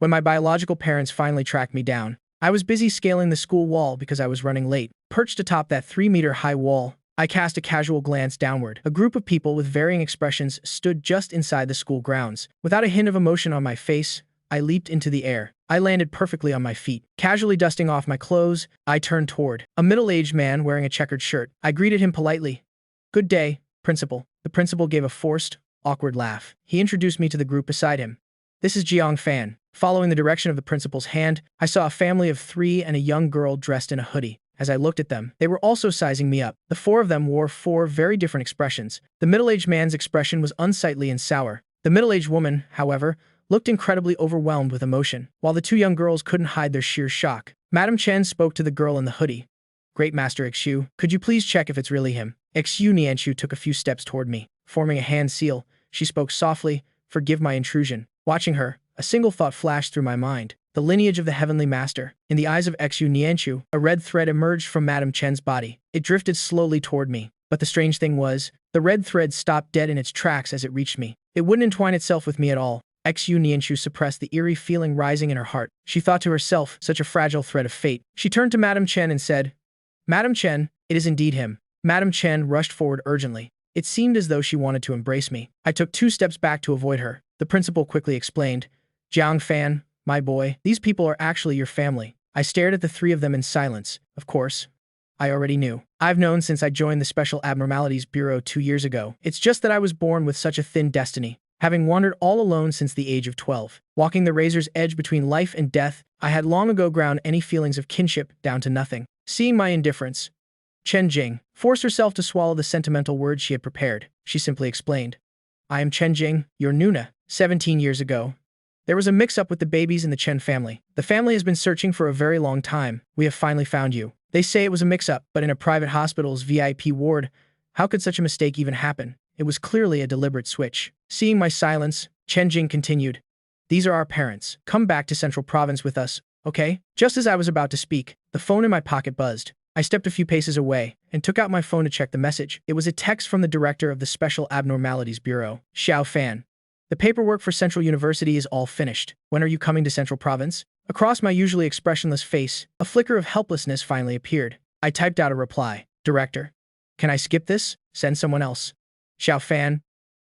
When my biological parents finally tracked me down, I was busy scaling the school wall because I was running late. Perched atop that 3-meter-high wall, I cast a casual glance downward. A group of people with varying expressions stood just inside the school grounds. Without a hint of emotion on my face, I leaped into the air. I landed perfectly on my feet. Casually dusting off my clothes, I turned toward a middle-aged man wearing a checkered shirt. I greeted him politely. "Good day, Principal." The principal gave a forced, awkward laugh. He introduced me to the group beside him. "This is Jiang Fan." Following the direction of the principal's hand, I saw a family of 3 and a young girl dressed in a hoodie. As I looked at them, they were also sizing me up. The 4 of them wore 4 very different expressions. The middle-aged man's expression was unsightly and sour. The middle-aged woman, however, looked incredibly overwhelmed with emotion, while the 2 young girls couldn't hide their sheer shock. Madam Chen spoke to the girl in the hoodie. "Great Master Xu, could you please check if it's really him?" Xu Nianshu took a few steps toward me. Forming a hand seal, she spoke softly, "Forgive my intrusion." Watching her, a single thought flashed through my mind. The lineage of the Heavenly Master. In the eyes of Xu Nianshu, a red thread emerged from Madam Chen's body. It drifted slowly toward me. But the strange thing was, the red thread stopped dead in its tracks as it reached me. It wouldn't entwine itself with me at all. Xu Nianshu suppressed the eerie feeling rising in her heart. She thought to herself, such a fragile thread of fate. She turned to Madam Chen and said, "Madam Chen, it is indeed him." Madam Chen rushed forward urgently. It seemed as though she wanted to embrace me. I took 2 steps back to avoid her. The principal quickly explained, "Jiang Fan, my boy, these people are actually your family." I stared at the 3 of them in silence. Of course, I already knew. I've known since I joined the Special Abnormalities Bureau 2 years ago. It's just that I was born with such a thin destiny, having wandered all alone since the age of 12. Walking the razor's edge between life and death, I had long ago ground any feelings of kinship down to nothing. Seeing my indifference, Chen Jing forced herself to swallow the sentimental words she had prepared. She simply explained, "I am Chen Jing, your Nuna. 17 years ago, there was a mix-up with the babies in the Chen family. The family has been searching for a very long time. We have finally found you. They say it was a mix-up, but in a private hospital's VIP ward, how could such a mistake even happen? It was clearly a deliberate switch." Seeing my silence, Chen Jing continued, "These are our parents. Come back to Central Province with us, okay?" Just as I was about to speak, the phone in my pocket buzzed. I stepped a few paces away and took out my phone to check the message. It was a text from the director of the Special Abnormalities Bureau, Xiao Fan. "The paperwork for Central University is all finished. When are you coming to Central Province?" Across my usually expressionless face, a flicker of helplessness finally appeared. I typed out a reply. "Director, can I skip this? Send someone else." Xiao Fan,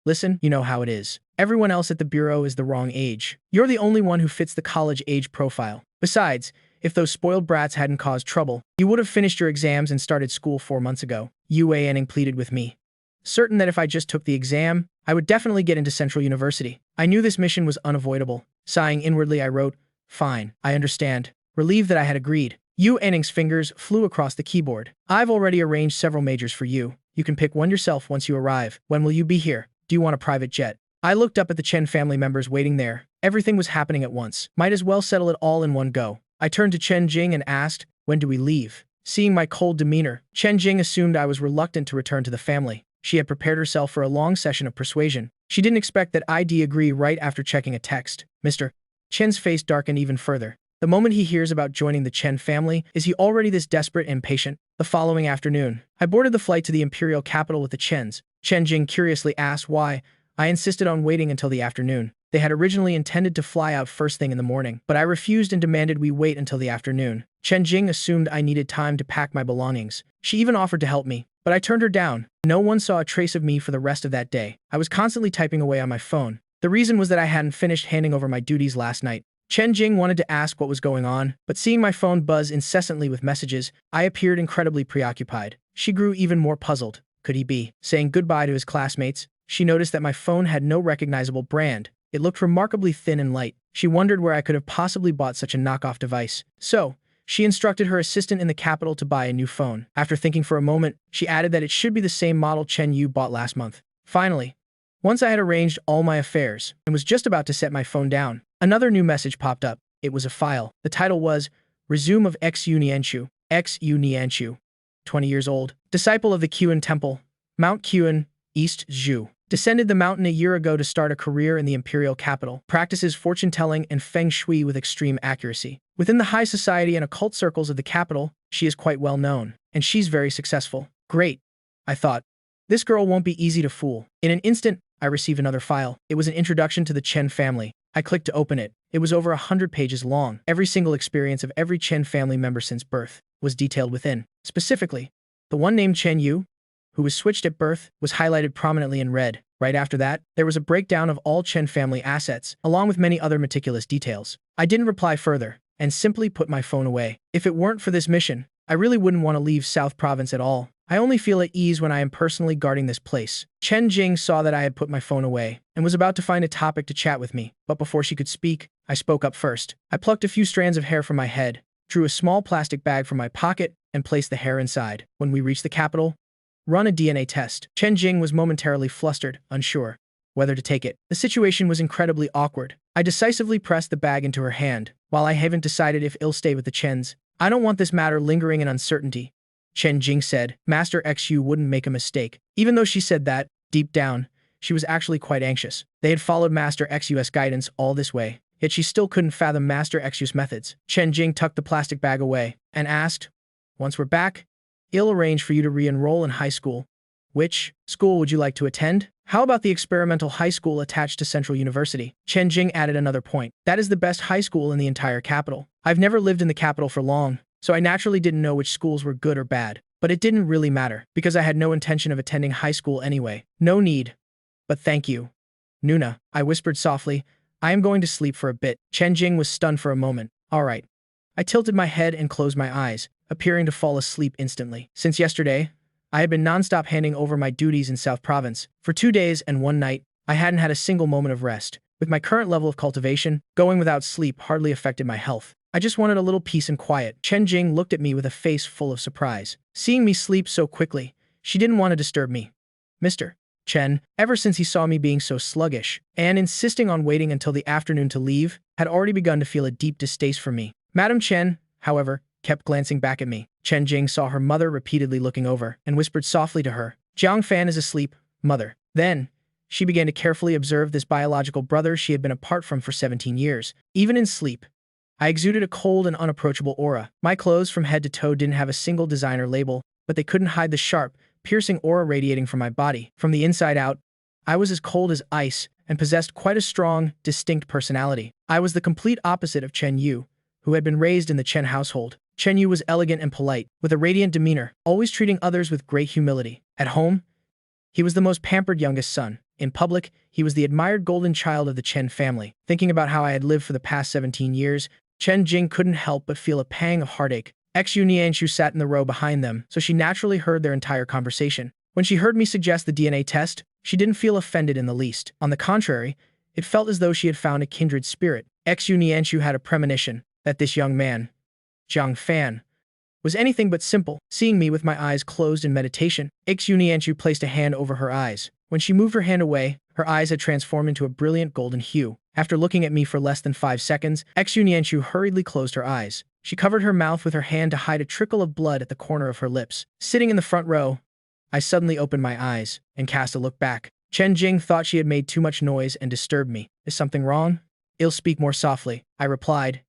"Listen, you know how it is. Everyone else at the Bureau is the wrong age. You're the only one who fits the college age profile. Besides, if those spoiled brats hadn't caused trouble, you would have finished your exams and started school 4 months ago." Huo Yan pleaded with me, certain that if I just took the exam, I would definitely get into Central University. I knew this mission was unavoidable. Sighing inwardly, I wrote, "Fine, I understand," relieved that I had agreed. Huo Yan's fingers flew across the keyboard. "I've already arranged several majors for you. You can pick one yourself once you arrive. When will you be here? Do you want a private jet?" I looked up at the Chen family members waiting there. Everything was happening at once. Might as well settle it all in one go. I turned to Chen Jing and asked, "When do we leave?" Seeing my cold demeanor, Chen Jing assumed I was reluctant to return to the family. She had prepared herself for a long session of persuasion. She didn't expect that I'd agree right after checking a text. "Mr. Chen's face darkened even further. The moment he hears about joining the Chen family, is he already this desperate and impatient? The following afternoon, I boarded the flight to the imperial capital with the Chens. Chen Jing curiously asked why. I insisted on waiting until the afternoon. They had originally intended to fly out first thing in the morning, but I refused and demanded we wait until the afternoon. Chen Jing assumed I needed time to pack my belongings. She even offered to help me, but I turned her down. No one saw a trace of me for the rest of that day. I was constantly typing away on my phone. The reason was that I hadn't finished handing over my duties last night. Chen Jing wanted to ask what was going on, but seeing my phone buzz incessantly with messages, I appeared incredibly preoccupied. She grew even more puzzled. Could he be saying goodbye to his classmates? She noticed that my phone had no recognizable brand. It looked remarkably thin and light. She wondered where I could have possibly bought such a knockoff device. So, she instructed her assistant in the capital to buy a new phone. After thinking for a moment, she added that it should be the same model Chen Yu bought last month. Finally, once I had arranged all my affairs and was just about to set my phone down, another new message popped up. It was a file. The title was, "Resume of Xu Nianshu." Xu Nianshu, 20 years old, disciple of the Quan Temple, Mount Quan, East Zhu. Descended the mountain a year ago to start a career in the imperial capital. Practices fortune-telling and feng shui with extreme accuracy. Within the high society and occult circles of the capital, she is quite well known, and she's very successful. Great, I thought. This girl won't be easy to fool. In an instant, I received another file. It was an introduction to the Chen family. I clicked to open it. It was over 100 pages long. Every single experience of every Chen family member since birth was detailed within. Specifically, the one named Chen Yu, who was switched at birth, was highlighted prominently in red. Right after that, there was a breakdown of all Chen family assets, along with many other meticulous details. I didn't reply further, and simply put my phone away. If it weren't for this mission, I really wouldn't want to leave South Province at all. I only feel at ease when I am personally guarding this place. Chen Jing saw that I had put my phone away, and was about to find a topic to chat with me, but before she could speak, I spoke up first. I plucked a few strands of hair from my head, drew a small plastic bag from my pocket, and placed the hair inside. When we reached the capital, run a DNA test. Chen Jing was momentarily flustered, unsure whether to take it. The situation was incredibly awkward. I decisively pressed the bag into her hand. While I haven't decided if I'll stay with the Chens, I don't want this matter lingering in uncertainty, Chen Jing said. Master XU wouldn't make a mistake. Even though she said that, deep down, she was actually quite anxious. They had followed Master XU's guidance all this way, yet she still couldn't fathom Master XU's methods. Chen Jing tucked the plastic bag away and asked, "Once we're back, I'll arrange for you to re-enroll in high school. Which school would you like to attend? How about the experimental high school attached to Central University?" Chen Jing added another point. That is the best high school in the entire capital. I've never lived in the capital for long, so I naturally didn't know which schools were good or bad. But it didn't really matter, because I had no intention of attending high school anyway. No need. But thank you. Nuna, I whispered softly, I am going to sleep for a bit. Chen Jing was stunned for a moment. All right. I tilted my head and closed my eyes, appearing to fall asleep instantly. Since yesterday, I had been non-stop handing over my duties in South Province. For 2 days and 1 night, I hadn't had a single moment of rest. With my current level of cultivation, going without sleep hardly affected my health. I just wanted a little peace and quiet. Chen Jing looked at me with a face full of surprise. Seeing me sleep so quickly, she didn't want to disturb me. Mr. Chen, ever since he saw me being so sluggish and insisting on waiting until the afternoon to leave, had already begun to feel a deep distaste for me. Madam Chen, however, kept glancing back at me. Chen Jing saw her mother repeatedly looking over and whispered softly to her, "Jiang Fan is asleep, mother." Then, she began to carefully observe this biological brother she had been apart from for 17 years. Even in sleep, I exuded a cold and unapproachable aura. My clothes from head to toe didn't have a single designer label, but they couldn't hide the sharp, piercing aura radiating from my body. From the inside out, I was as cold as ice and possessed quite a strong, distinct personality. I was the complete opposite of Chen Yu, who had been raised in the Chen household. Chen Yu was elegant and polite, with a radiant demeanor, always treating others with great humility. At home, he was the most pampered youngest son. In public, he was the admired golden child of the Chen family. Thinking about how I had lived for the past 17 years, Chen Jing couldn't help but feel a pang of heartache. Xu Nianshu sat in the row behind them, so she naturally heard their entire conversation. When she heard me suggest the DNA test, she didn't feel offended in the least. On the contrary, it felt as though she had found a kindred spirit. Xu Nianshu had a premonition that this young man, Jiang Fan, was anything but simple. Seeing me with my eyes closed in meditation, Xu Nianshu placed a hand over her eyes. When she moved her hand away, her eyes had transformed into a brilliant golden hue. After looking at me for less than 5 seconds, Xu Nianshu hurriedly closed her eyes. She covered her mouth with her hand to hide a trickle of blood at the corner of her lips. Sitting in the front row, I suddenly opened my eyes and cast a look back. Chen Jing thought she had made too much noise and disturbed me. Is something wrong? I'll speak more softly, I replied.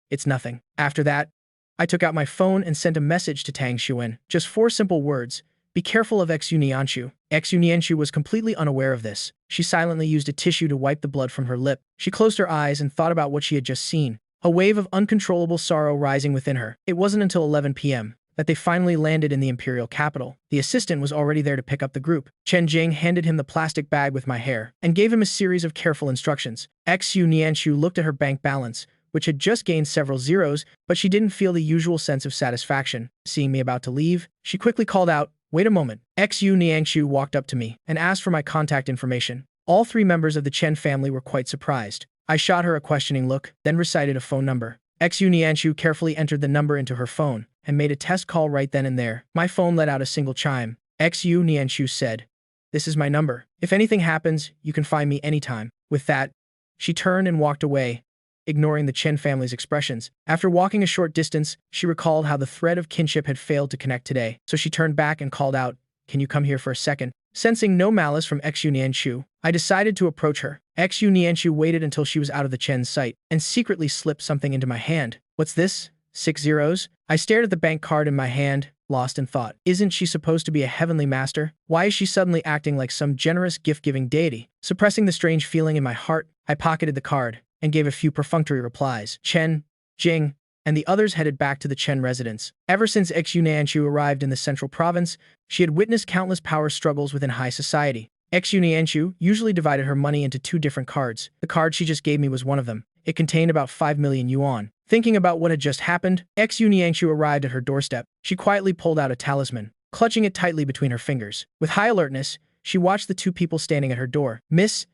It's nothing. After that, I took out my phone and sent a message to Tang Xuan. Just 4 simple words. Be careful of Xu Nianshu. Xu Nianshu was completely unaware of this. She silently used a tissue to wipe the blood from her lip. She closed her eyes and thought about what she had just seen. A wave of uncontrollable sorrow rising within her. It wasn't until 11 p.m. that they finally landed in the imperial capital. The assistant was already there to pick up the group. Chen Jing handed him the plastic bag with my hair and gave him a series of careful instructions. Xu Nianshu looked at her bank balance, which had just gained several zeros, but she didn't feel the usual sense of satisfaction. Seeing me about to leave, she quickly called out, "Wait a moment." Xu Nianshu walked up to me and asked for my contact information. All 3 members of the Chen family were quite surprised. I shot her a questioning look, then recited a phone number. Xu Nianshu carefully entered the number into her phone and made a test call right then and there. My phone let out a single chime. Xu Nianshu said, "This is my number. If anything happens, you can find me anytime." With that, she turned and walked away, ignoring the Chen family's expressions. After walking a short distance, she recalled how the thread of kinship had failed to connect today, so she turned back and called out, "Can you come here for a second?" Sensing no malice from Xu Nianshu, I decided to approach her. Xu Nianshu waited until she was out of the Chen's sight and secretly slipped something into my hand. What's this? 6 zeros? I stared at the bank card in my hand, lost in thought. Isn't she supposed to be a heavenly master? Why is she suddenly acting like some generous gift-giving deity? Suppressing the strange feeling in my heart, I pocketed the card and gave a few perfunctory replies. Chen, Jing, and the others headed back to the Chen residence. Ever since Anya arrived in the central province, she had witnessed countless power struggles within high society. Anya usually divided her money into two different cards. The card she just gave me was one of them. It contained about 5 million yuan. Thinking about what had just happened, Anya arrived at her doorstep. She quietly pulled out a talisman, clutching it tightly between her fingers. With high alertness, she watched the two people standing at her door. Miss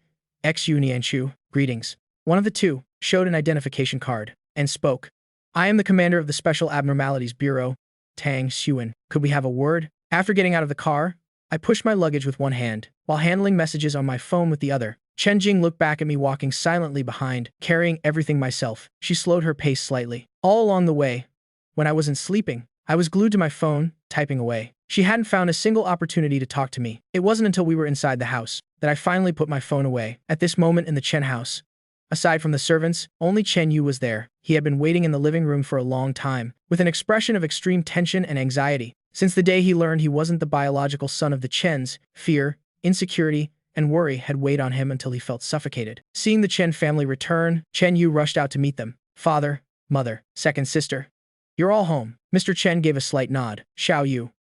Anya, greetings. One of the two showed an identification card and spoke. I am the commander of the Special Abnormalities Bureau, Tang Xuan. Could we have a word? After getting out of the car, I pushed my luggage with one hand, while handling messages on my phone with the other. Chen Jing looked back at me walking silently behind, carrying everything myself. She slowed her pace slightly. All along the way, when I wasn't sleeping, I was glued to my phone, typing away. She hadn't found a single opportunity to talk to me. It wasn't until we were inside the house that I finally put my phone away. At this moment in the Chen house, aside from the servants, only Chen Yu was there. He had been waiting in the living room for a long time, with an expression of extreme tension and anxiety. Since the day he learned he wasn't the biological son of the Chens, fear, insecurity, and worry had weighed on him until he felt suffocated. Seeing the Chen family return, Chen Yu rushed out to meet them. Father, mother, second sister. You're all home. Mr. Chen gave a slight nod. Xiao Yu.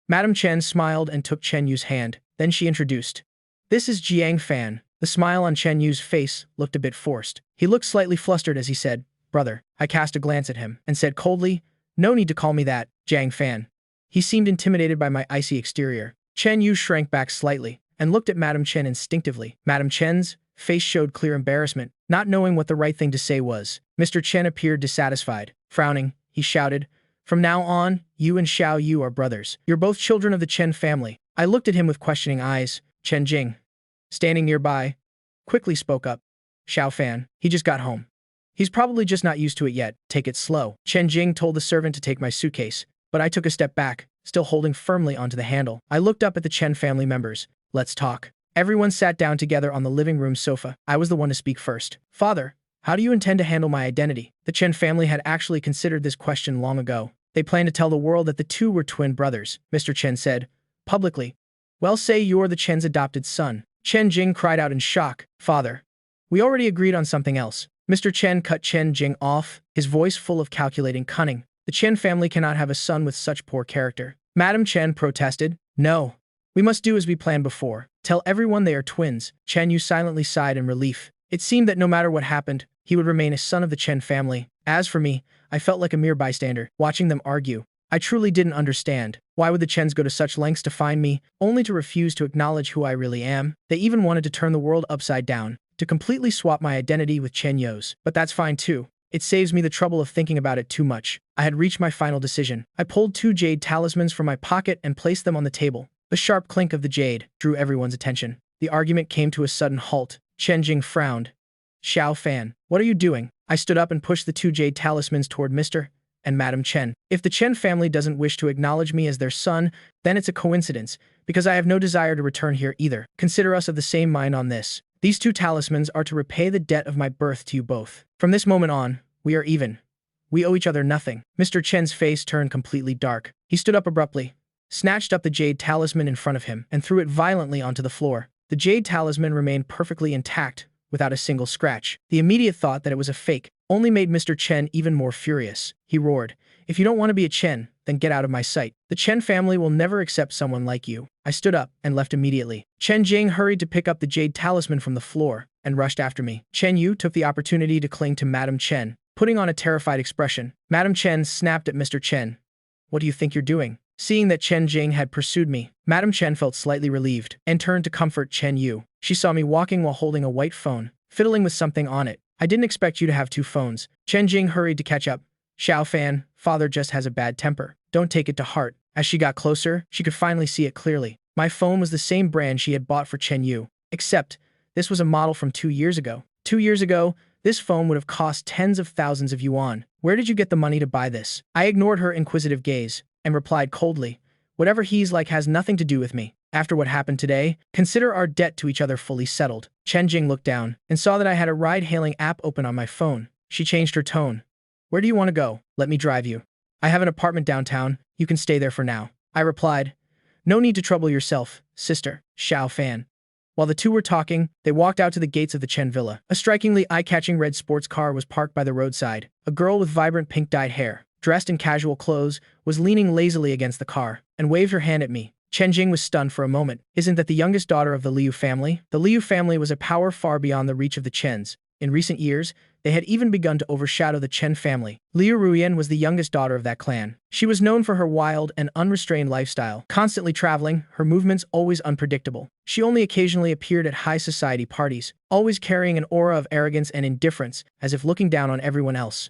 Madam Chen smiled and took Chen Yu's hand. Then she introduced. This is Jiang Fan. The smile on Chen Yu's face looked a bit forced. He looked slightly flustered as he said, Brother. I cast a glance at him and said coldly, No need to call me that, Jiang Fan. He seemed intimidated by my icy exterior. Chen Yu shrank back slightly and looked at Madam Chen instinctively. Madam Chen's face showed clear embarrassment, not knowing what the right thing to say was. Mr. Chen appeared dissatisfied. Frowning, he shouted, From now on, you and Xiao Yu are brothers. You're both children of the Chen family. I looked at him with questioning eyes. Chen Jing, standing nearby, quickly spoke up. Xiao Fan, he just got home. He's probably just not used to it yet. Take it slow. Chen Jing told the servant to take my suitcase, but I took a step back, still holding firmly onto the handle. I looked up at the Chen family members. Let's talk. Everyone sat down together on the living room sofa. I was the one to speak first. Father, how do you intend to handle my identity? The Chen family had actually considered this question long ago. They planned to tell the world that the two were twin brothers, Mr. Chen said, publicly. Well, say you're the Chen's adopted son. Chen Jing cried out in shock. Father, we already agreed on something else. Mr. Chen cut Chen Jing off, his voice full of calculating cunning. The Chen family cannot have a son with such poor character. Madam Chen protested. No. We must do as we planned before. Tell everyone they are twins. Chen Yu silently sighed in relief. It seemed that no matter what happened, he would remain a son of the Chen family. As for me, I felt like a mere bystander, watching them argue. I truly didn't understand. Why would the Chens go to such lengths to find me, only to refuse to acknowledge who I really am? They even wanted to turn the world upside down, to completely swap my identity with Chen Yo's. But that's fine too. It saves me the trouble of thinking about it too much. I had reached my final decision. I pulled 2 jade talismans from my pocket and placed them on the table. The sharp clink of the jade drew everyone's attention. The argument came to a sudden halt. Chen Jing frowned. Xiao Fan, what are you doing? I stood up and pushed the 2 jade talismans toward Mr. and Madam Chen. If the Chen family doesn't wish to acknowledge me as their son, then it's a coincidence, because I have no desire to return here either. Consider us of the same mind on this. These 2 talismans are to repay the debt of my birth to you both. From this moment on, we are even. We owe each other nothing. Mr. Chen's face turned completely dark. He stood up abruptly, snatched up the jade talisman in front of him, and threw it violently onto the floor. The jade talisman remained perfectly intact, without a single scratch. The immediate thought that it was a fake only made Mr. Chen even more furious. He roared, If you don't want to be a Chen, then get out of my sight. The Chen family will never accept someone like you. I stood up and left immediately. Chen Jing hurried to pick up the jade talisman from the floor and rushed after me. Chen Yu took the opportunity to cling to Madam Chen, putting on a terrified expression. Madam Chen snapped at Mr. Chen. What do you think you're doing? Seeing that Chen Jing had pursued me, Madam Chen felt slightly relieved and turned to comfort Chen Yu. She saw me walking while holding a white phone, fiddling with something on it. I didn't expect you to have 2 phones. Chen Jing hurried to catch up. Xiao Fan, father just has a bad temper. Don't take it to heart. As she got closer, she could finally see it clearly. My phone was the same brand she had bought for Chen Yu, except this was a model from 2 years ago. 2 years ago, this phone would have cost tens of thousands of yuan. Where did you get the money to buy this? I ignored her inquisitive gaze and replied coldly, Whatever he's like has nothing to do with me. After what happened today, consider our debt to each other fully settled. Chen Jing looked down and saw that I had a ride-hailing app open on my phone. She changed her tone. Where do you want to go? Let me drive you. I have an apartment downtown. You can stay there for now. I replied. No need to trouble yourself, sister. Xiao Fan. While the two were talking, they walked out to the gates of the Chen villa. A strikingly eye-catching red sports car was parked by the roadside. A girl with vibrant pink-dyed hair, dressed in casual clothes, was leaning lazily against the car and waved her hand at me. Chen Jing was stunned for a moment. Isn't that the youngest daughter of the Liu family? The Liu family was a power far beyond the reach of the Chens. In recent years, they had even begun to overshadow the Chen family. Liu Ruyan was the youngest daughter of that clan. She was known for her wild and unrestrained lifestyle, constantly traveling, her movements always unpredictable. She only occasionally appeared at high society parties, always carrying an aura of arrogance and indifference, as if looking down on everyone else.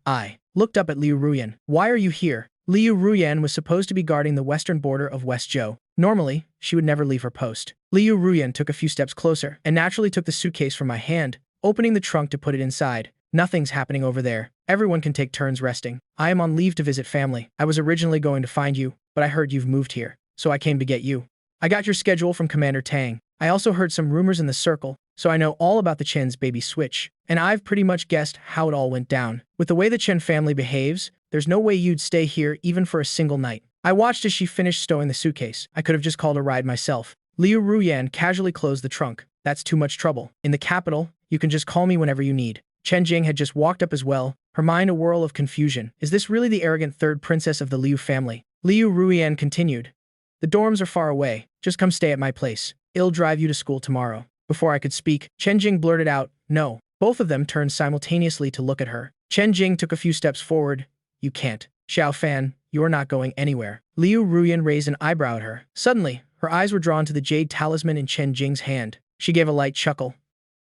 I looked up at Liu Ruyan. Why are you here? Liu Ruyan was supposed to be guarding the western border of West Zhou. Normally, she would never leave her post. Liu Ruyan took a few steps closer and naturally took the suitcase from my hand, opening the trunk to put it inside. Nothing's happening over there. Everyone can take turns resting. I am on leave to visit family. I was originally going to find you, but I heard you've moved here, so I came to get you. I got your schedule from Commander Tang. I also heard some rumors in the circle, so I know all about the Chen's baby switch, and I've pretty much guessed how it all went down. With the way the Chen family behaves, there's no way you'd stay here even for a single night. I watched as she finished stowing the suitcase. I could have just called a ride myself. Liu Ruyan casually closed the trunk. That's too much trouble. In the capital, you can just call me whenever you need. Chen Jing had just walked up as well, her mind a whirl of confusion. Is this really the arrogant third princess of the Liu family? Liu Ruyan continued. The dorms are far away. Just come stay at my place. I'll drive you to school tomorrow. Before I could speak, Chen Jing blurted out, no. Both of them turned simultaneously to look at her. Chen Jing took a few steps forward. You can't. Xiao Fan, you're not going anywhere. Liu Ruyan raised an eyebrow at her. Suddenly, her eyes were drawn to the jade talisman in Chen Jing's hand. She gave a light chuckle.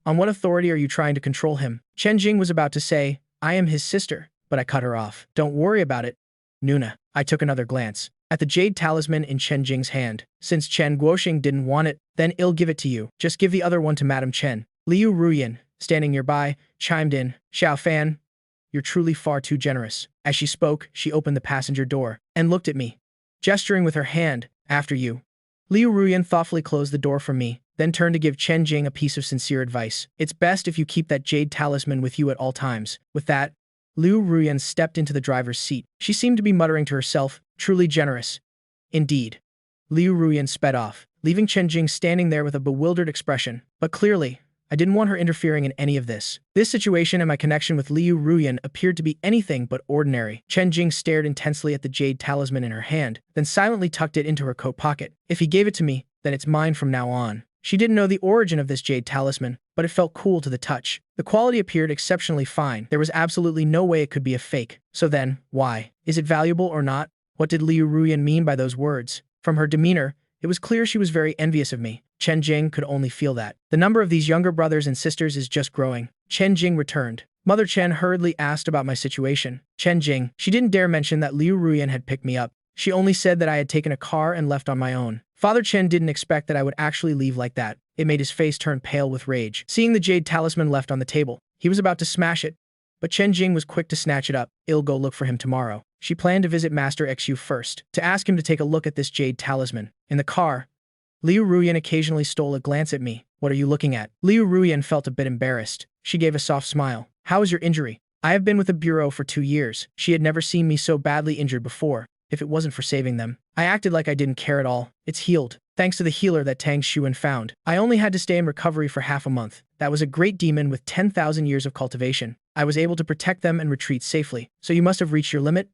On what authority are you trying to control him? Chen Jing was about to say, I am his sister, but I cut her off. Don't worry about it. Nuna. I took another glance at the jade talisman in Chen Jing's hand. Since Chen Guoxing didn't want it, then I'll give it to you. Just give the other one to Madame Chen. Liu Ruyan, standing nearby, chimed in. Xiao Fan, you're truly far too generous. As she spoke, she opened the passenger door and looked at me, gesturing with her hand, after you. Liu Ruyan thoughtfully closed the door from me, then turned to give Chen Jing a piece of sincere advice. It's best if you keep that jade talisman with you at all times. With that, Liu Ruyan stepped into the driver's seat. She seemed to be muttering to herself, truly generous. Indeed. Liu Ruyan sped off, leaving Chen Jing standing there with a bewildered expression. But clearly, I didn't want her interfering in any of this. This situation and my connection with Liu Ruyan appeared to be anything but ordinary. Chen Jing stared intensely at the jade talisman in her hand, then silently tucked it into her coat pocket. If he gave it to me, then it's mine from now on. She didn't know the origin of this jade talisman, but it felt cool to the touch. The quality appeared exceptionally fine. There was absolutely no way it could be a fake. So then, why? Is it valuable or not? What did Liu Ruyan mean by those words? From her demeanor, it was clear she was very envious of me. Chen Jing could only feel that. The number of these younger brothers and sisters is just growing. Chen Jing returned. Mother Chen hurriedly asked about my situation. Chen Jing, she didn't dare mention that Liu Ruyan had picked me up. She only said that I had taken a car and left on my own. Father Chen didn't expect that I would actually leave like that. It made his face turn pale with rage. Seeing the jade talisman left on the table, he was about to smash it. But Chen Jing was quick to snatch it up. I'll go look for him tomorrow. She planned to visit Master Xu first, to ask him to take a look at this jade talisman. In the car, Liu Ruyan occasionally stole a glance at me. What are you looking at? Liu Ruyan felt a bit embarrassed. She gave a soft smile. How is your injury? I have been with the bureau for 2 years. She had never seen me so badly injured before. If it wasn't for saving them, I acted like I didn't care at all. It's healed, thanks to the healer that Tang Xuan found. I only had to stay in recovery for half a month. That was a great demon with 10,000 years of cultivation. I was able to protect them and retreat safely. So you must have reached your limit,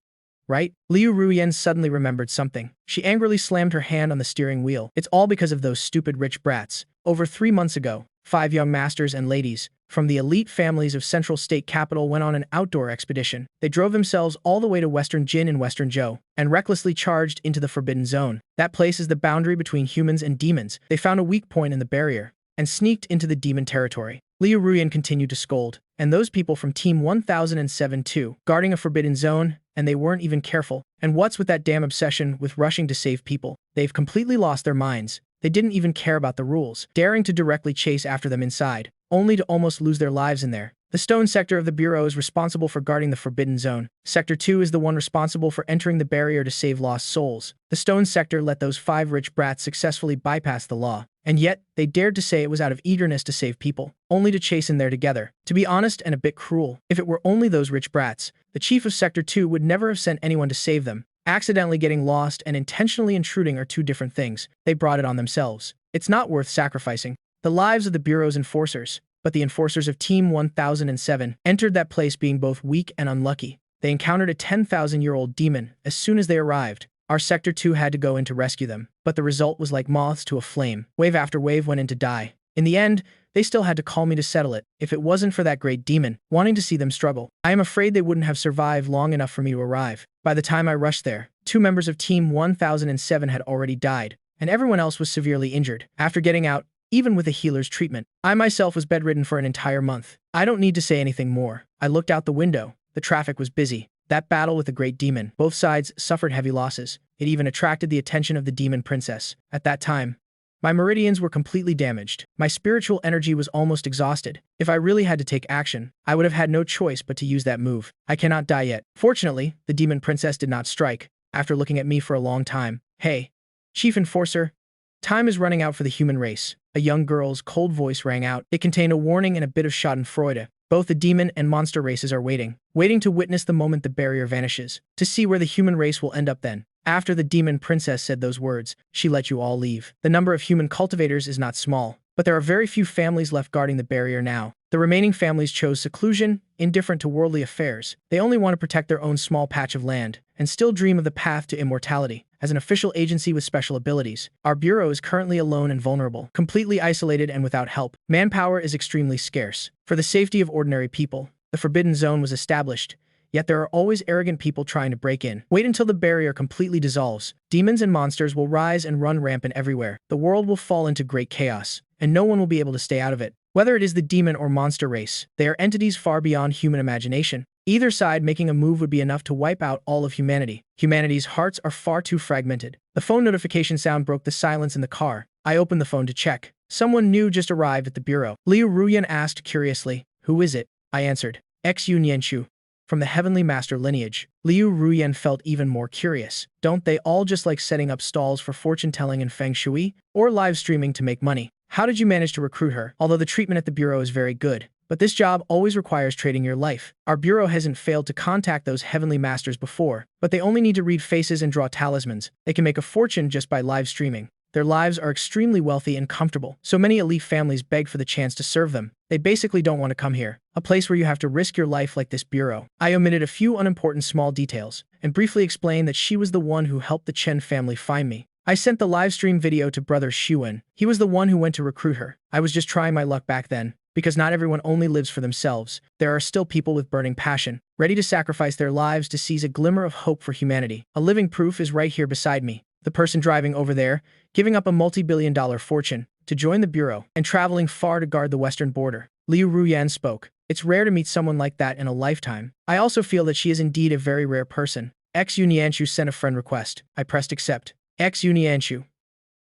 right? Liu Ruyan suddenly remembered something. She angrily slammed her hand on the steering wheel. It's all because of those stupid rich brats. Over 3 months ago, 5 young masters and ladies from the elite families of Central State Capital went on an outdoor expedition. They drove themselves all the way to Western Jin in Western Zhou and recklessly charged into the Forbidden Zone. That place is the boundary between humans and demons. They found a weak point in the barrier and sneaked into the demon territory. Liu Ruyan continued to scold. And those people from Team 1007 too, guarding a Forbidden Zone, and they weren't even careful. And what's with that damn obsession with rushing to save people? They've completely lost their minds. They didn't even care about the rules, daring to directly chase after them inside, only to almost lose their lives in there. The stone sector of the Bureau is responsible for guarding the Forbidden Zone. Sector 2 is the one responsible for entering the barrier to save lost souls. The stone sector let those 5 rich brats successfully bypass the law. And yet, they dared to say it was out of eagerness to save people, only to chase in there together. To be honest and a bit cruel, if it were only those rich brats, the chief of Sector 2 would never have sent anyone to save them. Accidentally getting lost and intentionally intruding are 2 different things. They brought it on themselves. It's not worth sacrificing. the lives of the Bureau's enforcers. But the enforcers of Team 1007 entered that place being both weak and unlucky. They encountered a 10,000-year-old demon as soon as they arrived. Our Sector 2 had to go in to rescue them, but the result was like moths to a flame. Wave after wave went in to die. In the end, they still had to call me to settle it. If it wasn't for that great demon, wanting to see them struggle, I am afraid they wouldn't have survived long enough for me to arrive. By the time I rushed there, 2 members of Team 1007 had already died, and everyone else was severely injured. After getting out, even with a healer's treatment, I myself was bedridden for an entire month. I don't need to say anything more. I looked out the window. The traffic was busy. That battle with the great demon, both sides suffered heavy losses. It even attracted the attention of the demon princess. At that time, my meridians were completely damaged. My spiritual energy was almost exhausted. If I really had to take action, I would have had no choice but to use that move. I cannot die yet. Fortunately, the demon princess did not strike. After looking at me for a long time, "Hey, Chief Enforcer, time is running out for the human race." A young girl's cold voice rang out. It contained a warning and a bit of schadenfreude. Both the demon and monster races are waiting to witness the moment the barrier vanishes, to see where the human race will end up then. After the demon princess said those words, she let you all leave. The number of human cultivators is not small, but there are very few families left guarding the barrier now. The remaining families chose seclusion, indifferent to worldly affairs. They only want to protect their own small patch of land, and still dream of the path to immortality. As an official agency with special abilities, our bureau is currently alone and vulnerable, completely isolated and without help. Manpower is extremely scarce. For the safety of ordinary people, the Forbidden Zone was established. Yet there are always arrogant people trying to break in. Wait until the barrier completely dissolves. Demons and monsters will rise and run rampant everywhere. The world will fall into great chaos, and no one will be able to stay out of it. Whether it is the demon or monster race, they are entities far beyond human imagination. Either side making a move would be enough to wipe out all of humanity. Humanity's hearts are far too fragmented. The phone notification sound broke the silence in the car. I opened the phone to check. Someone new just arrived at the bureau. Liu Ruyan asked curiously, "Who is it?" I answered, "Ex-Yunyanchu, from the Heavenly Master lineage." Liu Ruyan felt even more curious. Don't they all just like setting up stalls for fortune-telling and feng shui? Or live streaming to make money? How did you manage to recruit her? Although the treatment at the bureau is very good, but this job always requires trading your life. Our bureau hasn't failed to contact those heavenly masters before, but they only need to read faces and draw talismans. They can make a fortune just by live streaming. Their lives are extremely wealthy and comfortable, so many elite families beg for the chance to serve them. They basically don't want to come here, a place where you have to risk your life like this bureau. I omitted a few unimportant small details, and briefly explained that she was the one who helped the Chen family find me. I sent the live stream video to brother Xuan. He was the one who went to recruit her. I was just trying my luck back then, because not everyone only lives for themselves. There are still people with burning passion, ready to sacrifice their lives to seize a glimmer of hope for humanity. A living proof is right here beside me. The person driving over there, giving up a multi-billion-dollar fortune to join the bureau and traveling far to guard the western border. Liu Ruyan spoke. It's rare to meet someone like that in a lifetime. I also feel that she is indeed a very rare person. Ex-Yunyanchu sent a friend request. I pressed accept. Ex-Yunyanchu.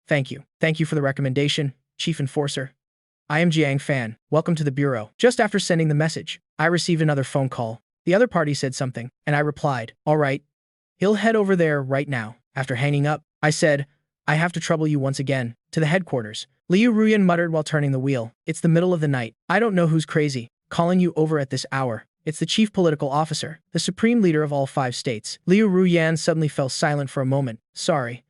Thank you. Thank you for the recommendation, Chief Enforcer. I am Jiang Fan. Welcome to the bureau. Just after sending the message, I received another phone call. The other party said something, and I replied, "All right. He'll head over there right now." After hanging up, I said, "I have to trouble you once again, to the headquarters." Liu Ruyan muttered while turning the wheel. "It's the middle of the night. I don't know who's crazy, calling you over at this hour. It's the chief political officer, the supreme leader of all 5 states." Liu Ruyan suddenly fell silent for a moment. "Sorry.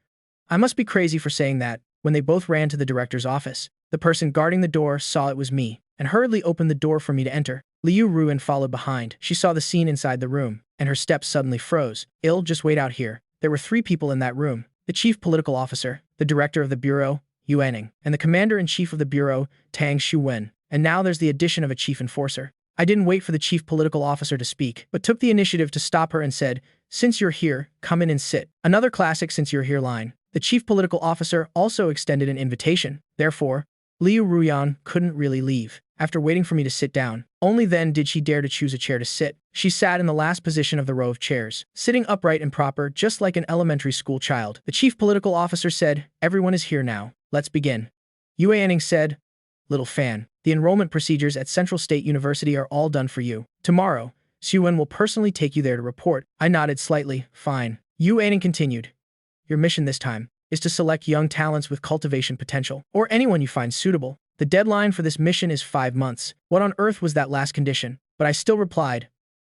I must be crazy for saying that." When they both ran to the director's office, the person guarding the door saw it was me, and hurriedly opened the door for me to enter. Liu Ruyan followed behind. She saw the scene inside the room, and her steps suddenly froze. Just wait out here." There were 3 people in that room. The chief political officer, the director of the bureau, Yuaning, and the commander-in-chief of the bureau, Tang Xuwen. And now there's the addition of a chief enforcer. I didn't wait for the chief political officer to speak, but took the initiative to stop her and said, "Since you're here, come in and sit." Another classic "since you're here" line. The chief political officer also extended an invitation. Therefore, Liu Ruyan couldn't really leave. After waiting for me to sit down, only then did she dare to choose a chair to sit. She sat in the last position of the row of chairs, sitting upright and proper, just like an elementary school child. The chief political officer said, "Everyone is here now. Let's begin." Yuaning said, "Little fan, the enrollment procedures at Central State University are all done for you. Tomorrow, Xuan will personally take you there to report." I nodded slightly. "Fine." Yuaning continued, "Your mission this time is to select young talents with cultivation potential, or anyone you find suitable. The deadline for this mission is 5 months. What on earth was that last condition?" But I still replied,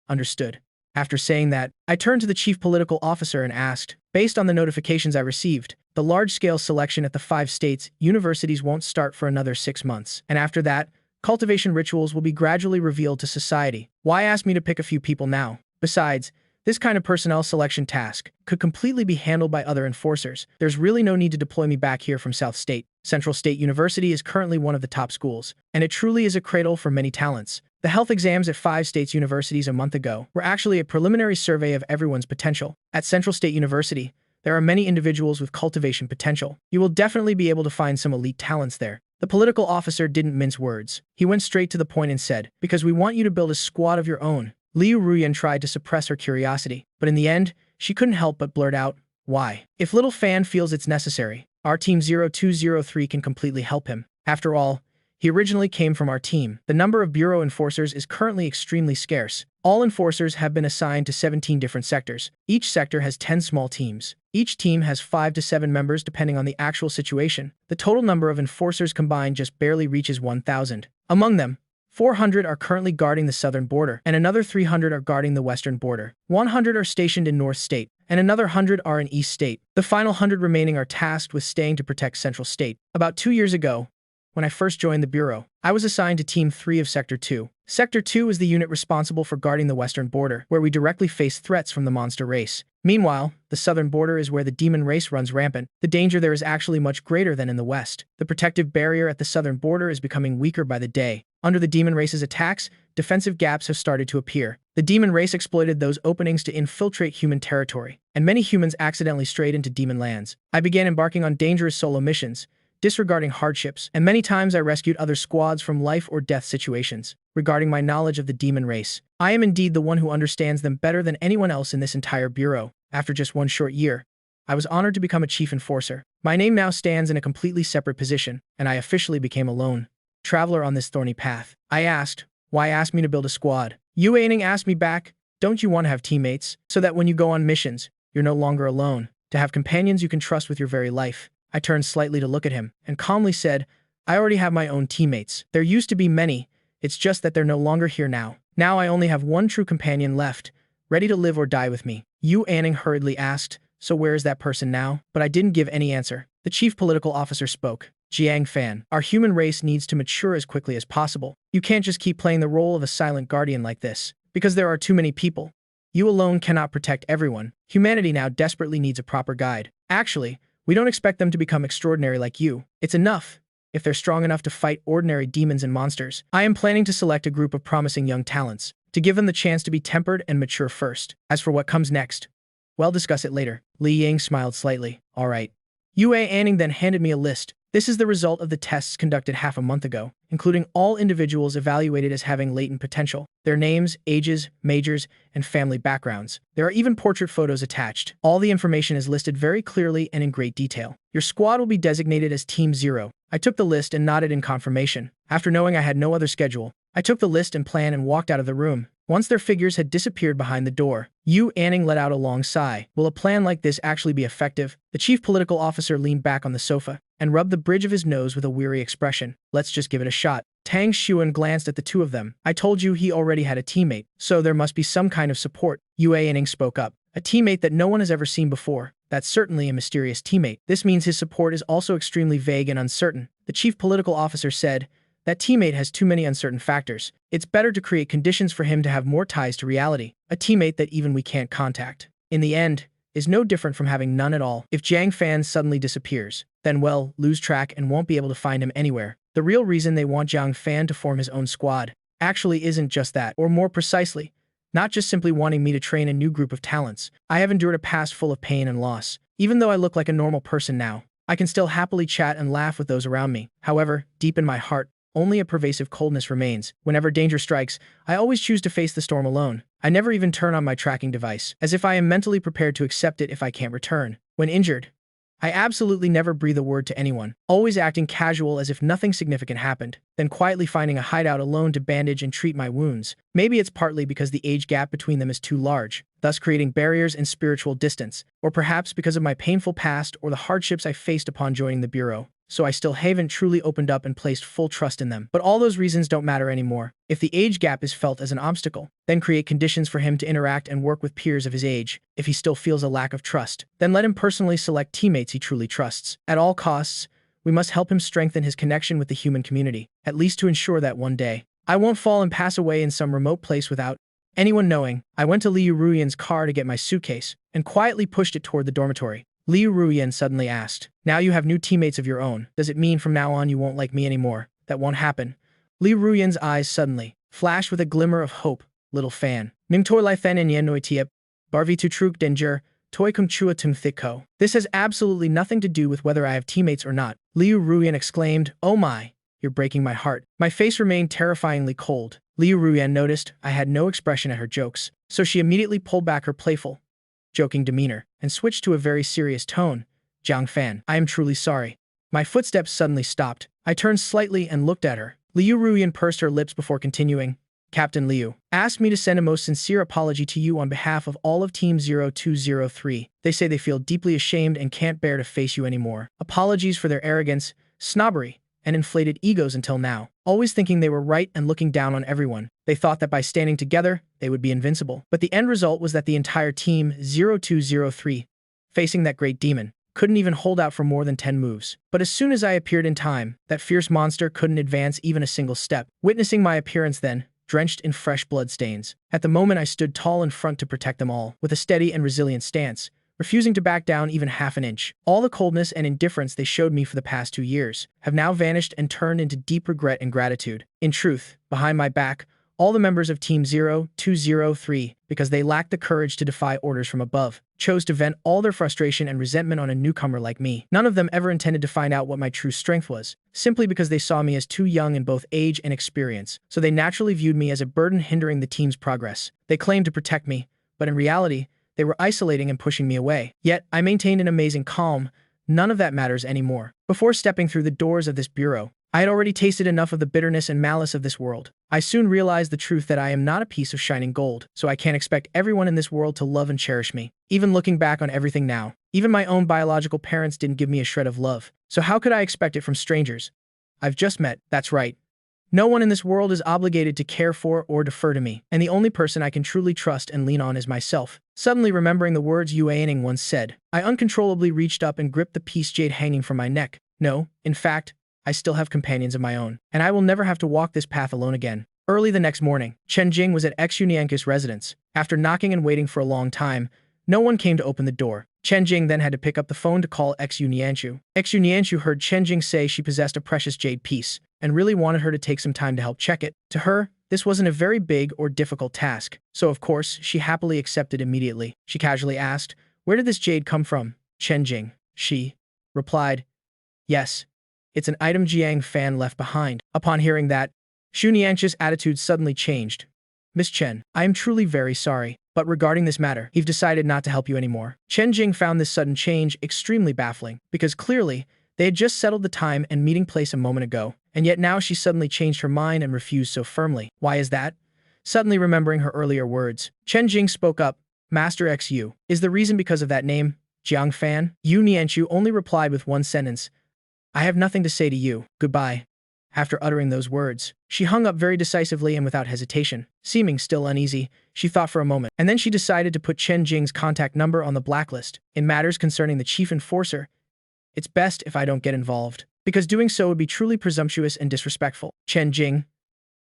"Understood." After saying that, I turned to the chief political officer and asked, "Based on the notifications I received, The large-scale selection at the 5 states universities won't start for another 6 months. And after that, cultivation rituals will be gradually revealed to society. Why ask me to pick a few people now? Besides, this kind of personnel selection task could completely be handled by other enforcers. There's really no need to deploy me back here from South State. Central State University is currently one of the top schools, and it truly is a cradle for many talents. The health exams at 5 states universities a month ago were actually a preliminary survey of everyone's potential. At Central State University, there are many individuals with cultivation potential. You will definitely be able to find some elite talents there. The political officer didn't mince words. He went straight to the point and said, "Because we want you to build a squad of your own." Liu Ruyan tried to suppress her curiosity, but in the end, she couldn't help but blurt out, "Why? If little Fan feels it's necessary, our team 0203 can completely help him. After all, he originally came from our team. The number of bureau enforcers is currently extremely scarce. All enforcers have been assigned to 17 different sectors. Each sector has 10 small teams. Each team has 5 to 7 members depending on the actual situation. The total number of enforcers combined just barely reaches 1,000. Among them, 400 are currently guarding the southern border, and another 300 are guarding the western border. 100 are stationed in North State, and another 100 are in East State. The final 100 remaining are tasked with staying to protect Central State. About 2 years ago, when I first joined the Bureau, I was assigned to Team 3 of Sector 2. Sector 2 is the unit responsible for guarding the western border, where we directly face threats from the monster race. Meanwhile, the southern border is where the demon race runs rampant. The danger there is actually much greater than in the west. The protective barrier at the southern border is becoming weaker by the day. Under the demon race's attacks, defensive gaps have started to appear. The demon race exploited those openings to infiltrate human territory, and many humans accidentally strayed into demon lands. I began embarking on dangerous solo missions, disregarding hardships, and many times I rescued other squads from life or death situations. Regarding my knowledge of the demon race, I am indeed the one who understands them better than anyone else in this entire bureau. After just 1 short year, I was honored to become a chief enforcer. My name now stands in a completely separate position, and I officially became a lone traveler on this thorny path. I asked, "Why ask me to build a squad?" Huo Yan asked me back, "Don't you want to have teammates, so that when you go on missions, you're no longer alone, to have companions you can trust with your very life?" I turned slightly to look at him, and calmly said, "I already have my own teammates. There used to be many, it's just that they're no longer here now. Now I only have one true companion left, ready to live or die with me." Huo Yan hurriedly asked, "So where is that person now?" But I didn't give any answer. The chief political officer spoke. "Jiang Fan, our human race needs to mature as quickly as possible. You can't just keep playing the role of a silent guardian like this, because there are too many people. You alone cannot protect everyone. Humanity now desperately needs a proper guide. Actually, we don't expect them to become extraordinary like you. It's enough if they're strong enough to fight ordinary demons and monsters. I am planning to select a group of promising young talents, to give them the chance to be tempered and mature first. As for what comes next, we'll discuss it later." Li Ying smiled slightly. "All right." Huo Yan then handed me a list. This is the result of the tests conducted half a month ago, including all individuals evaluated as having latent potential, their names, ages, majors, and family backgrounds. There are even portrait photos attached. All the information is listed very clearly and in great detail. Your squad will be designated as Team 0. I took the list and nodded in confirmation. After knowing I had no other schedule, I took the list and plan and walked out of the room. Once their figures had disappeared behind the door, Huo Yan let out a long sigh. Will a plan like this actually be effective? The chief political officer leaned back on the sofa and rubbed the bridge of his nose with a weary expression. "Let's just give it a shot." Tang Xuan glanced at the two of them. "I told you he already had a teammate, so there must be some kind of support." Huo Yan spoke up. "A teammate that no one has ever seen before. That's certainly a mysterious teammate. This means his support is also extremely vague and uncertain." The chief political officer said, "That teammate has too many uncertain factors. It's better to create conditions for him to have more ties to reality. A teammate that even we can't contact, in the end, is no different from having none at all. If Jiang Fan suddenly disappears, then well, lose track and won't be able to find him anywhere. The real reason they want Jiang Fan to form his own squad actually isn't just that, or more precisely, not just simply wanting me to train a new group of talents. I have endured a past full of pain and loss. Even though I look like a normal person now, I can still happily chat and laugh with those around me. However, deep in my heart, only a pervasive coldness remains. Whenever danger strikes, I always choose to face the storm alone. I never even turn on my tracking device, as if I am mentally prepared to accept it if I can't return. When injured, I absolutely never breathe a word to anyone, always acting casual as if nothing significant happened, then quietly finding a hideout alone to bandage and treat my wounds. Maybe it's partly because the age gap between them is too large, thus creating barriers and spiritual distance, or perhaps because of my painful past or the hardships I faced upon joining the Bureau. so I still haven't truly opened up and placed full trust in them. But all those reasons don't matter anymore. If the age gap is felt as an obstacle, then create conditions for him to interact and work with peers of his age. If he still feels a lack of trust, then let him personally select teammates he truly trusts. At all costs, we must help him strengthen his connection with the human community, at least to ensure that one day I won't fall and pass away in some remote place without anyone knowing. I went to Liu Ruyan's car to get my suitcase and quietly pushed it toward the dormitory. Liu Ruyan suddenly asked, "Now you have new teammates of your own. Does it mean from now on you won't like me anymore?" "That won't happen." Liu Ruyan's eyes suddenly flashed with a glimmer of hope. "Little fan. Ning toi lai fan en noi tiep. Barvi tu truk danger. Toi kum chua tum thiko." This has absolutely nothing to do with whether I have teammates or not. Liu Ruyan exclaimed, "Oh my, you're breaking my heart." My face remained terrifyingly cold. Liu Ruyan noticed I had no expression at her jokes, so she immediately pulled back her playful, joking demeanor and switched to a very serious tone. "Jiang Fan, I am truly sorry." My footsteps suddenly stopped. I turned slightly and looked at her. Liu Ruyan pursed her lips before continuing. "Captain Liu asked me to send a most sincere apology to you on behalf of all of Team 0203. They say they feel deeply ashamed and can't bear to face you anymore. Apologies for their arrogance, snobbery, and inflated egos until now. Always thinking they were right and looking down on everyone. They thought that by standing together, they would be invincible. But the end result was that the entire Team 0203, facing that great demon, couldn't even hold out for more than 10 moves. But as soon as I appeared in time, that fierce monster couldn't advance even a single step. Witnessing my appearance then, drenched in fresh blood stains. At the moment I stood tall in front to protect them all, with a steady and resilient stance, refusing to back down even half an inch. All the coldness and indifference they showed me for the past 2 years have now vanished and turned into deep regret and gratitude. In truth, behind my back, all the members of Team 0203, because they lacked the courage to defy orders from above, chose to vent all their frustration and resentment on a newcomer like me. None of them ever intended to find out what my true strength was, simply because they saw me as too young in both age and experience, so they naturally viewed me as a burden hindering the team's progress. They claimed to protect me, but in reality, they were isolating and pushing me away. Yet, I maintained an amazing calm. None of that matters anymore. Before stepping through the doors of this bureau, I had already tasted enough of the bitterness and malice of this world. I soon realized the truth that I am not a piece of shining gold, so I can't expect everyone in this world to love and cherish me. Even looking back on everything now, even my own biological parents didn't give me a shred of love. So how could I expect it from strangers I've just met? That's right. No one in this world is obligated to care for or defer to me, and the only person I can truly trust and lean on is myself. Suddenly remembering the words Huo Yan once said, I uncontrollably reached up and gripped the piece jade hanging from my neck. No, in fact, I still have companions of my own, and I will never have to walk this path alone again. Early the next morning, Chen Jing was at ex-Unianku's residence. After knocking and waiting for a long time, no one came to open the door. Chen Jing then had to pick up the phone to call ex-Unianchu. Ex-Unianchu heard Chen Jing say she possessed a precious jade piece, and really wanted her to take some time to help check it. To her, this wasn't a very big or difficult task, so of course, she happily accepted immediately. She casually asked, "Where did this jade come from?" Chen Jing, she replied, "Yes, it's an item Jiang Fan left behind." Upon hearing that, Xu Nianqi's attitude suddenly changed. "Miss Chen, I am truly very sorry, but regarding this matter, we've decided not to help you anymore." Chen Jing found this sudden change extremely baffling, because clearly, they had just settled the time and meeting place a moment ago, and yet now she suddenly changed her mind and refused so firmly. Why is that? Suddenly remembering her earlier words, Chen Jing spoke up, "Master XU, is the reason because of that name, Jiang Fan?" Yu Nianchu only replied with one sentence, "I have nothing to say to you. Goodbye." After uttering those words, she hung up very decisively and without hesitation. Seeming still uneasy, she thought for a moment, and then she decided to put Chen Jing's contact number on the blacklist. In matters concerning the chief enforcer, it's best if I don't get involved, because doing so would be truly presumptuous and disrespectful. Chen Jing,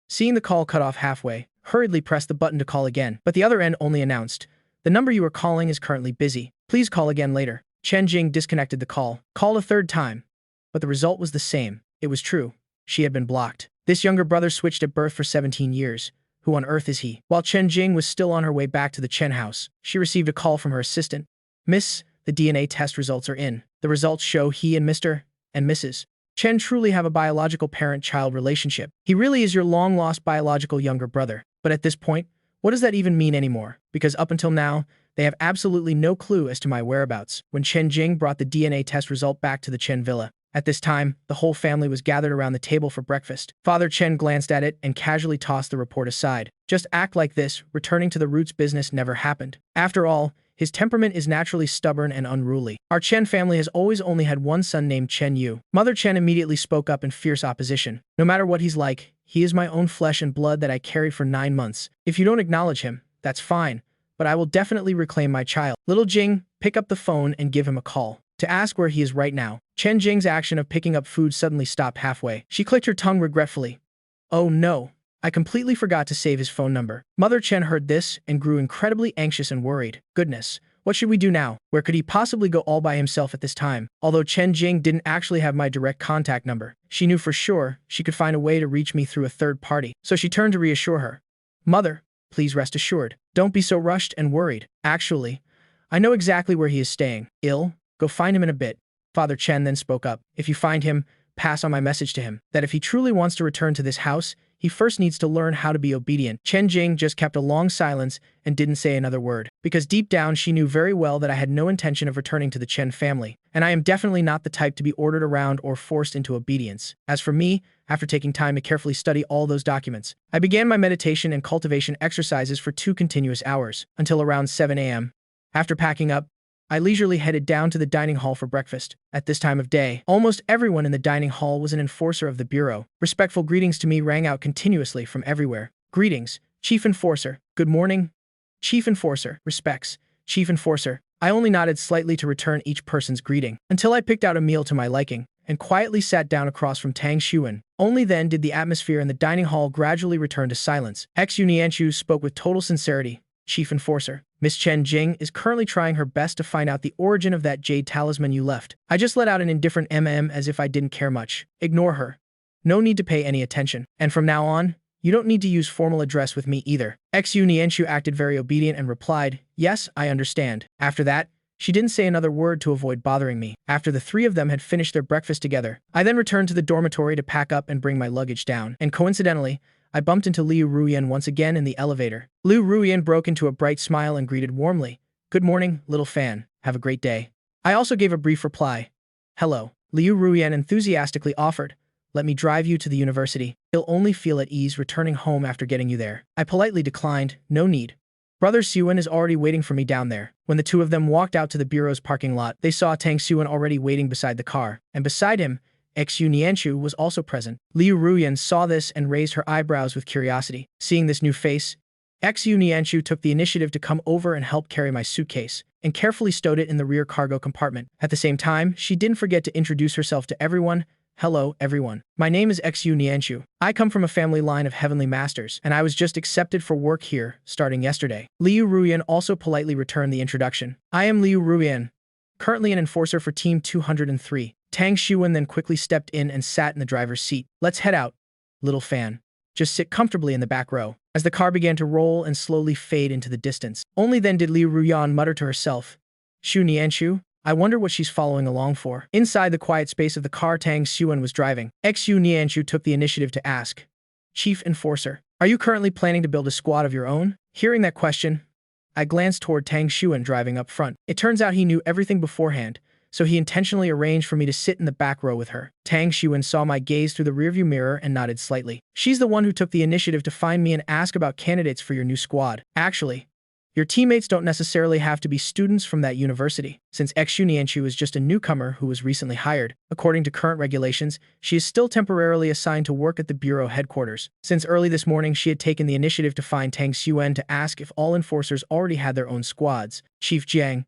seeing the call cut off halfway, hurriedly pressed the button to call again, but the other end only announced, "The number you are calling is currently busy. Please call again later." Chen Jing disconnected the call, called a third time, but the result was the same. It was true. She had been blocked. This younger brother switched at birth for 17 years. Who on earth is he? While Chen Jing was still on her way back to the Chen house, she received a call from her assistant. "Miss, the DNA test results are in. The results show he and Mr. and Mrs. Chen truly have a biological parent-child relationship. He really is your long-lost biological younger brother. But at this point, what does that even mean anymore? Because up until now, they have absolutely no clue as to my whereabouts." When Chen Jing brought the DNA test result back to the Chen villa, at this time, the whole family was gathered around the table for breakfast. Father Chen glanced at it and casually tossed the report aside. Just act like this, returning to the roots business never happened. After all, His temperament is naturally stubborn and unruly. Our Chen family has always only had one son named Chen Yu. Mother Chen immediately spoke up in fierce opposition. No matter what he's like, he is my own flesh and blood that I carried for 9 months. If you don't acknowledge him, that's fine, but I will definitely reclaim my child. Little Jing, pick up the phone and give him a call to ask where he is right now. Chen Jing's action of picking up food suddenly stopped halfway. She clicked her tongue regretfully. Oh no, I completely forgot to save his phone number. Mother Chen heard this and grew incredibly anxious and worried. Goodness, what should we do now? Where could he possibly go all by himself at this time? Although Chen Jing didn't actually have my direct contact number, she knew for sure she could find a way to reach me through a third party. So she turned to reassure her. Mother, please rest assured. Don't be so rushed and worried. Actually, I know exactly where he is staying. Ill, go find him in a bit. Father Chen then spoke up. If you find him, pass on my message to him, that if he truly wants to return to this house, he first needs to learn how to be obedient. Chen Jing just kept a long silence and didn't say another word, because deep down she knew very well that I had no intention of returning to the Chen family, and I am definitely not the type to be ordered around or forced into obedience. As for me, after taking time to carefully study all those documents, I began my meditation and cultivation exercises for 2 continuous hours, until around 7 a.m. After packing up, I leisurely headed down to the dining hall for breakfast. At this time of day, almost everyone in the dining hall was an enforcer of the bureau. Respectful greetings to me rang out continuously from everywhere. Greetings, Chief Enforcer. Good morning, Chief Enforcer. Respects, Chief Enforcer. I only nodded slightly to return each person's greeting, until I picked out a meal to my liking, and quietly sat down across from Tang Xuan. Only then did the atmosphere in the dining hall gradually return to silence. Xu Nianchu spoke with total sincerity. Chief Enforcer, Miss Chen Jing is currently trying her best to find out the origin of that jade talisman you left. I just let out an indifferent as if I didn't care much. Ignore her. No need to pay any attention. And from now on, you don't need to use formal address with me either. Xu Nianchu acted very obedient and replied, yes, I understand. After that, she didn't say another word to avoid bothering me. After the 3 of them had finished their breakfast together, I then returned to the dormitory to pack up and bring my luggage down. And coincidentally, I bumped into Liu Ruyan once again in the elevator. Liu Ruyan broke into a bright smile and greeted warmly. Good morning, little fan. Have a great day. I also gave a brief reply. Hello. Liu Ruyan enthusiastically offered. Let me drive you to the university. You'll only feel at ease returning home after getting you there. I politely declined. No need. Brother Xuan is already waiting for me down there. When the 2 of them walked out to the bureau's parking lot, they saw Tang Xuan already waiting beside the car, and beside him, Xu Nianchu was also present. Liu Ruyan saw this and raised her eyebrows with curiosity. Seeing this new face, Xu Nianchu took the initiative to come over and help carry my suitcase, and carefully stowed it in the rear cargo compartment. At the same time, she didn't forget to introduce herself to everyone. Hello, everyone. My name is Xu Nianchu. I come from a family line of heavenly masters, and I was just accepted for work here, starting yesterday. Liu Ruyan also politely returned the introduction. I am Liu Ruyan, currently an enforcer for Team 203. Tang Xuan then quickly stepped in and sat in the driver's seat. Let's head out, little fan. Just sit comfortably in the back row. As the car began to roll and slowly fade into the distance, only then did Liu Ruyan mutter to herself, Xu Nianchu, I wonder what she's following along for. Inside the quiet space of the car Tang Xuan was driving, Xu Nianchu took the initiative to ask, Chief Enforcer, are you currently planning to build a squad of your own? Hearing that question, I glanced toward Tang Xuan driving up front. It turns out he knew everything beforehand, so he intentionally arranged for me to sit in the back row with her. Tang Xuan saw my gaze through the rearview mirror and nodded slightly. She's the one who took the initiative to find me and ask about candidates for your new squad. Actually, your teammates don't necessarily have to be students from that university, since Xu Nianchu is just a newcomer who was recently hired. According to current regulations, she is still temporarily assigned to work at the bureau headquarters. Since early this morning, she had taken the initiative to find Tang Xuan to ask if all enforcers already had their own squads. Chief Jiang,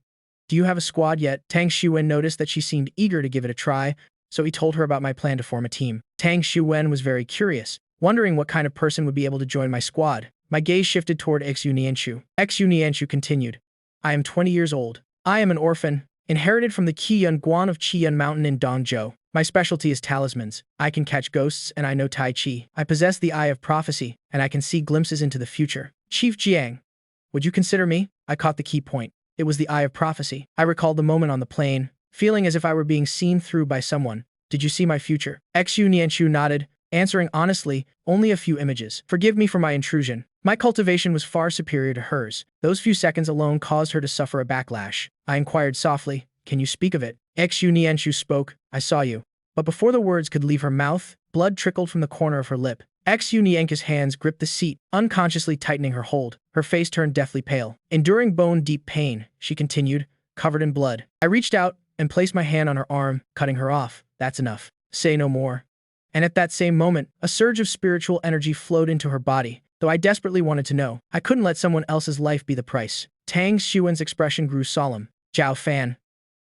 do you have a squad yet? Tang Xuan noticed that she seemed eager to give it a try, so he told her about my plan to form a team. Tang Xuan was very curious, wondering what kind of person would be able to join my squad. My gaze shifted toward Xu Nianchu. Xu Nianchu continued. I am 20 years old. I am an orphan, inherited from the Qiyun Guan of Qiyun Mountain in Dongzhou. My specialty is talismans. I can catch ghosts and I know Tai Chi. I possess the Eye of Prophecy, and I can see glimpses into the future. Chief Jiang, would you consider me? I caught the key point. It was the Eye of Prophecy. I recalled the moment on the plane, feeling as if I were being seen through by someone. Did you see my future? Xu Nianchu nodded, answering honestly, only a few images. Forgive me for my intrusion. My cultivation was far superior to hers. Those few seconds alone caused her to suffer a backlash. I inquired softly, can you speak of it? Xu Nianchu spoke, I saw you. But before the words could leave her mouth, blood trickled from the corner of her lip. Xu Nianchu's hands gripped the seat, unconsciously tightening her hold. Her face turned deathly pale. Enduring bone-deep pain, she continued, covered in blood. I reached out and placed my hand on her arm, cutting her off. That's enough. Say no more. And at that same moment, a surge of spiritual energy flowed into her body. Though I desperately wanted to know, I couldn't let someone else's life be the price. Tang Xuan's expression grew solemn. Zhao Fan,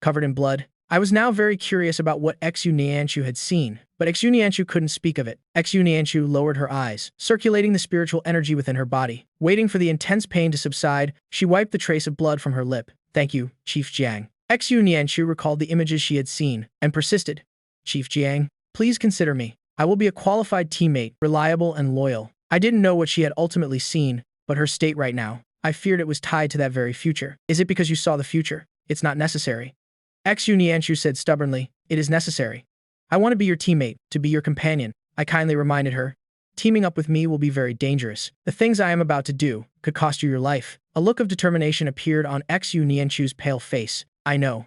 covered in blood. I was now very curious about what Xu Nianchu had seen, but Xu Nianchu couldn't speak of it. Xu Nianchu lowered her eyes, circulating the spiritual energy within her body. Waiting for the intense pain to subside, she wiped the trace of blood from her lip. Thank you, Chief Jiang. Xu Nianchu recalled the images she had seen, and persisted. Chief Jiang, please consider me. I will be a qualified teammate, reliable and loyal. I didn't know what she had ultimately seen, but her state right now, I feared it was tied to that very future. Is it because you saw the future? It's not necessary. Xu Nianchu said stubbornly, it is necessary. I want to be your teammate, to be your companion, I kindly reminded her. Teaming up with me will be very dangerous. The things I am about to do could cost you your life. A look of determination appeared on Xu Nianchu's pale face. I know.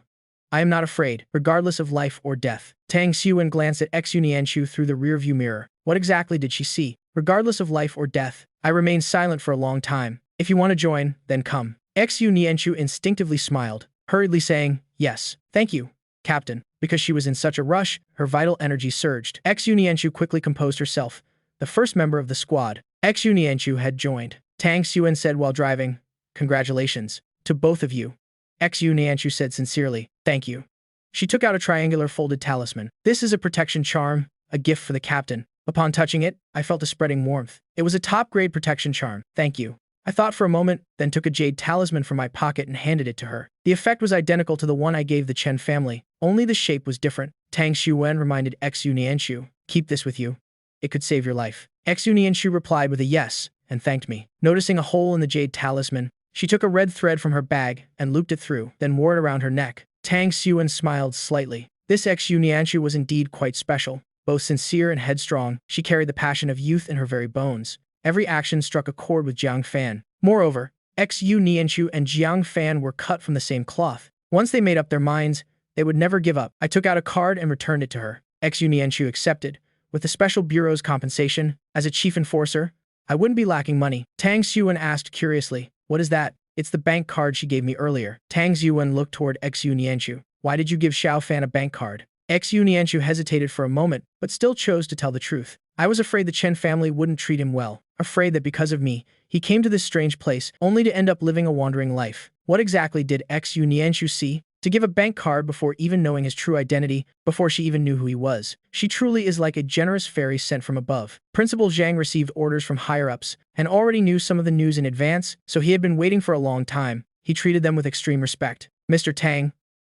I am not afraid, regardless of life or death. Tang Xuan glanced at Xu Nianchu through the rearview mirror. What exactly did she see? Regardless of life or death. I remained silent for a long time. If you want to join, then come. Xu Nianchu instinctively smiled, hurriedly saying, yes, thank you, Captain. Because she was in such a rush, her vital energy surged. Xu Nianchu quickly composed herself. The first member of the squad, Xu Nianchu, had joined. Tang Xuan said while driving, congratulations to both of you. Xu Nianchu said sincerely, thank you. She took out a triangular folded talisman. This is a protection charm, a gift for the captain. Upon touching it, I felt a spreading warmth. It was a top-grade protection charm. Thank you. I thought for a moment, then took a jade talisman from my pocket and handed it to her. The effect was identical to the one I gave the Chen family, only the shape was different. Tang Xuan reminded Xu Nianchu, keep this with you. It could save your life. Xu Nianchu replied with a yes, and thanked me. Noticing a hole in the jade talisman, she took a red thread from her bag and looped it through, then wore it around her neck. Tang Xuan smiled slightly. This Xu Nianchu was indeed quite special. Both sincere and headstrong, she carried the passion of youth in her very bones. Every action struck a chord with Jiang Fan. Moreover, Xu Nianchu and Jiang Fan were cut from the same cloth. Once they made up their minds, they would never give up. I took out a card and returned it to her. Xu Nianchu accepted. With the Special Bureau's compensation, as a chief enforcer, I wouldn't be lacking money. Tang Xuan asked curiously, what is that? It's the bank card she gave me earlier. Tang Xuan looked toward Xu Nianchu. Why did you give Xiao Fan a bank card? Xu Nianchu hesitated for a moment, but still chose to tell the truth. I was afraid the Chen family wouldn't treat him well. Afraid that because of me, he came to this strange place, only to end up living a wandering life. What exactly did Xu Nianchu see? To give a bank card before even knowing his true identity, before she even knew who he was. She truly is like a generous fairy sent from above. Principal Zhang received orders from higher-ups, and already knew some of the news in advance, so he had been waiting for a long time. He treated them with extreme respect. Mr. Tang,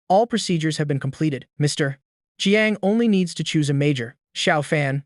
all procedures have been completed. Mr. Jiang only needs to choose a major. Xiao Fan,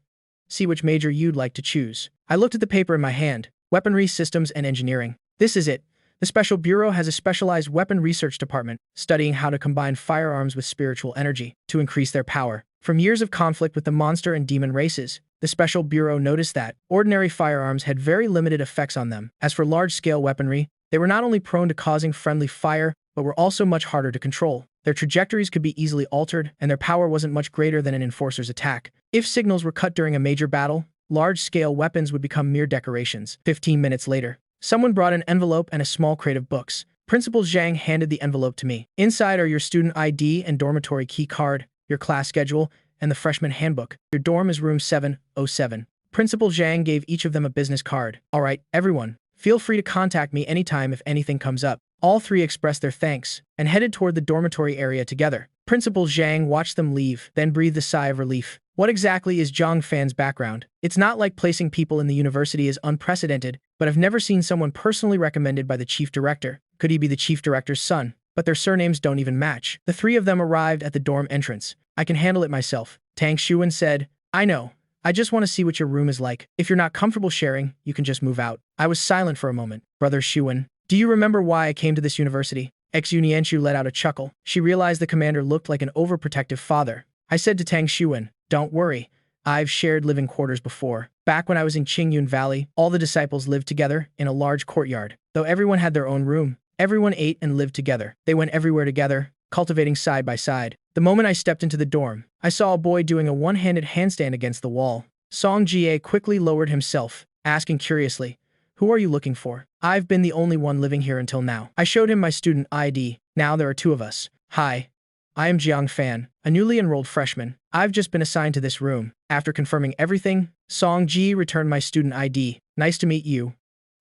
see which major you'd like to choose. I looked at the paper in my hand. Weaponry Systems and Engineering. This is it. The Special Bureau has a specialized weapon research department, studying how to combine firearms with spiritual energy to increase their power. From years of conflict with the monster and demon races, the Special Bureau noticed that ordinary firearms had very limited effects on them. As for large-scale weaponry, they were not only prone to causing friendly fire, but were also much harder to control. Their trajectories could be easily altered, and their power wasn't much greater than an enforcer's attack. If signals were cut during a major battle, large-scale weapons would become mere decorations. 15 minutes later, someone brought an envelope and a small crate of books. Principal Zhang handed the envelope to me. Inside are your student ID and dormitory key card, your class schedule, and the freshman handbook. Your dorm is room 707. Principal Zhang gave each of them a business card. All right, everyone, feel free to contact me anytime if anything comes up. All three expressed their thanks and headed toward the dormitory area together. Principal Zhang watched them leave, then breathed a sigh of relief. What exactly is Jiang Fan's background? It's not like placing people in the university is unprecedented, but I've never seen someone personally recommended by the chief director. Could he be the chief director's son? But their surnames don't even match. The three of them arrived at the dorm entrance. I can handle it myself. Tang Xuan said, I know. I just want to see what your room is like. If you're not comfortable sharing, you can just move out. I was silent for a moment. Brother Xuan, do you remember why I came to this university? Xu Nianchu let out a chuckle. She realized the commander looked like an overprotective father. I said to Tang Xuan, don't worry. I've shared living quarters before. Back when I was in Qingyun Valley, all the disciples lived together in a large courtyard. Though everyone had their own room, everyone ate and lived together. They went everywhere together, cultivating side by side. The moment I stepped into the dorm, I saw a boy doing a one-handed handstand against the wall. Song Jie quickly lowered himself, asking curiously, Who are you looking for? I've been the only one living here until now. I showed him my student ID. Now there are two of us. Hi. I am Jiang Fan, a newly enrolled freshman. I've just been assigned to this room. After confirming everything, Song Ji returned my student ID. Nice to meet you.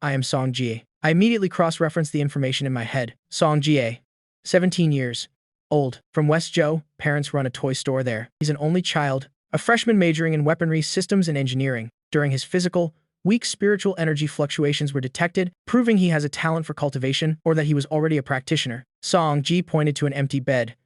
I am Song Ji. I immediately cross-referenced the information in my head. Song Ji, 17 years old, from West Zhou. Parents run a toy store there. He's an only child, a freshman majoring in weaponry systems and engineering. During his physical, weak spiritual energy fluctuations were detected, proving he has a talent for cultivation or that he was already a practitioner. Song Ji pointed to an empty bed.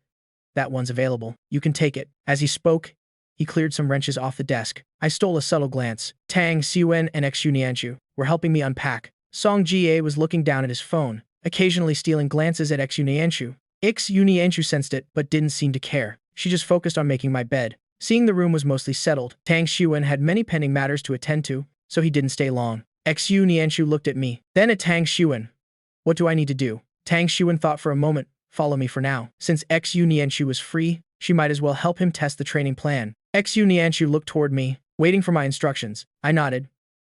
That one's available. You can take it. As he spoke, he cleared some wrenches off the desk. I stole a subtle glance. Tang Xiwen and Xu Nianchu were helping me unpack. Song Jie was looking down at his phone, occasionally stealing glances at Xu Nianchu. Xu Nianchu sensed it, but didn't seem to care. She just focused on making my bed. Seeing the room was mostly settled, Tang Xiwen had many pending matters to attend to, so he didn't stay long. Xu Nianchu looked at me, then at Tang Xiwen. What do I need to do? Tang Xiwen thought for a moment. Follow me for now. Since Xu Nianchu was free, she might as well help him test the training plan. Xu Nianchu looked toward me, waiting for my instructions. I nodded.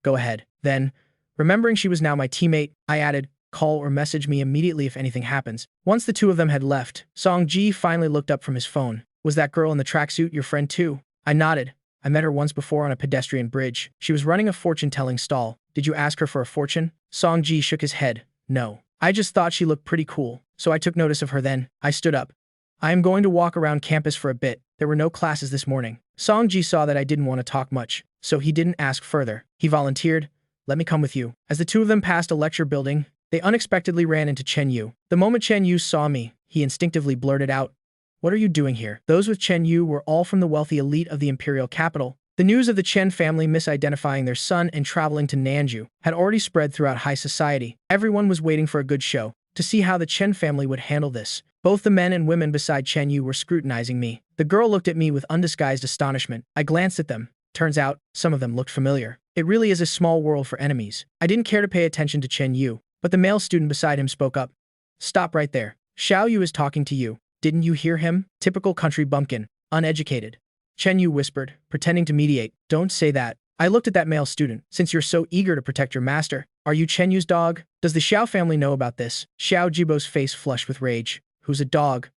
Go ahead. Then, remembering she was now my teammate, I added, call or message me immediately if anything happens. Once the two of them had left, Song Ji finally looked up from his phone. Was that girl in the tracksuit your friend too? I nodded. I met her once before on a pedestrian bridge. She was running a fortune-telling stall. Did you ask her for a fortune? Song Ji shook his head. No. I just thought she looked pretty cool, so I took notice of her then. I stood up. I am going to walk around campus for a bit. There were no classes this morning. Song Ji saw that I didn't want to talk much, so he didn't ask further. He volunteered. Let me come with you. As the two of them passed a lecture building, they unexpectedly ran into Chen Yu. The moment Chen Yu saw me, he instinctively blurted out, "What are you doing here?" Those with Chen Yu were all from the wealthy elite of the imperial capital. The news of the Chen family misidentifying their son and traveling to Nanju had already spread throughout high society. Everyone was waiting for a good show, to see how the Chen family would handle this. Both the men and women beside Chen Yu were scrutinizing me. The girl looked at me with undisguised astonishment. I glanced at them. Turns out, some of them looked familiar. It really is a small world for enemies. I didn't care to pay attention to Chen Yu, but the male student beside him spoke up. Stop right there. Xiao Yu is talking to you. Didn't you hear him? Typical country bumpkin. Uneducated. Chen Yu whispered, pretending to mediate. Don't say that. I looked at that male student. Since you're so eager to protect your master, are you Chen Yu's dog? Does the Xiao family know about this? Xiao Jibo's face flushed with rage. Who's a dog?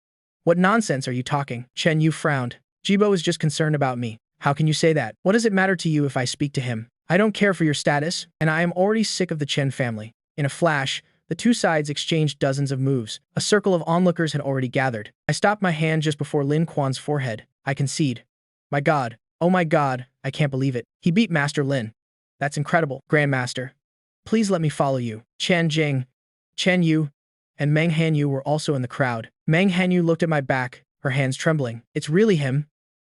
What nonsense are you talking? Chen Yu frowned. Jibo is just concerned about me. How can you say that? What does it matter to you if I speak to him? I don't care for your status, and I am already sick of the Chen family. In a flash, the two sides exchanged dozens of moves. A circle of onlookers had already gathered. I stopped my hand just before Lin Quan's forehead. I concede. My god. Oh my god, I can't believe it. He beat Master Lin. That's incredible, Grandmaster. Please let me follow you. Chen Jing, Chen Yu, and Meng Hanyu were also in the crowd. Meng Hanyu looked at my back, her hands trembling. It's really him,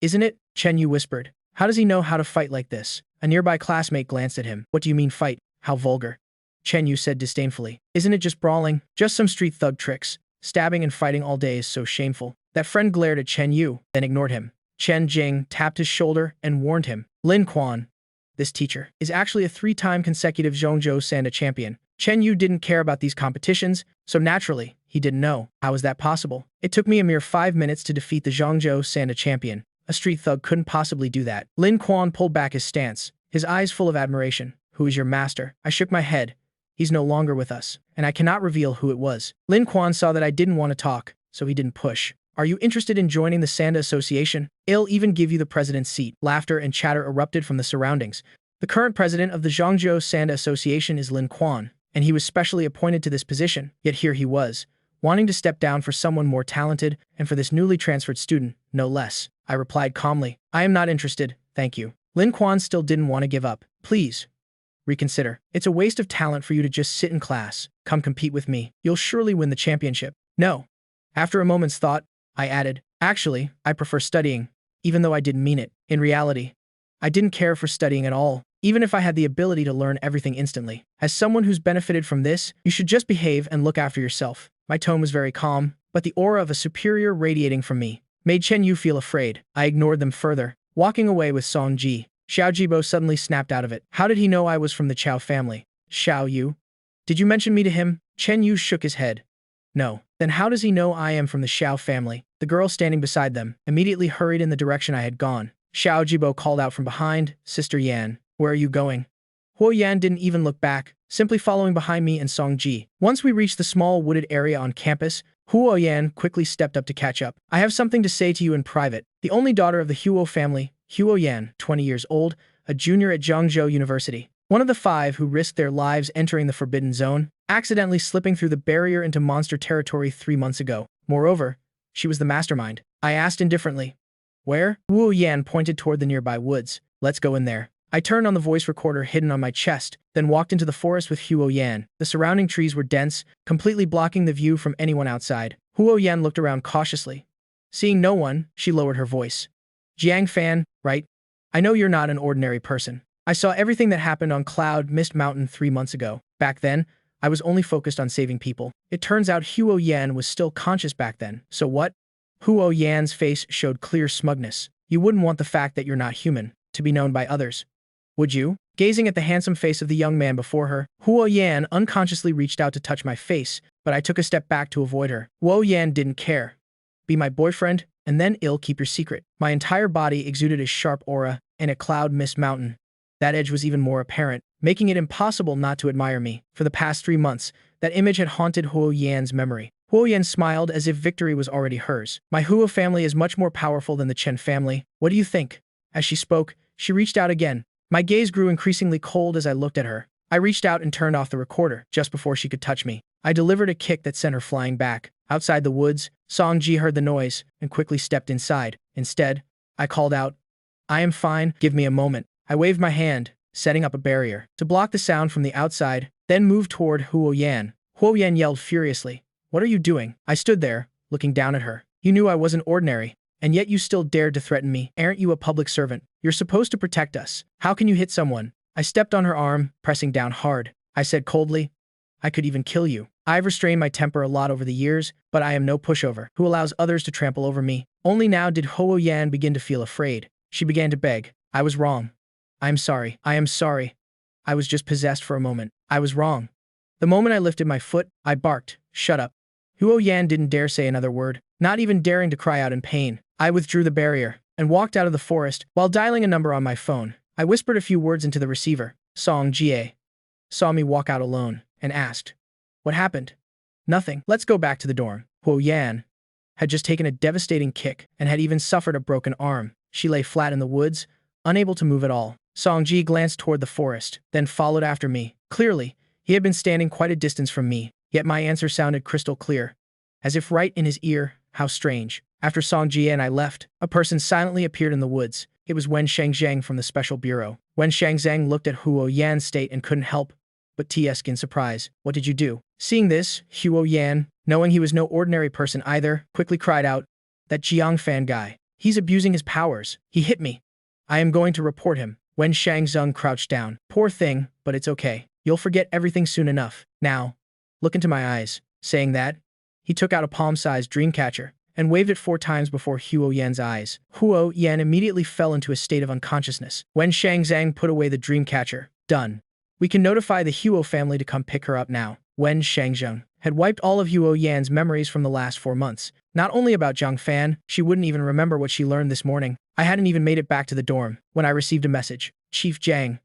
isn't it? Chen Yu whispered. How does he know how to fight like this? A nearby classmate glanced at him. What do you mean fight? How vulgar. Chen Yu said disdainfully. Isn't it just brawling? Just some street thug tricks. Stabbing and fighting all day is so shameful. That friend glared at Chen Yu, then ignored him. Chen Jing tapped his shoulder and warned him. Lin Quan, this teacher, is actually a 3-time consecutive Zhongzhou Sanda champion. Chen Yu didn't care about these competitions, so naturally, he didn't know. How is that possible? It took me a mere 5 minutes to defeat the Zhongzhou Sanda champion. A street thug couldn't possibly do that. Lin Quan pulled back his stance, his eyes full of admiration. Who is your master? I shook my head. He's no longer with us, and I cannot reveal who it was. Lin Quan saw that I didn't want to talk, so he didn't push. Are you interested in joining the Sanda Association? I'll even give you the president's seat. Laughter and chatter erupted from the surroundings. The current president of the Zhongzhou Sanda Association is Lin Quan, and he was specially appointed to this position. Yet here he was, wanting to step down for someone more talented and for this newly transferred student, no less. I replied calmly, I am not interested, thank you. Lin Quan still didn't want to give up. Please, reconsider. It's a waste of talent for you to just sit in class. Come compete with me. You'll surely win the championship. No. After a moment's thought, I added, actually, I prefer studying, even though I didn't mean it. In reality, I didn't care for studying at all, even if I had the ability to learn everything instantly. As someone who's benefited from this, you should just behave and look after yourself. My tone was very calm, but the aura of a superior radiating from me made Chen Yu feel afraid. I ignored them further, walking away with Song Ji. Xiao Jibo suddenly snapped out of it. How did he know I was from the Chao family? Xiao Yu? Did you mention me to him? Chen Yu shook his head. No. Then how does he know I am from the Xiao family? The girl standing beside them immediately hurried in the direction I had gone. Xiao Jibo called out from behind, Sister Yan, where are you going? Huo Yan didn't even look back, simply following behind me and Song Ji. Once we reached the small wooded area on campus, Huo Yan quickly stepped up to catch up. I have something to say to you in private. The only daughter of the Huo family, Huo Yan, 20 years old, a junior at Zhangzhou University. One of the 5 who risked their lives entering the Forbidden Zone, accidentally slipping through the barrier into monster territory 3 months ago. Moreover, she was the mastermind. I asked indifferently. Where? Huo Yan pointed toward the nearby woods. Let's go in there. I turned on the voice recorder hidden on my chest, then walked into the forest with Huo Yan. The surrounding trees were dense, completely blocking the view from anyone outside. Huo Yan looked around cautiously. Seeing no one, she lowered her voice. Jiang Fan, right? I know you're not an ordinary person. I saw everything that happened on Cloud Mist Mountain 3 months ago. Back then, I was only focused on saving people. It turns out Huo Yan was still conscious back then. So what? Huo Yan's face showed clear smugness. You wouldn't want the fact that you're not human to be known by others, would you? Gazing at the handsome face of the young man before her, Huo Yan unconsciously reached out to touch my face, but I took a step back to avoid her. Huo Yan didn't care. Be my boyfriend, and then keep your secret. My entire body exuded a sharp aura in a Cloud Mist Mountain. That edge was even more apparent, making it impossible not to admire me. For the past 3 months, that image had haunted Huo Yan's memory. Huo Yan smiled as if victory was already hers. My Huo family is much more powerful than the Chen family. What do you think? As she spoke, she reached out again. My gaze grew increasingly cold as I looked at her. I reached out and turned off the recorder just before she could touch me. I delivered a kick that sent her flying back. Outside the woods, Song Ji heard the noise and quickly stepped inside. Instead, I called out, I am fine, give me a moment. I waved my hand, setting up a barrier to block the sound from the outside, then moved toward Huo Yan. Huo Yan yelled furiously, What are you doing? I stood there, looking down at her. You knew I wasn't ordinary, and yet you still dared to threaten me. Aren't you a public servant? You're supposed to protect us. How can you hit someone? I stepped on her arm, pressing down hard. I said coldly, I could even kill you. I've restrained my temper a lot over the years, but I am no pushover who allows others to trample over me. Only now did Huo Yan begin to feel afraid. She began to beg. I was wrong. I'm sorry. I am sorry. I was just possessed for a moment. I was wrong. The moment I lifted my foot, I barked, Shut up. Huo Yan didn't dare say another word, not even daring to cry out in pain. I withdrew the barrier and walked out of the forest while dialing a number on my phone. I whispered a few words into the receiver. Song Jie saw me walk out alone and asked, What happened? Nothing. Let's go back to the dorm. Huo Yan had just taken a devastating kick and had even suffered a broken arm. She lay flat in the woods, unable to move at all. Song Ji glanced toward the forest, then followed after me. Clearly, he had been standing quite a distance from me, yet my answer sounded crystal clear, as if right in his ear. How strange. After Song Ji and I left, a person silently appeared in the woods. It was Wen Shangzhang from the Special Bureau. Wen Shangzhang looked at Huo Yan's state and couldn't help but ask in surprise, What did you do? Seeing this, Huo Yan, knowing he was no ordinary person either, quickly cried out, That Jiang Fan guy. He's abusing his powers. He hit me. I am going to report him. Wen Shangzheng crouched down. Poor thing, but it's okay. You'll forget everything soon enough. Now, look into my eyes. Saying that, he took out a palm-sized dream catcher and waved it 4 times before Huo Yan's eyes. Huo Yan immediately fell into a state of unconsciousness. Wen Shangzhang put away the dream catcher. Done. We can notify the Huo family to come pick her up now. Wen Shangzheng had wiped all of Huo Yan's memories from the last 4 months. Not only about Jiang Fan, she wouldn't even remember what she learned this morning. I hadn't even made it back to the dorm when I received a message. Chief Jiang,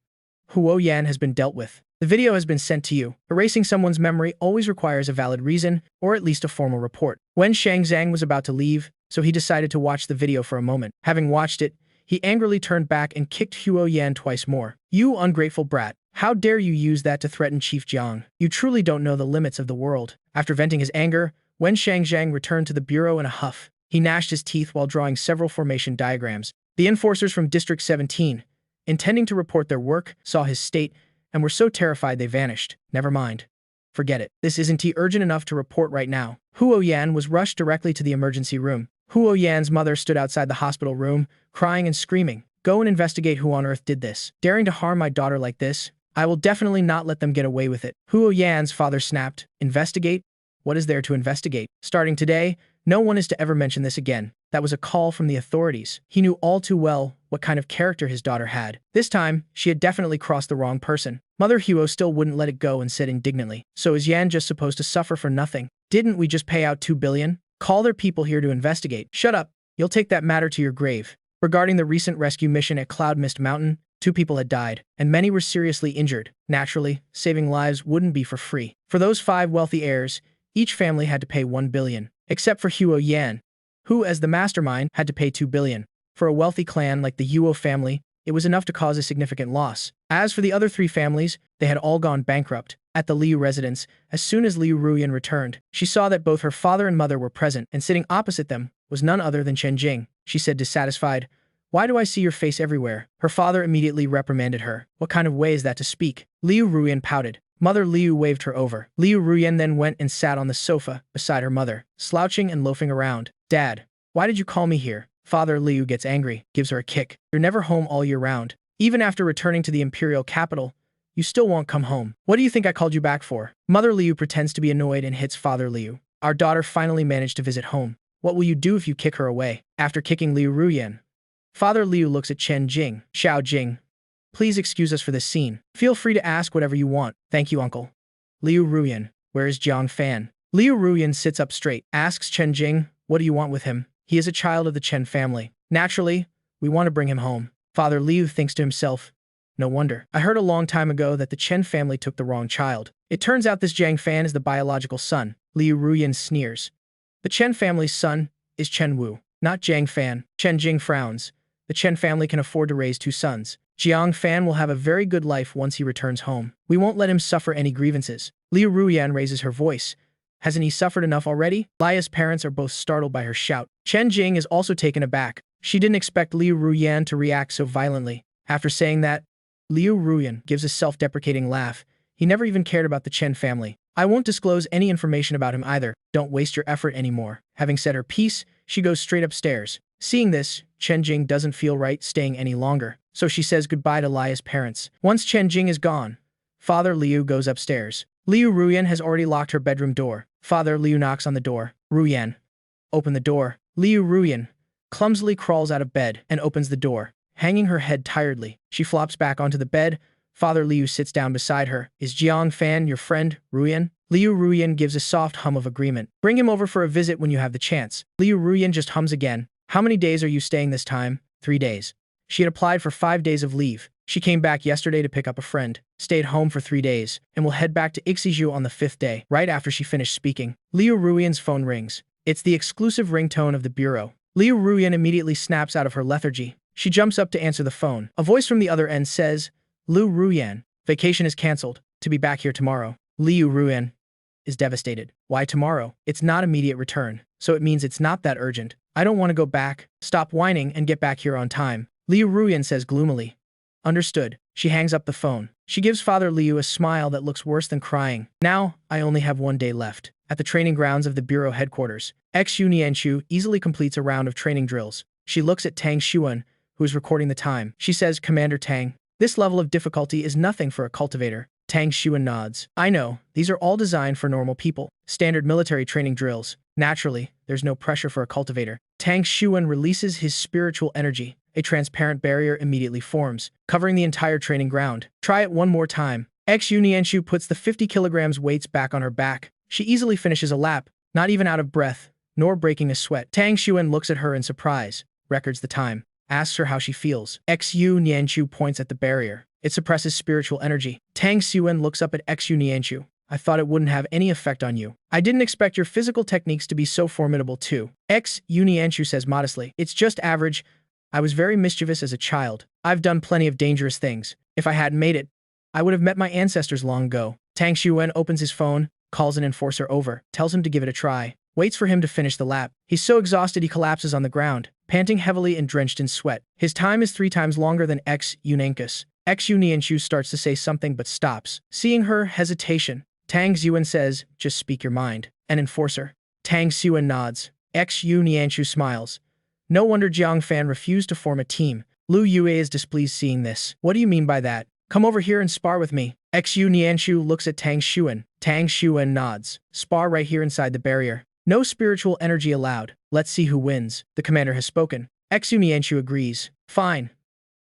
Huo Yan has been dealt with. The video has been sent to you. Erasing someone's memory always requires a valid reason, or at least a formal report. Wen Shangzhang was about to leave, so he decided to watch the video for a moment. Having watched it, he angrily turned back and kicked Huo Yan twice more. You ungrateful brat. How dare you use that to threaten Chief Jiang? You truly don't know the limits of the world. After venting his anger, Wen Shangzhang returned to the bureau in a huff. He gnashed his teeth while drawing several formation diagrams. The enforcers from District 17, intending to report their work, saw his state and were so terrified they vanished. Never mind. Forget it. This isn't urgent enough to report right now. Huo Yan was rushed directly to the emergency room. Huo Yan's mother stood outside the hospital room, crying and screaming. Go and investigate who on earth did this. Daring to harm my daughter like this? I will definitely not let them get away with it. Huo Yan's father snapped. Investigate? What is there to investigate? Starting today, no one is to ever mention this again. That was a call from the authorities. He knew all too well what kind of character his daughter had. This time, she had definitely crossed the wrong person. Mother Huo still wouldn't let it go and said indignantly, So is Yan just supposed to suffer for nothing? Didn't we just pay out 2 billion? Call their people here to investigate. Shut up. You'll take that matter to your grave. Regarding the recent rescue mission at Cloud Mist Mountain, 2 people had died, and many were seriously injured. Naturally, saving lives wouldn't be for free. For those 5 wealthy heirs, each family had to pay 1 billion, except for Huo Yan, who, as the mastermind, had to pay 2 billion. For a wealthy clan like the Huo family, it was enough to cause a significant loss. As for the other 3 families, they had all gone bankrupt. At the Liu residence, as soon as Liu Ruyan returned, she saw that both her father and mother were present, and sitting opposite them was none other than Chen Jing. She said dissatisfied, "Why do I see your face everywhere?" Her father immediately reprimanded her. "What kind of way is that to speak?" Liu Ruyan pouted. Mother Liu waved her over. Liu Ruyan then went and sat on the sofa beside her mother, slouching and loafing around. "Dad, why did you call me here?" Father Liu gets angry, gives her a kick. "You're never home all year round. Even after returning to the imperial capital, you still won't come home. What do you think I called you back for?" Mother Liu pretends to be annoyed and hits Father Liu. "Our daughter finally managed to visit home. What will you do if you kick her away?" After kicking Liu Ruyan, Father Liu looks at Chen Jing. "Xiao Jing, please excuse us for this scene. Feel free to ask whatever you want." "Thank you, uncle." Liu Ruyan, "Where is Jiang Fan?" Liu Ruyan sits up straight, asks Chen Jing, "What do you want with him? He is a child of the Chen family. Naturally, we want to bring him home." Father Liu thinks to himself, "No wonder. I heard a long time ago that the Chen family took the wrong child. It turns out this Jiang Fan is the biological son." Liu Ruyan sneers. "The Chen family's son is Chen Wu, not Jiang Fan." Chen Jing frowns. "The Chen family can afford to raise 2 sons. Jiang Fan will have a very good life once he returns home. We won't let him suffer any grievances." Liu Ruyan raises her voice. "Hasn't he suffered enough already?" Lia's parents are both startled by her shout. Chen Jing is also taken aback. She didn't expect Liu Ruyan to react so violently. After saying that, Liu Ruyan gives a self-deprecating laugh. He never even cared about the Chen family. "I won't disclose any information about him either. Don't waste your effort anymore." Having said her piece, she goes straight upstairs. Seeing this, Chen Jing doesn't feel right staying any longer, so she says goodbye to Lia's parents. Once Chen Jing is gone, Father Liu goes upstairs. Liu Ruyan has already locked her bedroom door. Father Liu knocks on the door. "Ruyan, open the door." Liu Ruyan clumsily crawls out of bed and opens the door. Hanging her head tiredly, she flops back onto the bed. Father Liu sits down beside her. "Is Jiang Fan your friend, Ruyan?" Liu Ruyan gives a soft hum of agreement. "Bring him over for a visit when you have the chance." Liu Ruyan just hums again. "How many days are you staying this time?" 3 days. She had applied for 5 days of leave. She came back yesterday to pick up a friend, stayed home for 3 days, and will head back to Ixiju on the 5th day. Right after she finished speaking, Liu Ruyan's phone rings. It's the exclusive ringtone of the bureau. Liu Ruyan immediately snaps out of her lethargy. She jumps up to answer the phone. A voice from the other end says, "Liu Ruyan, vacation is cancelled. To be back here tomorrow." Liu Ruyan is devastated. "Why tomorrow? It's not immediate return, so it means it's not that urgent. I don't want to go back. Stop whining and get back here on time." Liu Ruyan says gloomily. "Understood." She hangs up the phone. She gives Father Liu a smile that looks worse than crying. "Now, I only have 1 day left." At the training grounds of the bureau headquarters, Xu Nianchu easily completes a round of training drills. She looks at Tang Xuan, who is recording the time. She says, "Commander Tang, this level of difficulty is nothing for a cultivator." Tang Xuan nods. "I know, these are all designed for normal people. Standard military training drills. Naturally, there's no pressure for a cultivator." Tang Xuan releases his spiritual energy. A transparent barrier immediately forms, covering the entire training ground. "Try it one more time." Xu Nianchu puts the 50 kilograms weights back on her back. She easily finishes a lap, not even out of breath, nor breaking a sweat. Tang Xuan looks at her in surprise, records the time, asks her how she feels. Xu Nianchu points at the barrier. It suppresses spiritual energy. Tang Xuan looks up at Xu Nianchu. "I thought it wouldn't have any effect on you. I didn't expect your physical techniques to be so formidable too." Xu Nianchu says modestly, "It's just average. I was very mischievous as a child. I've done plenty of dangerous things. If I hadn't made it, I would have met my ancestors long ago." Tang Xuan opens his phone, calls an enforcer over, tells him to give it a try, waits for him to finish the lap. He's so exhausted he collapses on the ground, panting heavily and drenched in sweat. His time is 3 times longer than Xu Nianchu's. Xu Nianchu starts to say something but stops. Seeing her hesitation, Tang Xuan says, "Just speak your mind." An enforcer. Tang Xuan nods. Xu Nianchu smiles. No wonder Jiang Fan refused to form a team. Liu Yue is displeased seeing this. "What do you mean by that? Come over here and spar with me." Xu Nianchu looks at Tang Xuan. Tang Xuan nods. "Spar right here inside the barrier. No spiritual energy allowed. Let's see who wins. The commander has spoken." Xu Nianchu agrees. "Fine."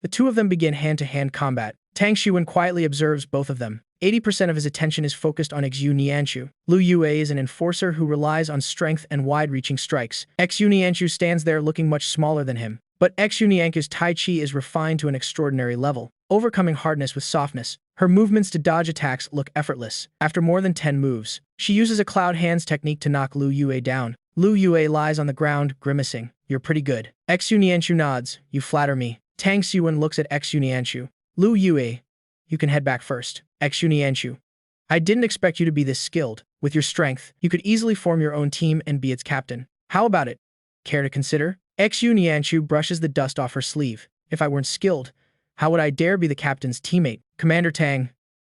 The 2 of them begin hand-to-hand combat. Tang Xuan quietly observes both of them. 80% of his attention is focused on Xu Nianchu. Liu Yue is an enforcer who relies on strength and wide-reaching strikes. Xu Nianchu stands there looking much smaller than him, But Xunyanku's Tai Chi is refined to an extraordinary level, overcoming hardness with softness. Her movements to dodge attacks look effortless. After more than 10 moves, she uses a cloud hands technique to knock Liu Yue down. Liu Yue lies on the ground, grimacing. You're pretty good. Xunyanshu nods. You flatter me. Tang Xuan looks at Xunyanshu. Liu Yue, you can head back first. Xunyanshu, I didn't expect you to be this skilled. With your strength, you could easily form your own team and be its captain. How about it? Care to consider? Xunyanshu brushes the dust off her sleeve. If I weren't skilled, how would I dare be the captain's teammate? Commander Tang,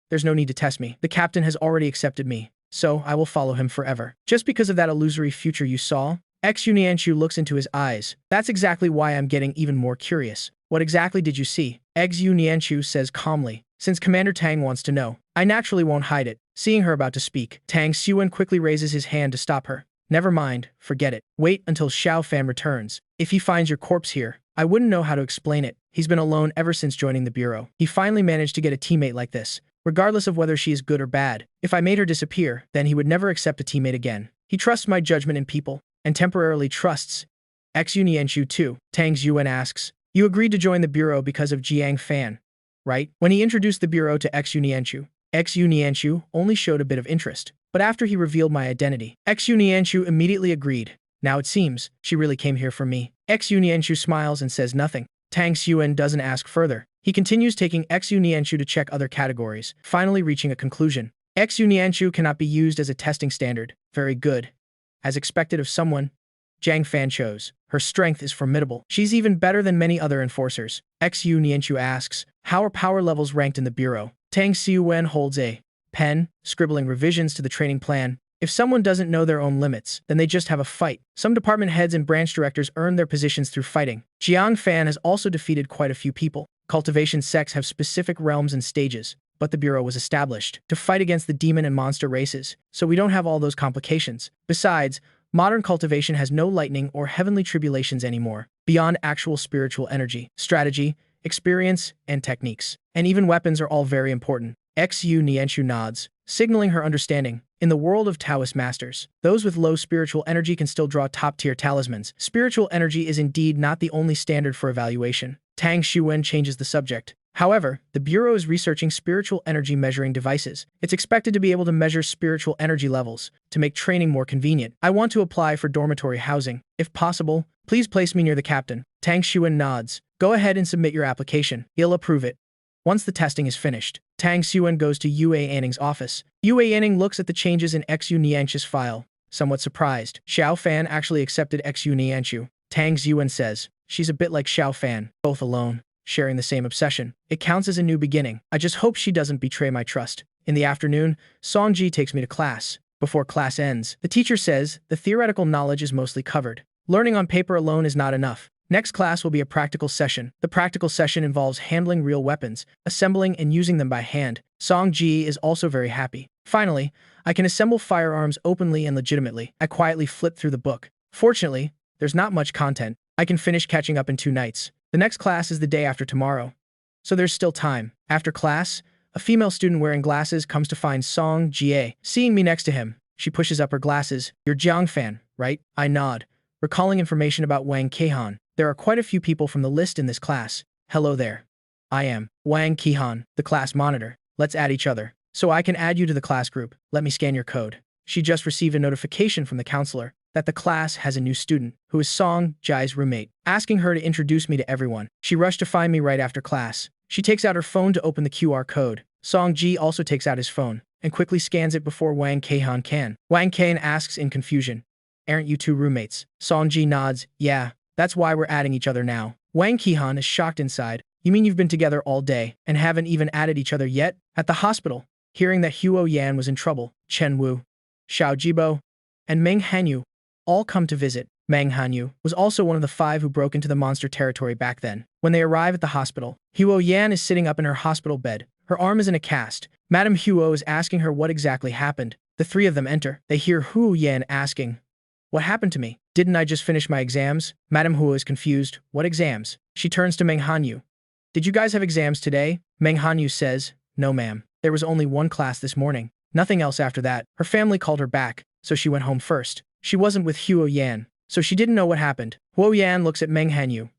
there's no need to test me. The captain has already accepted me, so I will follow him forever. Just because of that illusory future you saw? Xunyanshu looks into his eyes. That's exactly why I'm getting even more curious. What exactly did you see? Xunyanshu says calmly. Since Commander Tang wants to know, I naturally won't hide it. Seeing her about to speak, Tang Xuan quickly raises his hand to stop her. Never mind, forget it. Wait until Xiao Fan returns. If he finds your corpse here, I wouldn't know how to explain it. He's been alone ever since joining the bureau. He finally managed to get a teammate like this, regardless of whether she is good or bad. If I made her disappear, then he would never accept a teammate again. He trusts my judgment in people, and temporarily trusts Xunyanshu too. Tang Xuan asks, you agreed to join the bureau because of Jiang Fan, right? When he introduced the bureau to Xunyanshu only showed a bit of interest. But after he revealed my identity, Xunyanshu immediately agreed. Now it seems, she really came here for me. Xunyanshu smiles and says nothing. Tang Xuan doesn't ask further. He continues taking Xunyanshu to check other categories, finally reaching a conclusion. Xunyanshu cannot be used as a testing standard. Very good. As expected of someone, Jiang Fan chose. Her strength is formidable. She's even better than many other enforcers. Xunyanshu asks, how are power levels ranked in the bureau? Tang Xuan holds a pen, scribbling revisions to the training plan. If someone doesn't know their own limits, then they just have a fight. Some department heads and branch directors earn their positions through fighting. Jiang Fan has also defeated quite a few people. Cultivation sects have specific realms and stages, but the bureau was established to fight against the demon and monster races, so we don't have all those complications. Besides, modern cultivation has no lightning or heavenly tribulations anymore, beyond actual spiritual energy, strategy, experience, and techniques. And even weapons are all very important. Xunyanshu nods, signaling her understanding. In the world of Taoist masters, those with low spiritual energy can still draw top-tier talismans. Spiritual energy is indeed not the only standard for evaluation. Tang Xuan changes the subject. However, the Bureau is researching spiritual energy measuring devices. It's expected to be able to measure spiritual energy levels to make training more convenient. I want to apply for dormitory housing. If possible, please place me near the captain. Tang Xuan nods. Go ahead and submit your application. He'll approve it. Once the testing is finished, Tang Xuan goes to Yue Anning's office. Yue Anning looks at the changes in Xunyanshu's file, somewhat surprised. Xiao Fan actually accepted Xunyanshu. Tang Xuan says, she's a bit like Xiao Fan, both alone, sharing the same obsession. It counts as a new beginning. I just hope she doesn't betray my trust. In the afternoon, Songji takes me to class. Before class ends, the teacher says the theoretical knowledge is mostly covered. Learning on paper alone is not enough. Next class will be a practical session. The practical session involves handling real weapons, assembling and using them by hand. Song Ji is also very happy. Finally, I can assemble firearms openly and legitimately. I quietly flip through the book. Fortunately, there's not much content. I can finish catching up in 2 nights. The next class is the day after tomorrow, so there's still time. After class, a female student wearing glasses comes to find Song Jie. Seeing me next to him, she pushes up her glasses. You're Jiang Fan, right? I nod, recalling information about Wang Keihan. There are quite a few people from the list in this class. Hello there. I am Wang Keihan, the class monitor. Let's add each other. So I can add you to the class group. Let me scan your code. She just received a notification from the counselor that the class has a new student, who is Song Jai's roommate, asking her to introduce me to everyone. She rushed to find me right after class. She takes out her phone to open the QR code. Song Ji also takes out his phone and quickly scans it before Wang Keihan can. Wang Keihan asks in confusion, aren't you 2 roommates? Song Ji nods, yeah. That's why we're adding each other now. Wang Keihan is shocked inside. You mean you've been together all day and haven't even added each other yet? At the hospital, hearing that Huo Yan was in trouble, Chen Wu, Xiao Jibo, and Meng Hanyu all come to visit. Meng Hanyu was also one of the 5 who broke into the monster territory back then. When they arrive at the hospital, Huo Yan is sitting up in her hospital bed. Her arm is in a cast. Madame Huo is asking her what exactly happened. The 3 of them enter. They hear Huo Yan asking, what happened to me? Didn't I just finish my exams? Madame Huo is confused. What exams? She turns to Meng Hanyu. Did you guys have exams today? Meng Hanyu says, no ma'am. There was only 1 class this morning. Nothing else after that. Her family called her back, so she went home first. She wasn't with Huo Yan, so she didn't know what happened. Huo Yan looks at Meng Hanyu.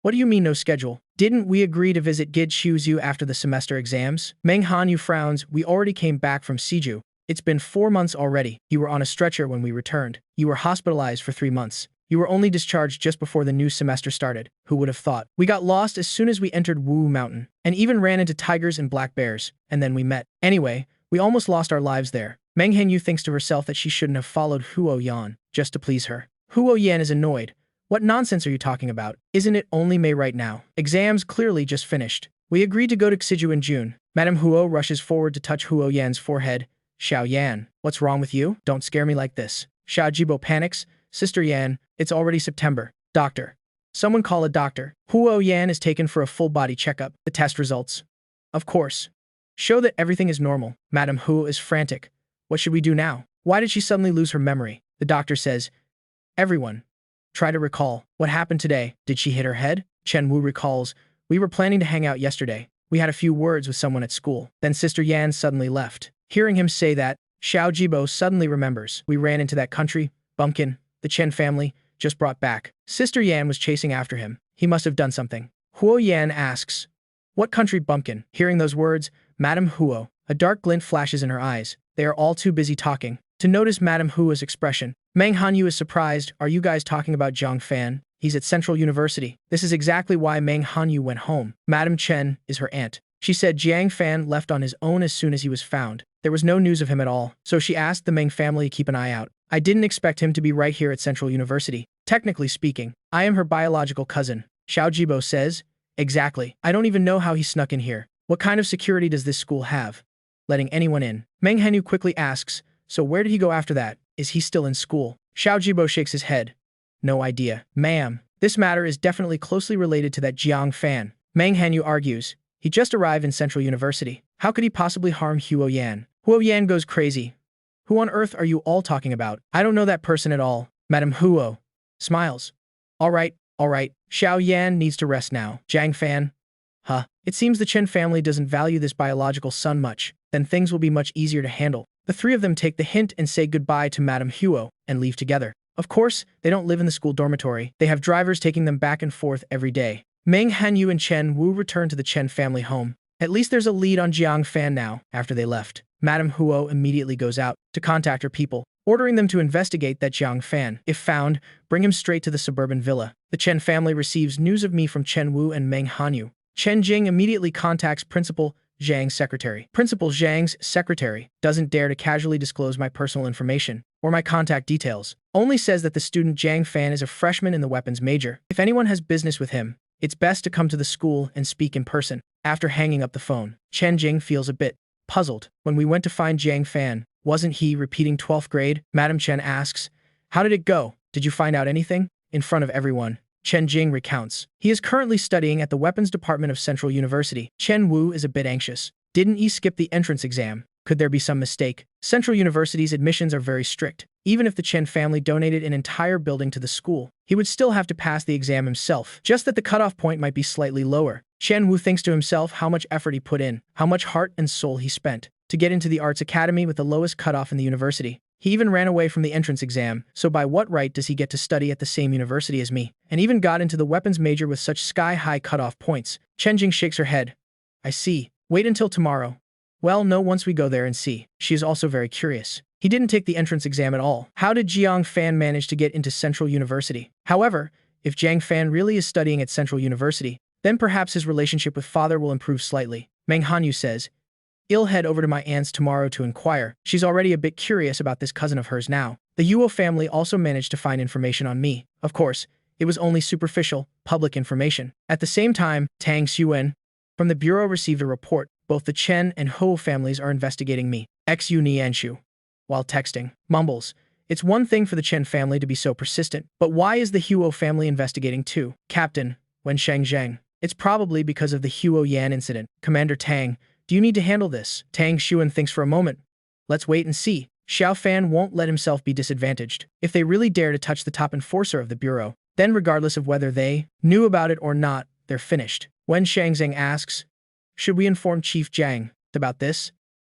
What do you mean no schedule? Didn't we agree to visit Gid Xiuzhu after the semester exams? Meng Hanyu frowns. We already came back from Siju. It's been 4 months already. You were on a stretcher when we returned. You were hospitalized for 3 months. You were only discharged just before the new semester started. Who would have thought? We got lost as soon as we entered Wu Mountain, and even ran into tigers and black bears, and then we met. Anyway, we almost lost our lives there. Meng Hanyu thinks to herself that she shouldn't have followed Huo Yan just to please her. Huo Yan is annoyed. What nonsense are you talking about? Isn't it only May right now? Exams clearly just finished. We agreed to go to Xiju in June. Madame Huo rushes forward to touch Huo Yan's forehead. Xiao Yan, what's wrong with you? Don't scare me like this. Xiao Jibo panics. Sister Yan, it's already September. Doctor. Someone call a doctor. Huo Yan is taken for a full-body checkup. The test results. Of course. Show that everything is normal. Madame Huo is frantic. What should we do now? Why did she suddenly lose her memory? The doctor says, everyone, try to recall. What happened today? Did she hit her head? Chen Wu recalls, we were planning to hang out yesterday. We had a few words with someone at school. Then Sister Yan suddenly left. Hearing him say that, Xiao Jibo suddenly remembers. We ran into that country, bumpkin, the Chen family, just brought back. Sister Yan was chasing after him. He must have done something. Huo Yan asks, what country bumpkin? Hearing those words, Madame Huo, a dark glint flashes in her eyes. They are all too busy talking to notice Madame Huo's expression. Meng Hanyu is surprised. Are you guys talking about Jiang Fan? He's at Central University. This is exactly why Meng Hanyu went home. Madame Chen is her aunt. She said Jiang Fan left on his own as soon as he was found. There was no news of him at all, so she asked the Meng family to keep an eye out. I didn't expect him to be right here at Central University. Technically speaking, I am her biological cousin. Xiao Jibo says, exactly. I don't even know how he snuck in here. What kind of security does this school have? Letting anyone in. Meng Hanyu quickly asks, so where did he go after that? Is he still in school? Xiao Jibo shakes his head. No idea. Ma'am, this matter is definitely closely related to that Jiang Fan. Meng Hanyu argues, he just arrived in Central University. How could he possibly harm Huo Yan? Huo Yan goes crazy. Who on earth are you all talking about? I don't know that person at all. Madame Huo smiles. All right. Xiao Yan needs to rest now. Jiang Fan. Huh. It seems the Chen family doesn't value this biological son much. Then things will be much easier to handle. The three of them take the hint and say goodbye to Madame Huo and leave together. Of course, they don't live in the school dormitory. They have drivers taking them back and forth every day. Meng Hanyu and Chen Wu return to the Chen family home. At least there's a lead on Jiang Fan now. After they left, Madame Huo immediately goes out to contact her people, ordering them to investigate that Jiang Fan. If found, bring him straight to the suburban villa. The Chen family receives news of me from Chen Wu and Meng Hanyu. Chen Jing immediately contacts Principal Zhang's secretary. Principal Zhang's secretary doesn't dare to casually disclose my personal information or my contact details. Only says that the student Jiang Fan is a freshman in the weapons major. If anyone has business with him, it's best to come to the school and speak in person. After hanging up the phone, Chen Jing feels a bit puzzled. When we went to find Jiang Fan, wasn't he repeating 12th grade? Madame Chen asks, how did it go? Did you find out anything? In front of everyone, Chen Jing recounts. He is currently studying at the weapons department of Central University. Chen Wu is a bit anxious. Didn't he skip the entrance exam? Could there be some mistake? Central University's admissions are very strict. Even if the Chen family donated an entire building to the school, he would still have to pass the exam himself, just that the cutoff point might be slightly lower. Chen Wu thinks to himself how much effort he put in, how much heart and soul he spent to get into the arts academy with the lowest cutoff in the university. He even ran away from the entrance exam, so by what right does he get to study at the same university as me? And even got into the weapons major with such sky-high cutoff points. Chen Jing shakes her head. I see. Wait until tomorrow. Well, no, once we go there and see. She is also very curious. He didn't take the entrance exam at all. How did Jiang Fan manage to get into Central University? However, if Jiang Fan really is studying at Central University, then perhaps his relationship with father will improve slightly. Meng Hanyu says, I'll head over to my aunt's tomorrow to inquire. She's already a bit curious about this cousin of hers now. The Yuo family also managed to find information on me. Of course, it was only superficial, public information. At the same time, Tang Xuan from the bureau received a report. Both the Chen and Huo families are investigating me. Xu Nianshu. While texting, mumbles. It's one thing for the Chen family to be so persistent, but why is the Huo family investigating too? Captain, Wen Shengzheng. It's probably because of the Huo Yan incident. Commander Tang, do you need to handle this? Tang Xuan thinks for a moment. Let's wait and see. Xiao Fan won't let himself be disadvantaged. If they really dare to touch the top enforcer of the bureau, then regardless of whether they knew about it or not, they're finished. Wen Shengzheng asks, should we inform Chief Jiang about this?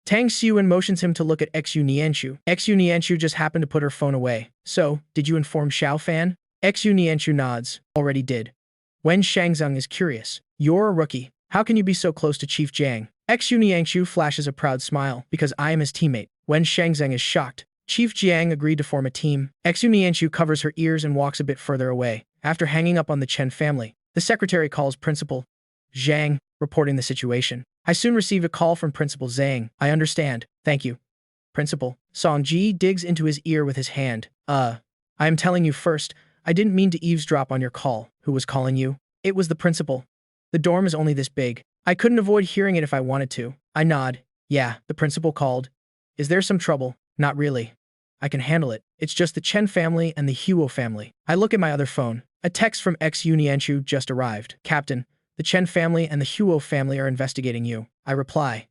Tang Xuan motions him to look at Xu Nianshu. Xu Nianshu just happened to put her phone away. So, did you inform Xiao Fan? Xu Nianshu nods. Already did. Wen Shangzeng is curious. You're a rookie. How can you be so close to Chief Jiang? Xu flashes a proud smile because I am his teammate. Wen Shangzeng is shocked. Chief Jiang agreed to form a team. Xu covers her ears and walks a bit further away. After hanging up on the Chen family, the secretary calls Principal Zhang, reporting the situation. I soon received a call from Principal Zhang. I understand. Thank you. Principal. Song Ji digs into his ear with his hand. I am telling you first, I didn't mean to eavesdrop on your call. Who was calling you? It was the principal. The dorm is only this big. I couldn't avoid hearing it if I wanted to. I nod. Yeah, the principal called. Is there some trouble? Not really. I can handle it. It's just the Chen family and the Huo family. I look at my other phone. A text from Xu just arrived. Captain, the Chen family and the Huo family are investigating you. I reply.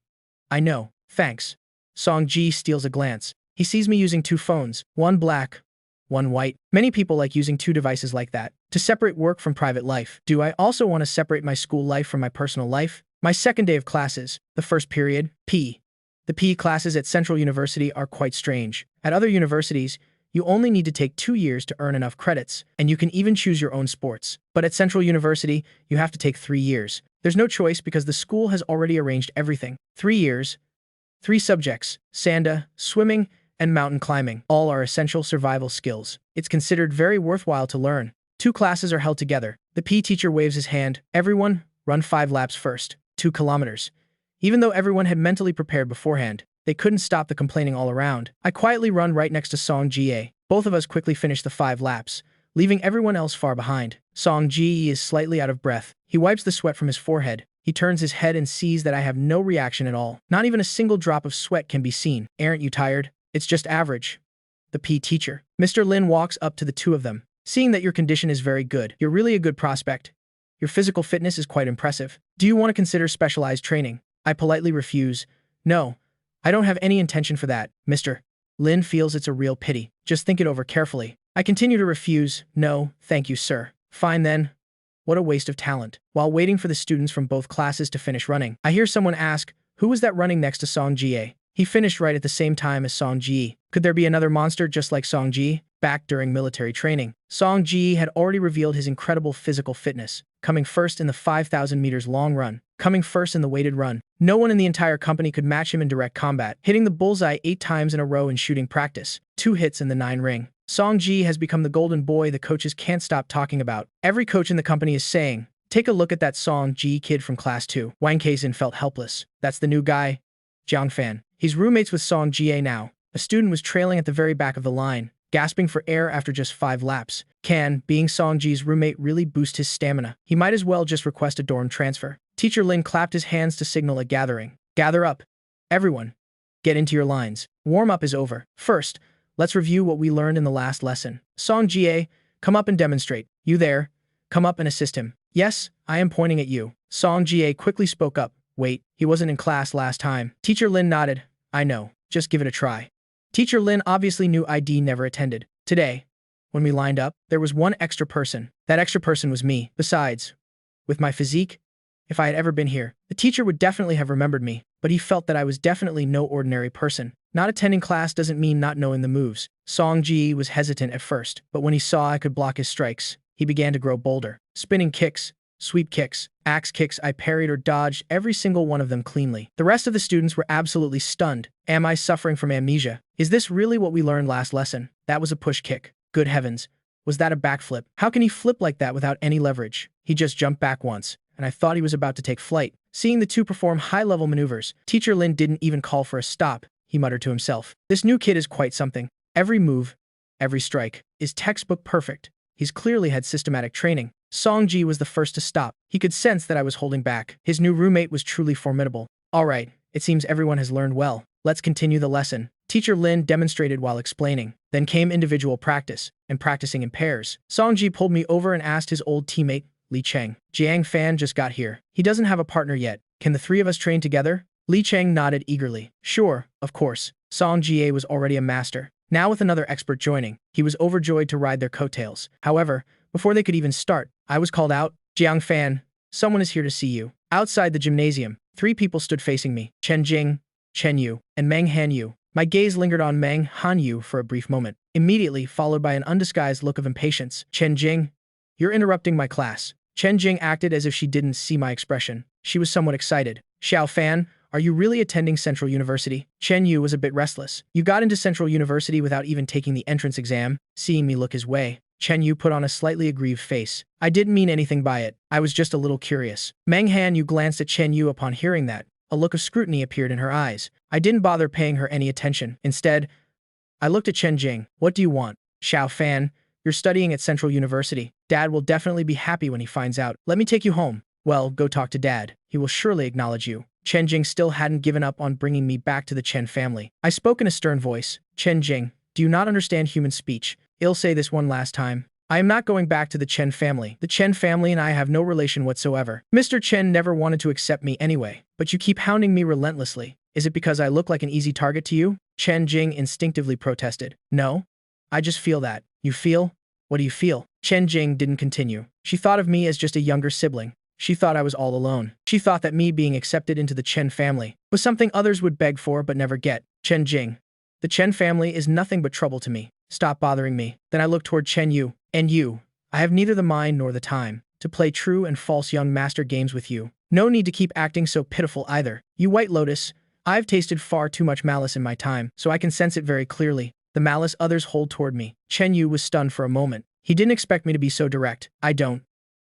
I know. Thanks. Song Ji steals a glance. He sees me using two phones, one black, one white. Many people like using two devices like that to separate work from private life. Do I also want to separate my school life from my personal life? My second day of classes, the first period, P. The PE classes at Central University are quite strange. At other universities, you only need to take 2 years to earn enough credits, and you can even choose your own sports. But at Central University, you have to take 3 years. There's no choice because the school has already arranged everything. 3 years, 3 subjects, sanda, swimming, and mountain climbing. All are essential survival skills. It's considered very worthwhile to learn. 2 classes are held together. The PE teacher waves his hand. Everyone, run 5 laps first. 2 kilometers. Even though everyone had mentally prepared beforehand, they couldn't stop the complaining all around. I quietly run right next to Song Ji. Both of us quickly finish the 5 laps, leaving everyone else far behind. Song Ji is slightly out of breath. He wipes the sweat from his forehead. He turns his head and sees that I have no reaction at all. Not even a single drop of sweat can be seen. Aren't you tired? It's just average. The PE teacher. Mr. Lin walks up to the two of them. Seeing that your condition is very good, you're really a good prospect. Your physical fitness is quite impressive. Do you want to consider specialized training? I politely refuse. No, I don't have any intention for that, Mr. Lin feels it's a real pity. Just think it over carefully. I continue to refuse. No, thank you, sir. Fine then. What a waste of talent. While waiting for the students from both classes to finish running, I hear someone ask, who was that running next to Song Ji? He finished right at the same time as Song Ji. Could there be another monster just like Song Ji? Back during military training, Song Ji had already revealed his incredible physical fitness, coming first in the 5,000 meters long run, coming first in the weighted run. No one in the entire company could match him in direct combat, hitting the bullseye 8 times in a row in shooting practice, 2 hits in the 9 ring. Song Ji has become the golden boy the coaches can't stop talking about. Every coach in the company is saying, take a look at that Song Ji kid from class 2. Wang Kaizen felt helpless. That's the new guy. Jiang Fan. He's roommates with Song Ji now. A student was trailing at the very back of the line, gasping for air after just 5 laps. Can, being Song Ji's roommate, really boost his stamina? He might as well just request a dorm transfer. Teacher Lin clapped his hands to signal a gathering. Gather up. Everyone. Get into your lines. Warm-up is over. First, let's review what we learned in the last lesson. Song Ji, come up and demonstrate. You there. Come up and assist him. Yes, I am pointing at you. Song Ji quickly spoke up. Wait, he wasn't in class last time. Teacher Lin nodded. I know. Just give it a try. Teacher Lin obviously knew ID never attended. Today, when we lined up, there was one extra person. That extra person was me. Besides, with my physique, if I had ever been here, the teacher would definitely have remembered me, but he felt that I was definitely no ordinary person. Not attending class doesn't mean not knowing the moves. Song Ji was hesitant at first, but when he saw I could block his strikes, he began to grow bolder. Spinning kicks, sweep kicks, axe kicks, I parried or dodged every single one of them cleanly. The rest of the students were absolutely stunned. Am I suffering from amnesia? Is this really what we learned last lesson? That was a push kick. Good heavens. Was that a backflip? How can he flip like that without any leverage? He just jumped back once, and I thought he was about to take flight. Seeing the two perform high-level maneuvers, Teacher Lin didn't even call for a stop. He muttered to himself. This new kid is quite something. Every move, every strike, is textbook perfect. He's clearly had systematic training. Song Ji was the first to stop. He could sense that I was holding back. His new roommate was truly formidable. All right, it seems everyone has learned well. Let's continue the lesson. Teacher Lin demonstrated while explaining. Then came individual practice, and practicing in pairs. Song Ji pulled me over and asked his old teammate, Li Cheng. Jiang Fan just got here. He doesn't have a partner yet. Can the 3 of us train together? Li Cheng nodded eagerly. Sure, of course. Song Ji was already a master. Now with another expert joining, he was overjoyed to ride their coattails. However, before they could even start, I was called out. Jiang Fan, someone is here to see you. Outside the gymnasium, 3 people stood facing me. Chen Jing, Chen Yu, and Meng Hanyu. My gaze lingered on Meng Hanyu for a brief moment, immediately followed by an undisguised look of impatience. Chen Jing, you're interrupting my class. Chen Jing acted as if she didn't see my expression. She was somewhat excited. Xiao Fan, are you really attending Central University? Chen Yu was a bit restless. You got into Central University without even taking the entrance exam. Seeing me look his way, Chen Yu put on a slightly aggrieved face. I didn't mean anything by it. I was just a little curious. Meng Hanyu glanced at Chen Yu upon hearing that. A look of scrutiny appeared in her eyes. I didn't bother paying her any attention. Instead, I looked at Chen Jing. What do you want? Xiao Fan, you're studying at Central University. Dad will definitely be happy when he finds out. Let me take you home. Well, go talk to Dad. He will surely acknowledge you. Chen Jing still hadn't given up on bringing me back to the Chen family. I spoke in a stern voice. Chen Jing, do you not understand human speech? I'll say this one last time. I am not going back to the Chen family. The Chen family and I have no relation whatsoever. Mr. Chen never wanted to accept me anyway, but you keep hounding me relentlessly. Is it because I look like an easy target to you? Chen Jing instinctively protested. No. I just feel that. You feel? What do you feel? Chen Jing didn't continue. She thought of me as just a younger sibling. She thought I was all alone. She thought that me being accepted into the Chen family was something others would beg for but never get. Chen Jing. The Chen family is nothing but trouble to me. Stop bothering me. Then I looked toward Chen Yu. And you. I have neither the mind nor the time to play true and false young master games with you. No need to keep acting so pitiful either. You White Lotus, I've tasted far too much malice in my time, so I can sense it very clearly. The malice others hold toward me. Chen Yu was stunned for a moment. He didn't expect me to be so direct. I don't.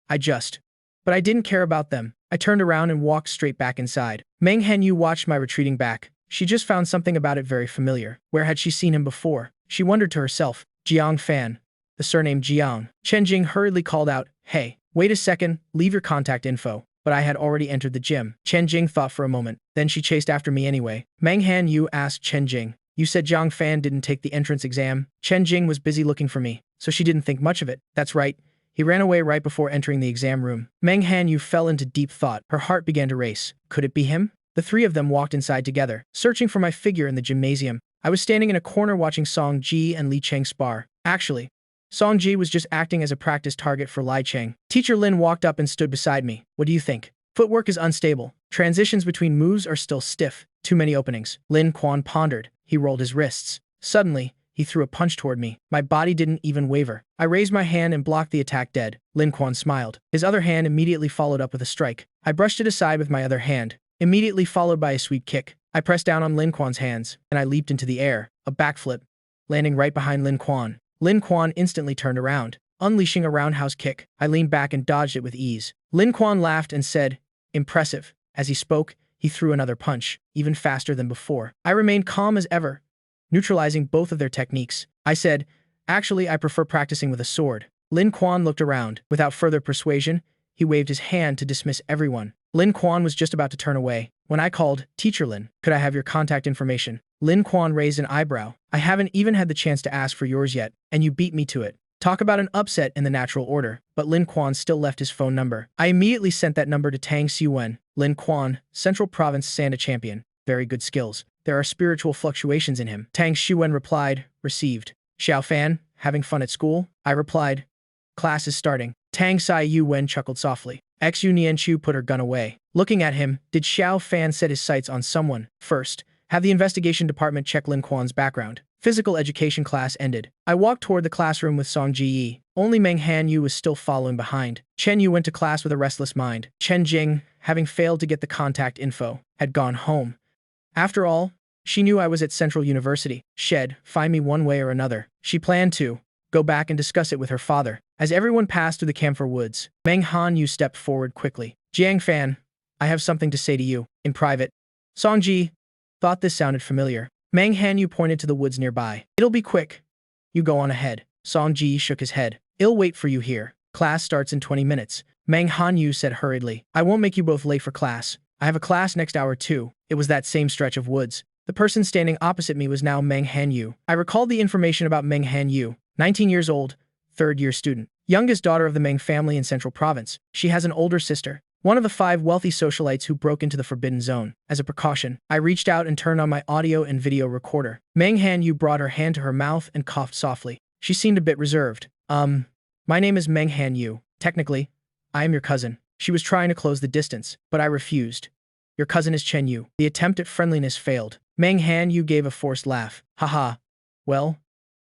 I just. But I didn't care about them. I turned around and walked straight back inside. Meng Hanyu watched my retreating back. She just found something about it very familiar. Where had she seen him before? She wondered to herself. Jiang Fan. The surname Jiang. Chen Jing hurriedly called out, hey, wait a second, leave your contact info. But I had already entered the gym. Chen Jing thought for a moment. Then she chased after me anyway. Meng Hanyu asked Chen Jing. You said Jiang Fan didn't take the entrance exam. Chen Jing was busy looking for me, so she didn't think much of it. That's right. He ran away right before entering the exam room. Meng Hanyu fell into deep thought. Her heart began to race. Could it be him? The three of them walked inside together, searching for my figure in the gymnasium. I was standing in a corner watching Song Ji and Li Cheng spar. Actually, Song Ji was just acting as a practice target for Li Cheng. Teacher Lin walked up and stood beside me. What do you think? Footwork is unstable. Transitions between moves are still stiff. Too many openings. Lin Quan pondered. He rolled his wrists. Suddenly, he threw a punch toward me. My body didn't even waver. I raised my hand and blocked the attack dead. Lin Quan smiled. His other hand immediately followed up with a strike. I brushed it aside with my other hand, immediately followed by a sweep kick. I pressed down on Lin Quan's hands, and I leaped into the air, a backflip, landing right behind Lin Quan. Lin Quan instantly turned around, unleashing a roundhouse kick. I leaned back and dodged it with ease. Lin Quan laughed and said, impressive. As he spoke, he threw another punch, even faster than before. I remained calm as ever, neutralizing both of their techniques. I said, actually, I prefer practicing with a sword. Lin Quan looked around. Without further persuasion, he waved his hand to dismiss everyone. Lin Quan was just about to turn away when I called, Teacher Lin, could I have your contact information? Lin Quan raised an eyebrow. I haven't even had the chance to ask for yours yet, and you beat me to it. Talk about an upset in the natural order, but Lin Quan still left his phone number. I immediately sent that number to Tang Xiwen. Lin Quan, Central Province Sanda champion. Very good skills. There are spiritual fluctuations in him. Tang Xiwen replied, received. Xiao Fan, having fun at school? I replied, class is starting. Tang Sai Yuwen chuckled softly. Xu Nianchu put her gun away. Looking at him, did Xiao Fan set his sights on someone? First, have the investigation department check Lin Quan's background. Physical education class ended. I walked toward the classroom with Song Ji. Only Meng Hanyu was still following behind. Chen Yu went to class with a restless mind. Chen Jing, having failed to get the contact info, had gone home. After all, she knew I was at Central University. She'd find me one way or another. She planned to go back and discuss it with her father. As everyone passed through the camphor woods, Meng Hanyu stepped forward quickly. Jiang Fan, I have something to say to you, in private. Song Ji thought this sounded familiar. Meng Hanyu pointed to the woods nearby. It'll be quick. You go on ahead. Song Ji shook his head. I'll wait for you here. Class starts in 20 minutes. Meng Hanyu said hurriedly. I won't make you both late for class. I have a class next hour too. It was that same stretch of woods. The person standing opposite me was now Meng Hanyu. I recalled the information about Meng Hanyu, 19 years old, third-year student, youngest daughter of the Meng family in Central Province. She has an older sister, one of the 5 wealthy socialites who broke into the Forbidden Zone. As a precaution, I reached out and turned on my audio and video recorder. Meng Hanyu brought her hand to her mouth and coughed softly. She seemed a bit reserved. My name is Meng Hanyu. Technically, I am your cousin. She was trying to close the distance, but I refused. Your cousin is Chen Yu. The attempt at friendliness failed. Meng Hanyu gave a forced laugh. Haha. Well,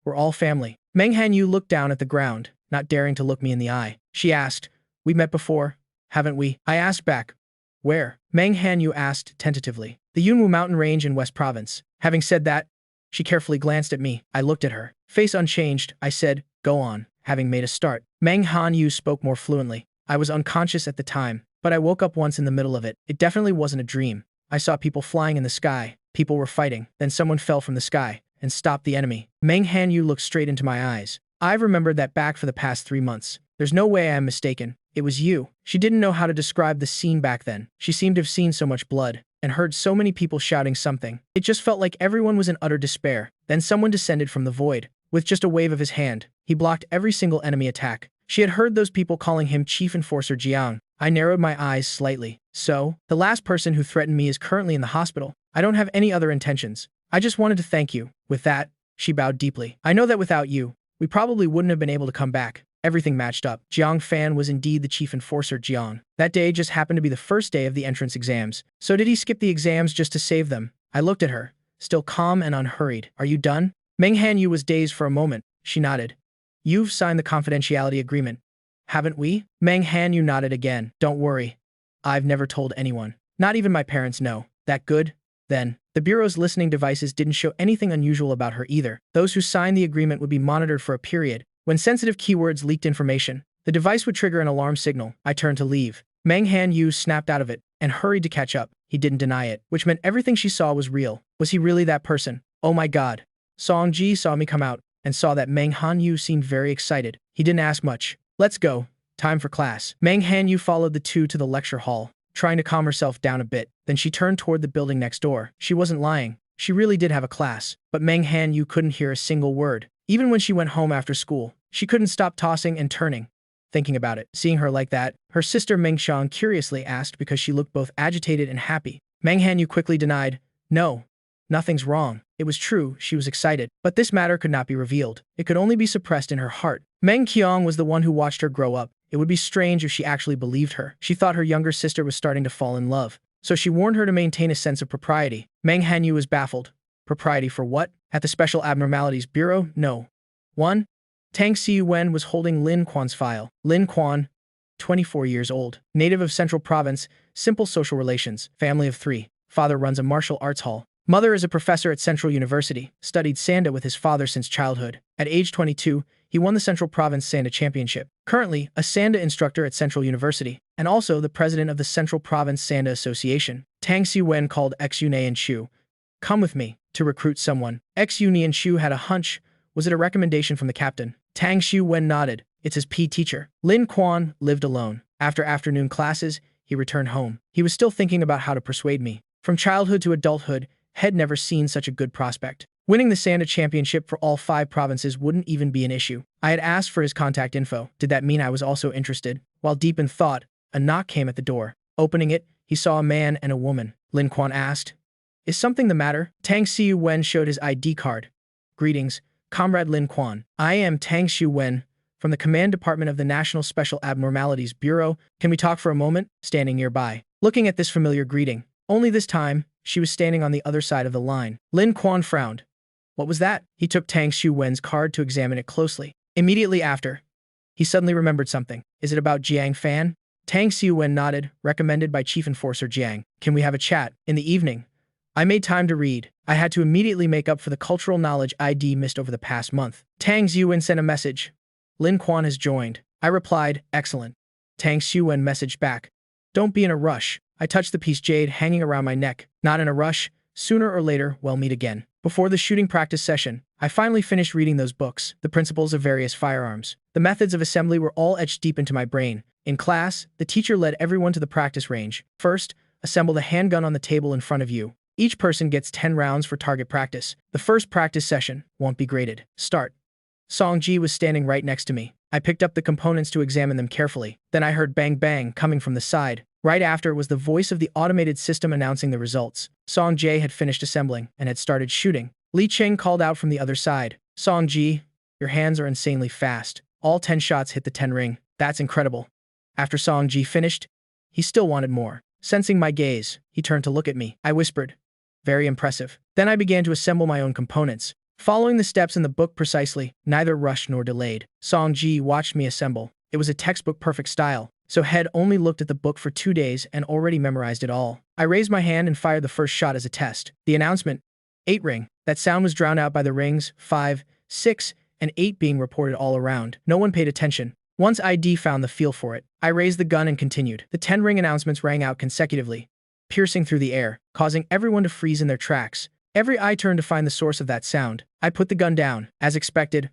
we're all family. Meng Hanyu looked down at the ground, not daring to look me in the eye. She asked, We met before, haven't we? I asked back. Where? Meng Hanyu asked tentatively. The Yunwu mountain range in West Province. Having said that, she carefully glanced at me. I looked at her. Face unchanged, I said, go on, having made a start. Meng Hanyu spoke more fluently. I was unconscious at the time, but I woke up once in the middle of it. It definitely wasn't a dream. I saw people flying in the sky. People were fighting. Then someone fell from the sky and stopped the enemy. Meng Hanyu looked straight into my eyes. I've remembered that back for the past 3 months. There's no way I am mistaken. It was you. She didn't know how to describe the scene back then. She seemed to have seen so much blood and heard so many people shouting something. It just felt like everyone was in utter despair. Then someone descended from the void. With just a wave of his hand, he blocked every single enemy attack. She had heard those people calling him Chief Enforcer Jiang. I narrowed my eyes slightly. So, the last person who threatened me is currently in the hospital. I don't have any other intentions. I just wanted to thank you. With that, she bowed deeply. I know that without you, we probably wouldn't have been able to come back. Everything matched up. Jiang Fan was indeed the Chief Enforcer Jiang. That day just happened to be the first day of the entrance exams. So did he skip the exams just to save them? I looked at her, still calm and unhurried. Are you done? Meng Hanyu was dazed for a moment. She nodded. You've signed the confidentiality agreement. Haven't we? Meng Hanyu nodded again. Don't worry. I've never told anyone. Not even my parents know. That good? Then, the Bureau's listening devices didn't show anything unusual about her either. Those who signed the agreement would be monitored for a period. When sensitive keywords leaked information, the device would trigger an alarm signal. I turned to leave. Meng Hanyu snapped out of it and hurried to catch up. He didn't deny it, which meant everything she saw was real. Was he really that person? Oh my god. Song Ji saw me come out and saw that Meng Hanyu seemed very excited. He didn't ask much. Let's go. Time for class. Meng Hanyu followed the two to the lecture hall, trying to calm herself down a bit. Then she turned toward the building next door. She wasn't lying. She really did have a class, but Meng Hanyu couldn't hear a single word. Even when she went home after school, she couldn't stop tossing and turning, thinking about it. Seeing her like that, her sister Meng Xiang curiously asked because she looked both agitated and happy. Meng Hanyu quickly denied, no, nothing's wrong. It was true, she was excited, but this matter could not be revealed. It could only be suppressed in her heart. Meng Qiang was the one who watched her grow up. It would be strange if she actually believed her. She thought her younger sister was starting to fall in love, so she warned her to maintain a sense of propriety. Meng Hanyu was baffled. Propriety for what? At the Special Abnormalities Bureau? No. 1. Tang Xiwen was holding Lin Quan's file. Lin Quan, 24 years old, native of Central Province, simple social relations, family of 3. Father runs a martial arts hall. Mother is a professor at Central University, studied Sanda with his father since childhood. At age 22, he won the Central Province Sanda Championship. Currently, a Sanda instructor at Central University, and also the president of the Central Province Sanda Association. Tang Xiwen called Xunian Shu. Come with me, to recruit someone. Xunian Shu had a hunch. Was it a recommendation from the captain? Tang Xiwen nodded. It's his PE teacher. Lin Quan lived alone. After afternoon classes, he returned home. He was still thinking about how to persuade me. From childhood to adulthood, had never seen such a good prospect. Winning the Sanda Championship for all 5 provinces wouldn't even be an issue. I had asked for his contact info. Did that mean I was also interested? While deep in thought, a knock came at the door. Opening it, he saw a man and a woman. Lin Quan asked, "Is something the matter?" Tang Xiwen showed his ID card. "Greetings, Comrade Lin Quan. I am Tang Xiwen, from the Command Department of the National Special Abnormalities Bureau. Can we talk for a moment?" Standing nearby, looking at this familiar greeting. Only this time, she was standing on the other side of the line. Lin Quan frowned. What was that? He took Tang Xiwen's card to examine it closely. Immediately after, he suddenly remembered something. Is it about Jiang Fan? Tang Xiwen nodded, recommended by Chief Enforcer Jiang. Can we have a chat? In the evening, I made time to read. I had to immediately make up for the cultural knowledge ID missed over the past month. Tang Xiwen sent a message. Lin Quan has joined. I replied, excellent. Tang Xiwen messaged back. Don't be in a rush. I touched the piece jade hanging around my neck. Not in a rush. Sooner or later, we'll meet again. Before the shooting practice session, I finally finished reading those books, the principles of various firearms. The methods of assembly were all etched deep into my brain. In class, the teacher led everyone to the practice range. First, assemble the handgun on the table in front of you. Each person gets 10 rounds for target practice. The first practice session won't be graded. Start. Song Ji was standing right next to me. I picked up the components to examine them carefully. Then I heard bang bang coming from the side. Right after was the voice of the automated system announcing the results. Song Ji had finished assembling and had started shooting. Li Cheng called out from the other side. Song Ji, your hands are insanely fast. All 10 shots hit the 10 ring. That's incredible. After Song Ji finished, he still wanted more. Sensing my gaze, he turned to look at me. I whispered, very impressive. Then I began to assemble my own components. Following the steps in the book precisely, neither rushed nor delayed. Song Ji watched me assemble. It was a textbook perfect style. so Head only looked at the book for 2 days and already memorized it all. I raised my hand and fired the first shot as a test. The announcement, 8 ring. That sound was drowned out by the rings, 5, 6, and 8 being reported all around. No one paid attention. Once ID found the feel for it, I raised the gun and continued. The 10-ring announcements rang out consecutively, piercing through the air, causing everyone to freeze in their tracks. Every eye turned to find the source of that sound. I put the gun down. As expected,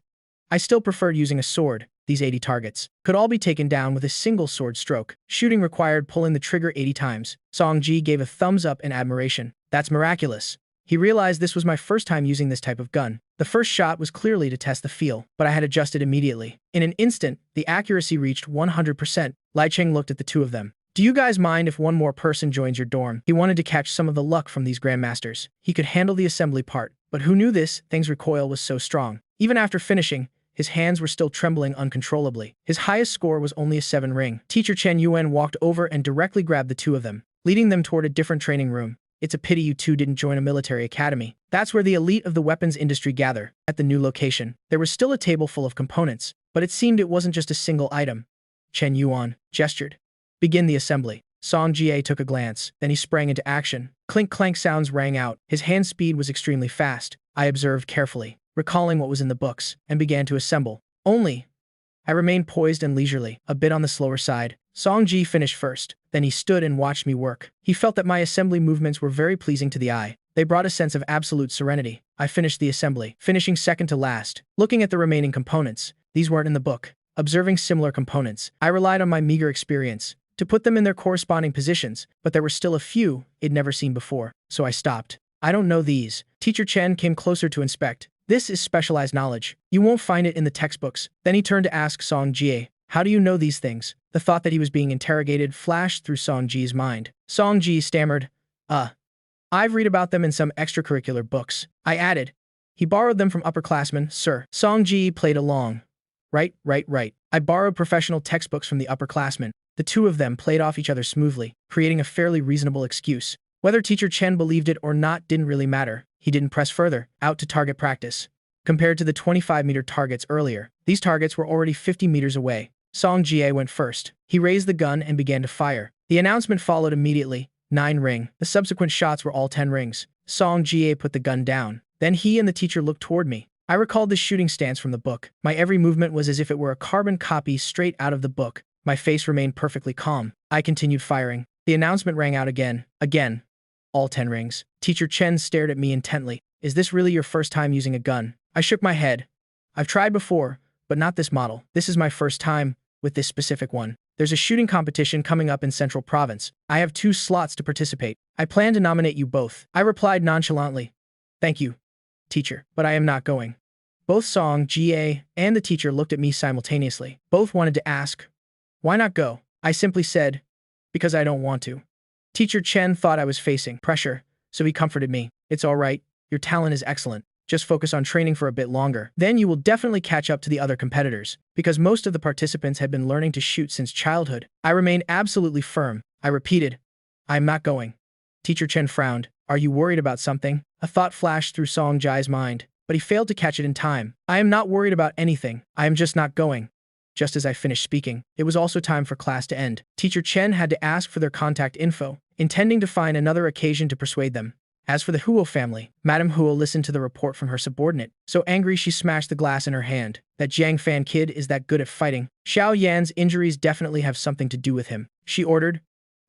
I still preferred using a sword. These 80 targets could all be taken down with a single sword stroke. Shooting required pulling the trigger 80 times. Song Ji gave a thumbs up in admiration. That's miraculous. He realized this was my first time using this type of gun. The first shot was clearly to test the feel, but I had adjusted immediately. In an instant, the accuracy reached 100%. Lai Cheng looked at the two of them. Do you guys mind if one more person joins your dorm? He wanted to catch some of the luck from these grandmasters. He could handle the assembly part, but who knew this thing's recoil was so strong? Even after finishing, his hands were still trembling uncontrollably. His highest score was only a 7 ring. Teacher Chen Yuan walked over and directly grabbed the two of them, leading them toward a different training room. It's a pity you two didn't join a military academy. That's where the elite of the weapons industry gather. At the new location, there was still a table full of components, but it seemed it wasn't just a single item. Chen Yuan gestured. Begin the assembly. Song Jie took a glance, then he sprang into action. Clink-clank sounds rang out. His hand speed was extremely fast. I observed carefully, recalling what was in the books, and began to assemble. Only, I remained poised and leisurely, a bit on the slower side. Song Ji finished first. Then he stood and watched me work. He felt that my assembly movements were very pleasing to the eye. They brought a sense of absolute serenity. I finished the assembly, finishing second to last. Looking at the remaining components, these weren't in the book. Observing similar components, I relied on my meager experience to put them in their corresponding positions, but there were still a few I'd never seen before, so I stopped. I don't know these. Teacher Chen came closer to inspect. This is specialized knowledge. You won't find it in the textbooks. Then he turned to ask Song Jie, how do you know these things? The thought that he was being interrogated flashed through Song Ji's mind. Song Ji stammered, I've read about them in some extracurricular books. I added, he borrowed them from upperclassmen, sir. Song Ji played along. Right. I borrowed professional textbooks from the upperclassmen. The two of them played off each other smoothly, creating a fairly reasonable excuse. Whether Teacher Chen believed it or not didn't really matter. He didn't press further, out to target practice. Compared to the 25-meter targets earlier, these targets were already 50 meters away. Song Jie went first. He raised the gun and began to fire. The announcement followed immediately. 9 ring. The subsequent shots were all 10 rings. Song Jie put the gun down. Then he and the teacher looked toward me. I recalled the shooting stance from the book. My every movement was as if it were a carbon copy straight out of the book. My face remained perfectly calm. I continued firing. The announcement rang out again. All 10 rings. Teacher Chen stared at me intently. Is this really your first time using a gun? I shook my head. I've tried before, but not this model. This is my first time with this specific one. There's a shooting competition coming up in Central Province. I have 2 slots to participate. I plan to nominate you both. I replied nonchalantly. Thank you, teacher, but I am not going. Both Song Jie and the teacher looked at me simultaneously. Both wanted to ask, why not go? I simply said, because I don't want to. Teacher Chen thought I was facing pressure, so he comforted me. It's all right. Your talent is excellent. Just focus on training for a bit longer. Then you will definitely catch up to the other competitors, because most of the participants had been learning to shoot since childhood. I remained absolutely firm. I repeated, I'm not going. Teacher Chen frowned. Are you worried about something? A thought flashed through Song Jai's mind, but he failed to catch it in time. I am not worried about anything. I am just not going. Just as I finished speaking, it was also time for class to end. Teacher Chen had to ask for their contact info, intending to find another occasion to persuade them. As for the Huo family, Madame Huo listened to the report from her subordinate. So angry she smashed the glass in her hand. That Jiang Fan kid is that good at fighting. Huo Yan's injuries definitely have something to do with him. She ordered,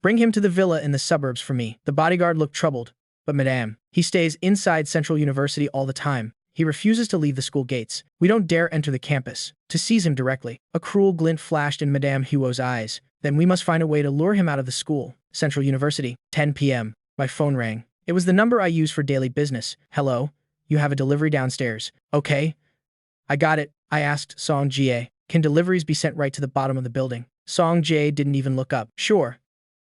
bring him to the villa in the suburbs for me. The bodyguard looked troubled. But madame, he stays inside Central University all the time. He refuses to leave the school gates. We don't dare enter the campus to seize him directly. A cruel glint flashed in Madame Huo's eyes. Then we must find a way to lure him out of the school. Central University, 10 p.m. My phone rang. It was the number I use for daily business. Hello? You have a delivery downstairs. Okay. I got it. I asked Song Jie. Can deliveries be sent right to the bottom of the building? Song Jie didn't even look up. Sure.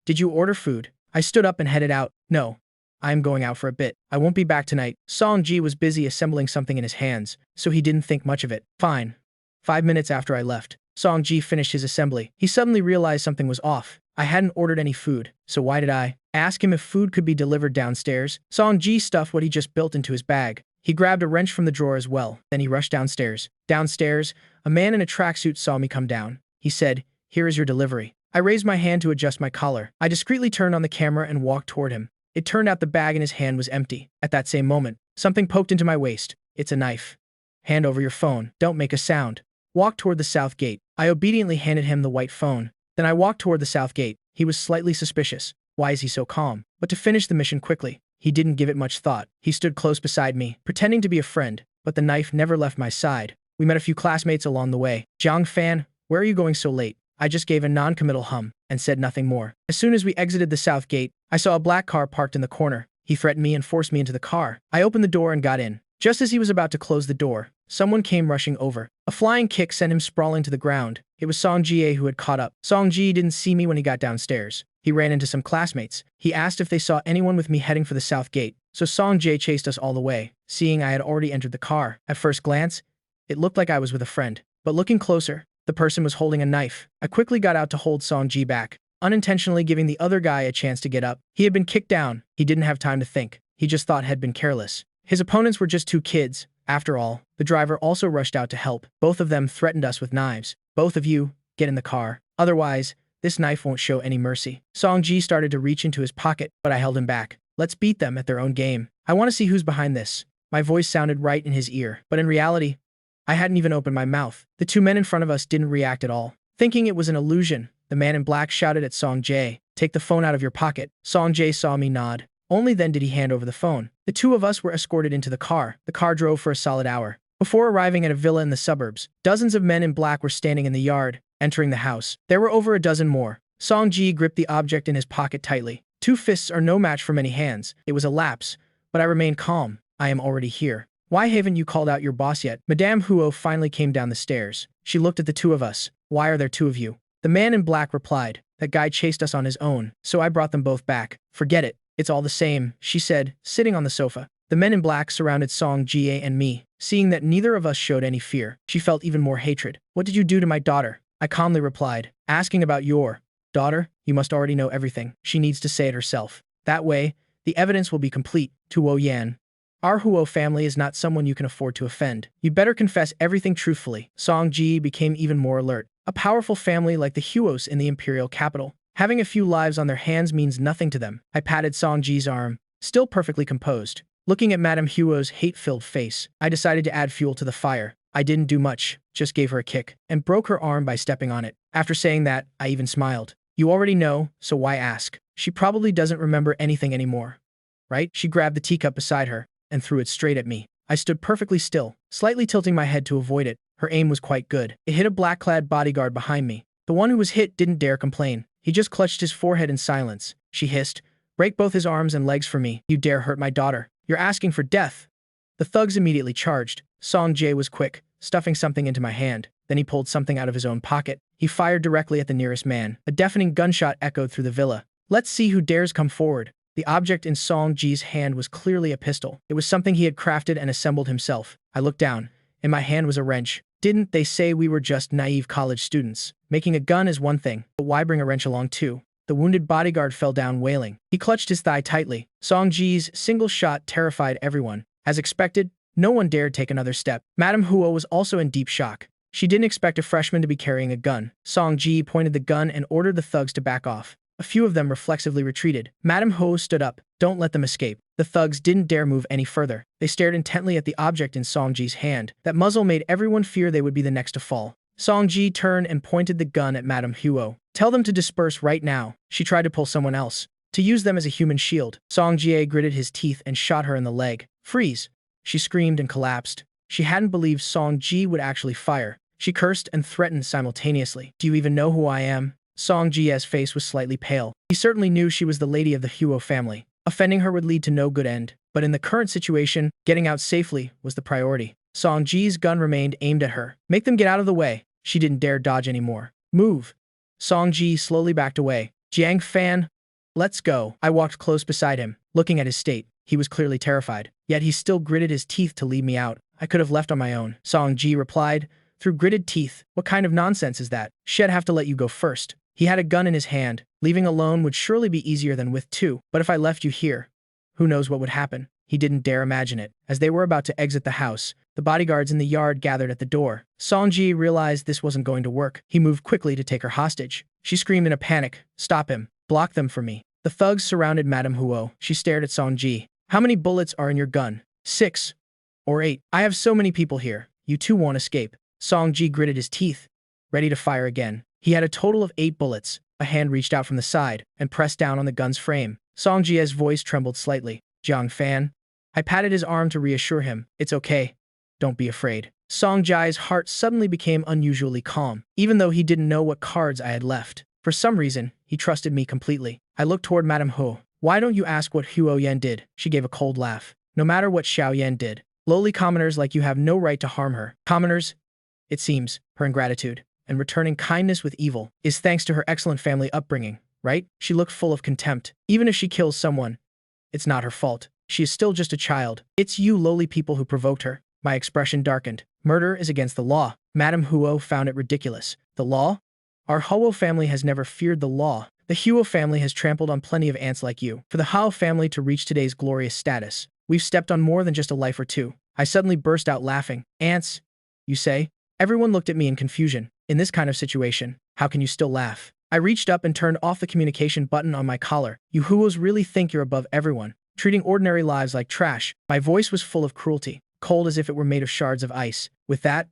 Did you order food? I stood up and headed out. No. I am going out for a bit. I won't be back tonight. Song Ji was busy assembling something in his hands, so he didn't think much of it. Fine. 5 minutes after I left, Song Ji finished his assembly. He suddenly realized something was off. I hadn't ordered any food, so why did I ask him if food could be delivered downstairs? Song Ji stuffed what he just built into his bag. He grabbed a wrench from the drawer as well. Then he rushed downstairs. Downstairs, a man in a tracksuit saw me come down. He said, here is your delivery. I raised my hand to adjust my collar. I discreetly turned on the camera and walked toward him. It turned out the bag in his hand was empty. At that same moment, something poked into my waist. It's a knife. Hand over your phone. Don't make a sound. Walk toward the south gate. I obediently handed him the white phone. Then I walked toward the south gate. He was slightly suspicious. Why is he so calm? But to finish the mission quickly, he didn't give it much thought. He stood close beside me, pretending to be a friend, but the knife never left my side. We met a few classmates along the way. Jiang Fan, where are you going so late? I just gave a non-committal hum and said nothing more. As soon as we exited the south gate, I saw a black car parked in the corner. He threatened me and forced me into the car. I opened the door and got in. Just as he was about to close the door, someone came rushing over. A flying kick sent him sprawling to the ground. It was Song Jie who had caught up. Song Ji didn't see me when he got downstairs. He ran into some classmates. He asked if they saw anyone with me heading for the south gate, so Song Jie chased us all the way. Seeing I had already entered the car, at first glance, it looked like I was with a friend. But looking closer, the person was holding a knife. I quickly got out to hold Song Ji back, unintentionally giving the other guy a chance to get up. He had been kicked down. He didn't have time to think. He just thought had been careless. His opponents were just two kids. After all, the driver also rushed out to help. Both of them threatened us with knives. Both of you, get in the car. Otherwise, this knife won't show any mercy. Song Ji started to reach into his pocket, but I held him back. Let's beat them at their own game. I want to see who's behind this. My voice sounded right in his ear, but in reality, I hadn't even opened my mouth. The two men in front of us didn't react at all. Thinking it was an illusion, the man in black shouted at Song Jae, "Take the phone out of your pocket." Song Jae saw me nod. Only then did he hand over the phone. The two of us were escorted into the car. The car drove for a solid hour. Before arriving at a villa in the suburbs, dozens of men in black were standing in the yard, entering the house. There were over a dozen more. Song Ji gripped the object in his pocket tightly. Two fists are no match for many hands. It was a lapse, but I remained calm. I am already here. Why haven't you called out your boss yet? Madame Huo finally came down the stairs. She looked at the two of us. Why are there two of you? The man in black replied, that guy chased us on his own, so I brought them both back. Forget it. It's all the same, she said, sitting on the sofa. The men in black surrounded Song Jie and me. Seeing that neither of us showed any fear, she felt even more hatred. What did you do to my daughter? I calmly replied, asking about your daughter? You must already know everything. She needs to say it herself. That way, the evidence will be complete. To Huo Yan. Our Huo family is not someone you can afford to offend. You better confess everything truthfully. Song Ji became even more alert. A powerful family like the Huos in the imperial capital. Having a few lives on their hands means nothing to them. I patted Song Ji's arm, still perfectly composed. Looking at Madame Huo's hate-filled face, I decided to add fuel to the fire. I didn't do much, just gave her a kick, and broke her arm by stepping on it. After saying that, I even smiled. You already know, so why ask? She probably doesn't remember anything anymore. Right? She grabbed the teacup beside her and threw it straight at me. I stood perfectly still, slightly tilting my head to avoid it. Her aim was quite good. It hit a black-clad bodyguard behind me. The one who was hit didn't dare complain. He just clutched his forehead in silence. She hissed, "Break both his arms and legs for me. You dare hurt my daughter. You're asking for death." The thugs immediately charged. Song Jae was quick, stuffing something into my hand. Then he pulled something out of his own pocket. He fired directly at the nearest man. A deafening gunshot echoed through the villa. Let's see who dares come forward. The object in Song Ji's hand was clearly a pistol. It was something he had crafted and assembled himself. I looked down. In my hand was a wrench. Didn't they say we were just naive college students? Making a gun is one thing, but why bring a wrench along too? The wounded bodyguard fell down wailing. He clutched his thigh tightly. Song Ji's single shot terrified everyone. As expected, no one dared take another step. Madame Huo was also in deep shock. She didn't expect a freshman to be carrying a gun. Song Ji pointed the gun and ordered the thugs to back off. A few of them reflexively retreated. Madame Huo stood up. Don't let them escape. The thugs didn't dare move any further. They stared intently at the object in Song Ji's hand. That muzzle made everyone fear they would be the next to fall. Song Ji turned and pointed the gun at Madame Huo. Tell them to disperse right now. She tried to pull someone else, to use them as a human shield. Song Jie gritted his teeth and shot her in the leg. Freeze! She screamed and collapsed. She hadn't believed Song Ji would actually fire. She cursed and threatened simultaneously. Do you even know who I am? Song Jie's face was slightly pale. He certainly knew she was the lady of the Huo family. Offending her would lead to no good end. But in the current situation, getting out safely was the priority. Song Ji's gun remained aimed at her. Make them get out of the way. She didn't dare dodge anymore. Move. Song Ji slowly backed away. Jiang Fan, let's go. I walked close beside him, looking at his state. He was clearly terrified, yet he still gritted his teeth to lead me out. I could have left on my own. Song Ji replied, through gritted teeth. What kind of nonsense is that? She'd have to let you go first. He had a gun in his hand. Leaving alone would surely be easier than with two. But if I left you here, who knows what would happen? He didn't dare imagine it. As they were about to exit the house, the bodyguards in the yard gathered at the door. Song Ji realized this wasn't going to work. He moved quickly to take her hostage. She screamed in a panic. Stop him. Block them from me. The thugs surrounded Madame Huo. She stared at Song Ji. How many bullets are in your gun? 6 or 8. I have so many people here. You two won't escape. Song Ji gritted his teeth, ready to fire again. He had a total of 8 bullets. A hand reached out from the side and pressed down on the gun's frame. Song Ji's voice trembled slightly. Jiang Fan. I patted his arm to reassure him. It's okay. Don't be afraid. Song Ji's heart suddenly became unusually calm, even though he didn't know what cards I had left. For some reason, he trusted me completely. I looked toward Madame Huo. Why don't you ask what Huo Yan did? She gave a cold laugh. No matter what Xiao Yan did, lowly commoners like you have no right to harm her. Commoners, it seems, her ingratitude and returning kindness with evil is thanks to her excellent family upbringing, right? She looked full of contempt. Even if she kills someone, it's not her fault. She is still just a child. It's you lowly people who provoked her. My expression darkened. Murder is against the law. Madame Huo found it ridiculous. The law? Our Huo family has never feared the law. The Huo family has trampled on plenty of ants like you. For the Huo family to reach today's glorious status, we've stepped on more than just a life or two. I suddenly burst out laughing. Ants, you say? Everyone looked at me in confusion. In this kind of situation, how can you still laugh? I reached up and turned off the communication button on my collar. You Huos really think you're above everyone, treating ordinary lives like trash. My voice was full of cruelty, cold as if it were made of shards of ice. With that,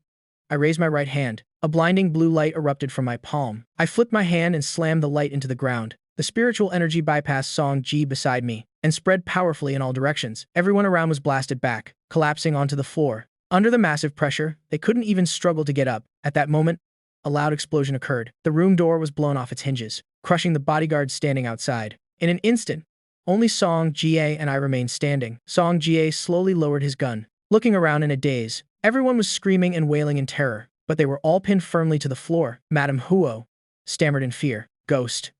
I raised my right hand. A blinding blue light erupted from my palm. I flipped my hand and slammed the light into the ground. The spiritual energy bypassed Song Ji beside me and spread powerfully in all directions. Everyone around was blasted back, collapsing onto the floor. Under the massive pressure, they couldn't even struggle to get up. At that moment, a loud explosion occurred. The room door was blown off its hinges, crushing the bodyguards standing outside. In an instant, only Song Jie and I remained standing. Song Jie slowly lowered his gun, looking around in a daze. Everyone was screaming and wailing in terror, but they were all pinned firmly to the floor. Madame Huo stammered in fear. Ghost.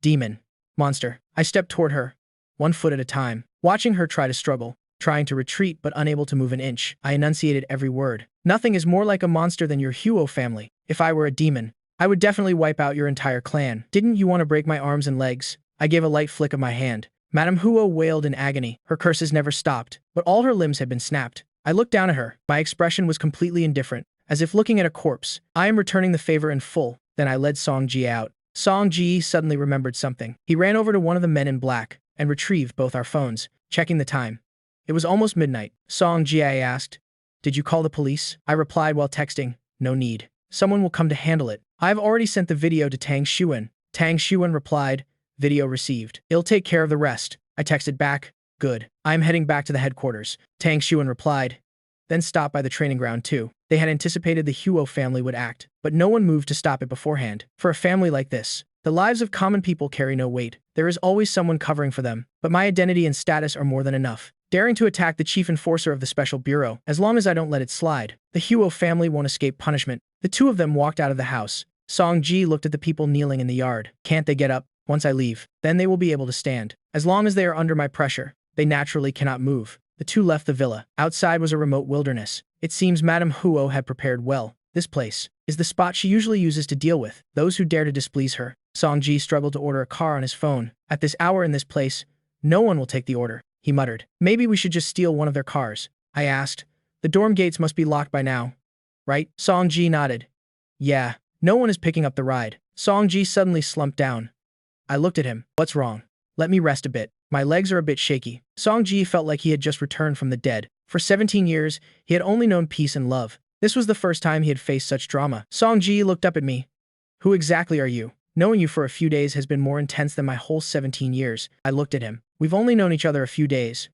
Demon. Monster. I stepped toward her, 1 foot at a time, watching her try to struggle, trying to retreat but unable to move an inch. I enunciated every word. Nothing is more like a monster than your Huo family. If I were a demon, I would definitely wipe out your entire clan. Didn't you want to break my arms and legs? I gave a light flick of my hand. Madame Huo wailed in agony. Her curses never stopped, but all her limbs had been snapped. I looked down at her. My expression was completely indifferent, as if looking at a corpse. I am returning the favor in full. Then I led Song Ji out. Song Ji suddenly remembered something. He ran over to one of the men in black and retrieved both our phones, checking the time. It was almost midnight. Song Ji asked, "Did you call the police?" I replied while texting, "No need. Someone will come to handle it. I've already sent the video to Tang Xuan." Tang Xuan replied, "Video received. It'll take care of the rest." I texted back, "Good. I'm heading back to the headquarters." Tang Xuan replied, "Then stop by the training ground too." They had anticipated the Huo family would act, but no one moved to stop it beforehand. For a family like this, the lives of common people carry no weight. There is always someone covering for them, but my identity and status are more than enough. Daring to attack the chief enforcer of the special bureau, as long as I don't let it slide, the Huo family won't escape punishment. The two of them walked out of the house. Song Ji looked at the people kneeling in the yard. Can't they get up? Once I leave, then they will be able to stand. As long as they are under my pressure, they naturally cannot move. The two left the villa. Outside was a remote wilderness. It seems Madame Huo had prepared well. This place is the spot she usually uses to deal with those who dare to displease her. Song Ji struggled to order a car on his phone. At this hour in this place, no one will take the order, he muttered. Maybe we should just steal one of their cars. I asked. The dorm gates must be locked by now, right? Song Ji nodded. Yeah, no one is picking up the ride. Song Ji suddenly slumped down. I looked at him. What's wrong? Let me rest a bit. My legs are a bit shaky. Song Ji felt like he had just returned from the dead. For 17 years, he had only known peace and love. This was the first time he had faced such drama. Song Ji looked up at me. Who exactly are you? Knowing you for a few days has been more intense than my whole 17 years. I looked at him. We've only known each other a few days.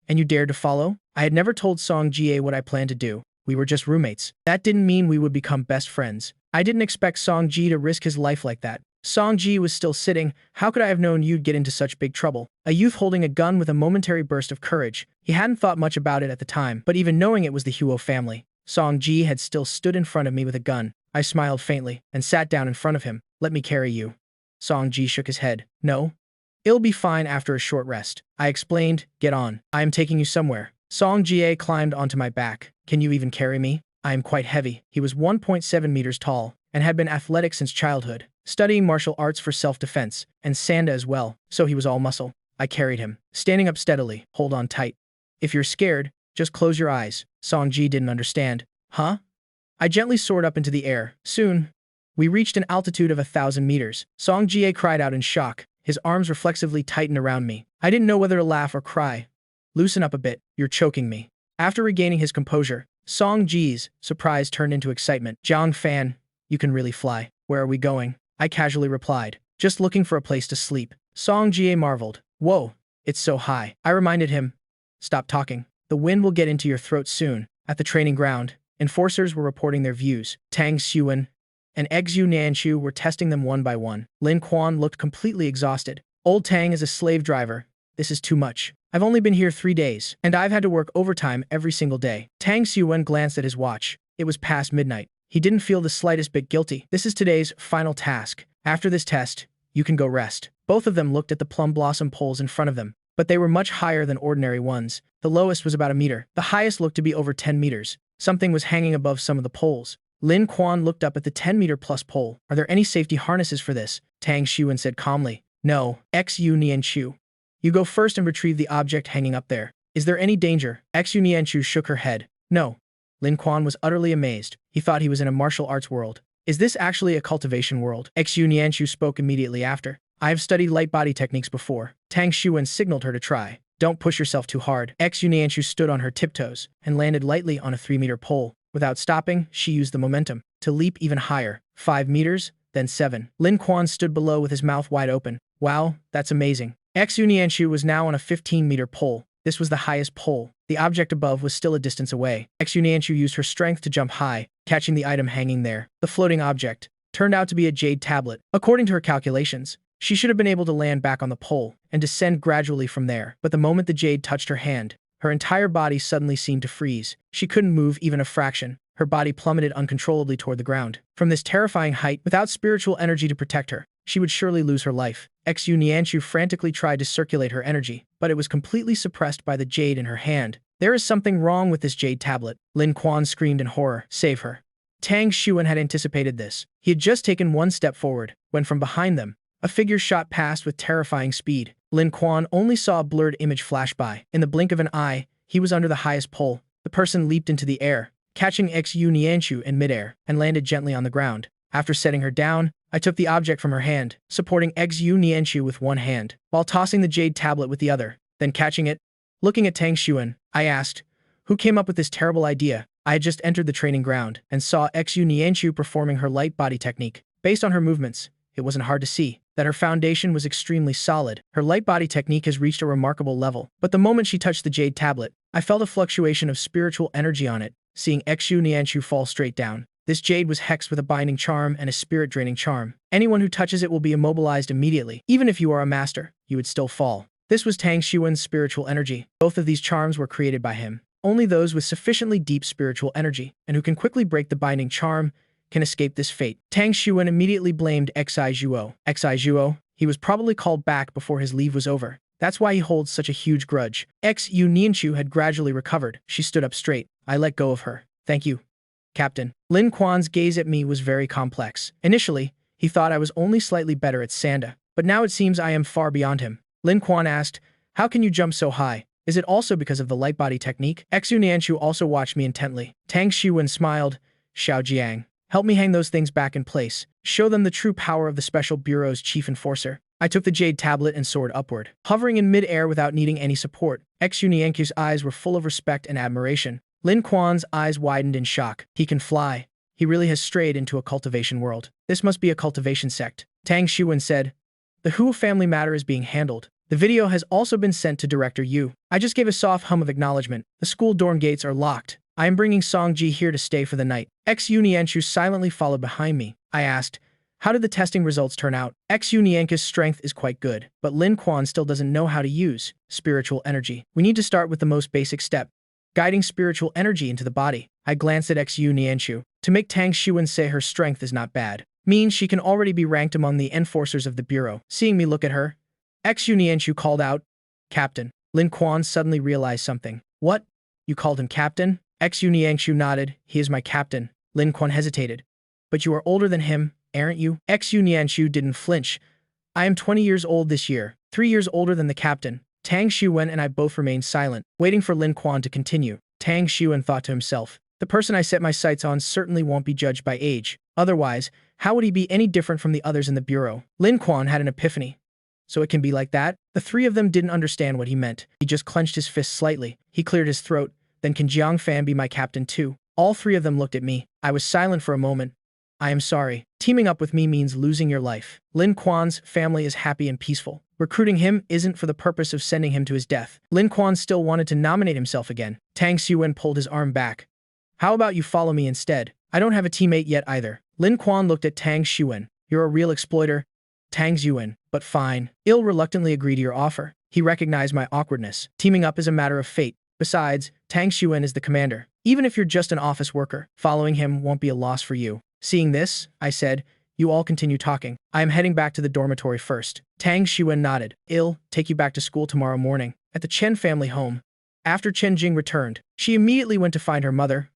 And you dared to follow? I had never told Song Ji what I planned to do. We were just roommates. That didn't mean we would become best friends. I didn't expect Song Ji to risk his life like that. Song Ji was still sitting. How could I have known you'd get into such big trouble? A youth holding a gun with a momentary burst of courage. He hadn't thought much about it at the time, but even knowing it was the Huo family, Song Ji had still stood in front of me with a gun. I smiled faintly and sat down in front of him. Let me carry you. Song Ji shook his head. No. It'll be fine after a short rest. I explained. Get on. I am taking you somewhere. Song Ji climbed onto my back. Can you even carry me? I am quite heavy. He was 1.7 meters tall and had been athletic since childhood, studying martial arts for self-defense, and Sanda as well, so he was all muscle. I carried him, standing up steadily. Hold on tight. If you're scared, just close your eyes. Song Ji didn't understand. Huh? I gently soared up into the air. Soon, We reached an altitude of 1,000 meters. Song Jie cried out in shock. His arms reflexively tightened around me. I didn't know whether to laugh or cry. Loosen up a bit, you're choking me. After regaining his composure, Song Ji's surprise turned into excitement. Jiang Fan, you can really fly. Where are we going? I casually replied. Just looking for a place to sleep. Song Jie marveled. Whoa, it's so high. I reminded him. Stop talking. The wind will get into your throat soon. At the training ground, enforcers were reporting their views. Tang Xuan and Xu Nianchu were testing them one by one. Lin Quan looked completely exhausted. Old Tang is a slave driver. This is too much. I've only been here 3 days, and I've had to work overtime every single day. Tang Xuan glanced at his watch. It was past midnight. He didn't feel the slightest bit guilty. This is today's final task. After this test, you can go rest. Both of them looked at the plum blossom poles in front of them, but they were much higher than ordinary ones. The lowest was about a meter. The highest looked to be over 10 meters. Something was hanging above some of the poles. Lin Quan looked up at the 10-meter-plus pole. Are there any safety harnesses for this? Tang Xuan said calmly. No. Xu Nianchu. You go first and retrieve the object hanging up there. Is there any danger? Xu Nianchu shook her head. No. Lin Quan was utterly amazed. He thought he was in a martial arts world. Is this actually a cultivation world? Xu Nianchu spoke immediately after. I have studied light body techniques before. Tang Xuan signaled her to try. Don't push yourself too hard. Xu Nianchu stood on her tiptoes and landed lightly on a 3-meter pole. Without stopping, she used the momentum to leap even higher. 5 meters, then 7. Lin Quan stood below with his mouth wide open. Wow, that's amazing. Xu Nianchu was now on a 15-meter pole. This was the highest pole. The object above was still a distance away. Xu Nianchu used her strength to jump high, catching the item hanging there. The floating object turned out to be a jade tablet. According to her calculations, she should have been able to land back on the pole and descend gradually from there. But the moment the jade touched her hand, her entire body suddenly seemed to freeze. She couldn't move even a fraction. Her body plummeted uncontrollably toward the ground. From this terrifying height, without spiritual energy to protect her, she would surely lose her life. Xu Nianchu frantically tried to circulate her energy, but it was completely suppressed by the jade in her hand. There is something wrong with this jade tablet. Lin Quan screamed in horror. Save her. Tang Xuan had anticipated this. He had just taken one step forward, when from behind them, a figure shot past with terrifying speed. Lin Quan only saw a blurred image flash by. In the blink of an eye, he was under the highest pole. The person leaped into the air, catching Xu Nianchu in midair, and landed gently on the ground. After setting her down, I took the object from her hand, supporting Xu Nianchu with one hand, while tossing the jade tablet with the other, then catching it. Looking at Tang Xuan, I asked, who came up with this terrible idea? I had just entered the training ground and saw Xu Nianchu performing her light body technique. Based on her movements, it wasn't hard to see that her foundation was extremely solid. Her light body technique has reached a remarkable level. But the moment she touched the jade tablet, I felt a fluctuation of spiritual energy on it, seeing Xu Nianchu fall straight down. This jade was hexed with a binding charm and a spirit-draining charm. Anyone who touches it will be immobilized immediately. Even if you are a master, you would still fall. This was Tang Xuan's spiritual energy. Both of these charms were created by him. Only those with sufficiently deep spiritual energy, and who can quickly break the binding charm, can escape this fate. Tang Xuan immediately blamed Xi Zhuo. Xi Zhuo, he was probably called back before his leave was over. That's why he holds such a huge grudge. Xu Nianchu had gradually recovered. She stood up straight. I let go of her. Thank you, Captain. Lin Quan's gaze at me was very complex. Initially, he thought I was only slightly better at Sanda, but now it seems I am far beyond him. Lin Quan asked, how can you jump so high? Is it also because of the light body technique? Xu Nianchu also watched me intently. Tang Xuan smiled. Xiao Jiang, help me hang those things back in place. Show them the true power of the Special Bureau's chief enforcer. I took the jade tablet and soared upward, hovering in mid-air without needing any support. Xu Nianchu's eyes were full of respect and admiration. Lin Quan's eyes widened in shock. He can fly. He really has strayed into a cultivation world. This must be a cultivation sect. Tang Xuan said. The Huo family matter is being handled. The video has also been sent to Director Yu. I just gave a soft hum of acknowledgement. The school dorm gates are locked. I am bringing Song Ji here to stay for the night. Xu Nianchu silently followed behind me. I asked, how did the testing results turn out? Xu Nianchu's strength is quite good, but Lin Quan still doesn't know how to use spiritual energy. We need to start with the most basic step, guiding spiritual energy into the body. I glanced at Xu Nianchu. To make Tang Xuan say her strength is not bad means she can already be ranked among the enforcers of the Bureau. Seeing me look at her, Xu Nianchu called out, Captain. Lin Quan suddenly realized something. What? You called him Captain? Xu Nianchu nodded. He is my captain. Lin Quan hesitated. But you are older than him, aren't you? Xu Nianchu didn't flinch. I am 20 years old this year, 3 years older than the captain. Tang Xuan and I both remained silent, waiting for Lin Quan to continue. Tang Xuan thought to himself, the person I set my sights on certainly won't be judged by age. Otherwise, How would he be any different from the others in the bureau? Lin Quan had an epiphany. So it can be like that? The three of them didn't understand what he meant. He just clenched his fist slightly. He cleared his throat. Then can Jiang Fan be my captain too? All three of them looked at me. I was silent for a moment. I am sorry. Teaming up with me means losing your life. Lin Quan's family is happy and peaceful. Recruiting him isn't for the purpose of sending him to his death. Lin Quan still wanted to nominate himself again. Tang Xuan pulled his arm back. How about you follow me instead? I don't have a teammate yet either. Lin Quan looked at Tang Xuan. You're a real exploiter. Tang Xuan, but fine. Il reluctantly agreed to your offer. He recognized my awkwardness. Teaming up is a matter of fate. Besides, Tang Xuan is the commander. Even if you're just an office worker, following him won't be a loss for you. Seeing this, I said, you all continue talking. I am heading back to the dormitory first. Tang Xuan nodded. I'll take you back to school tomorrow morning, at the Chen family home. After Chen Jing returned, she immediately went to find her mother.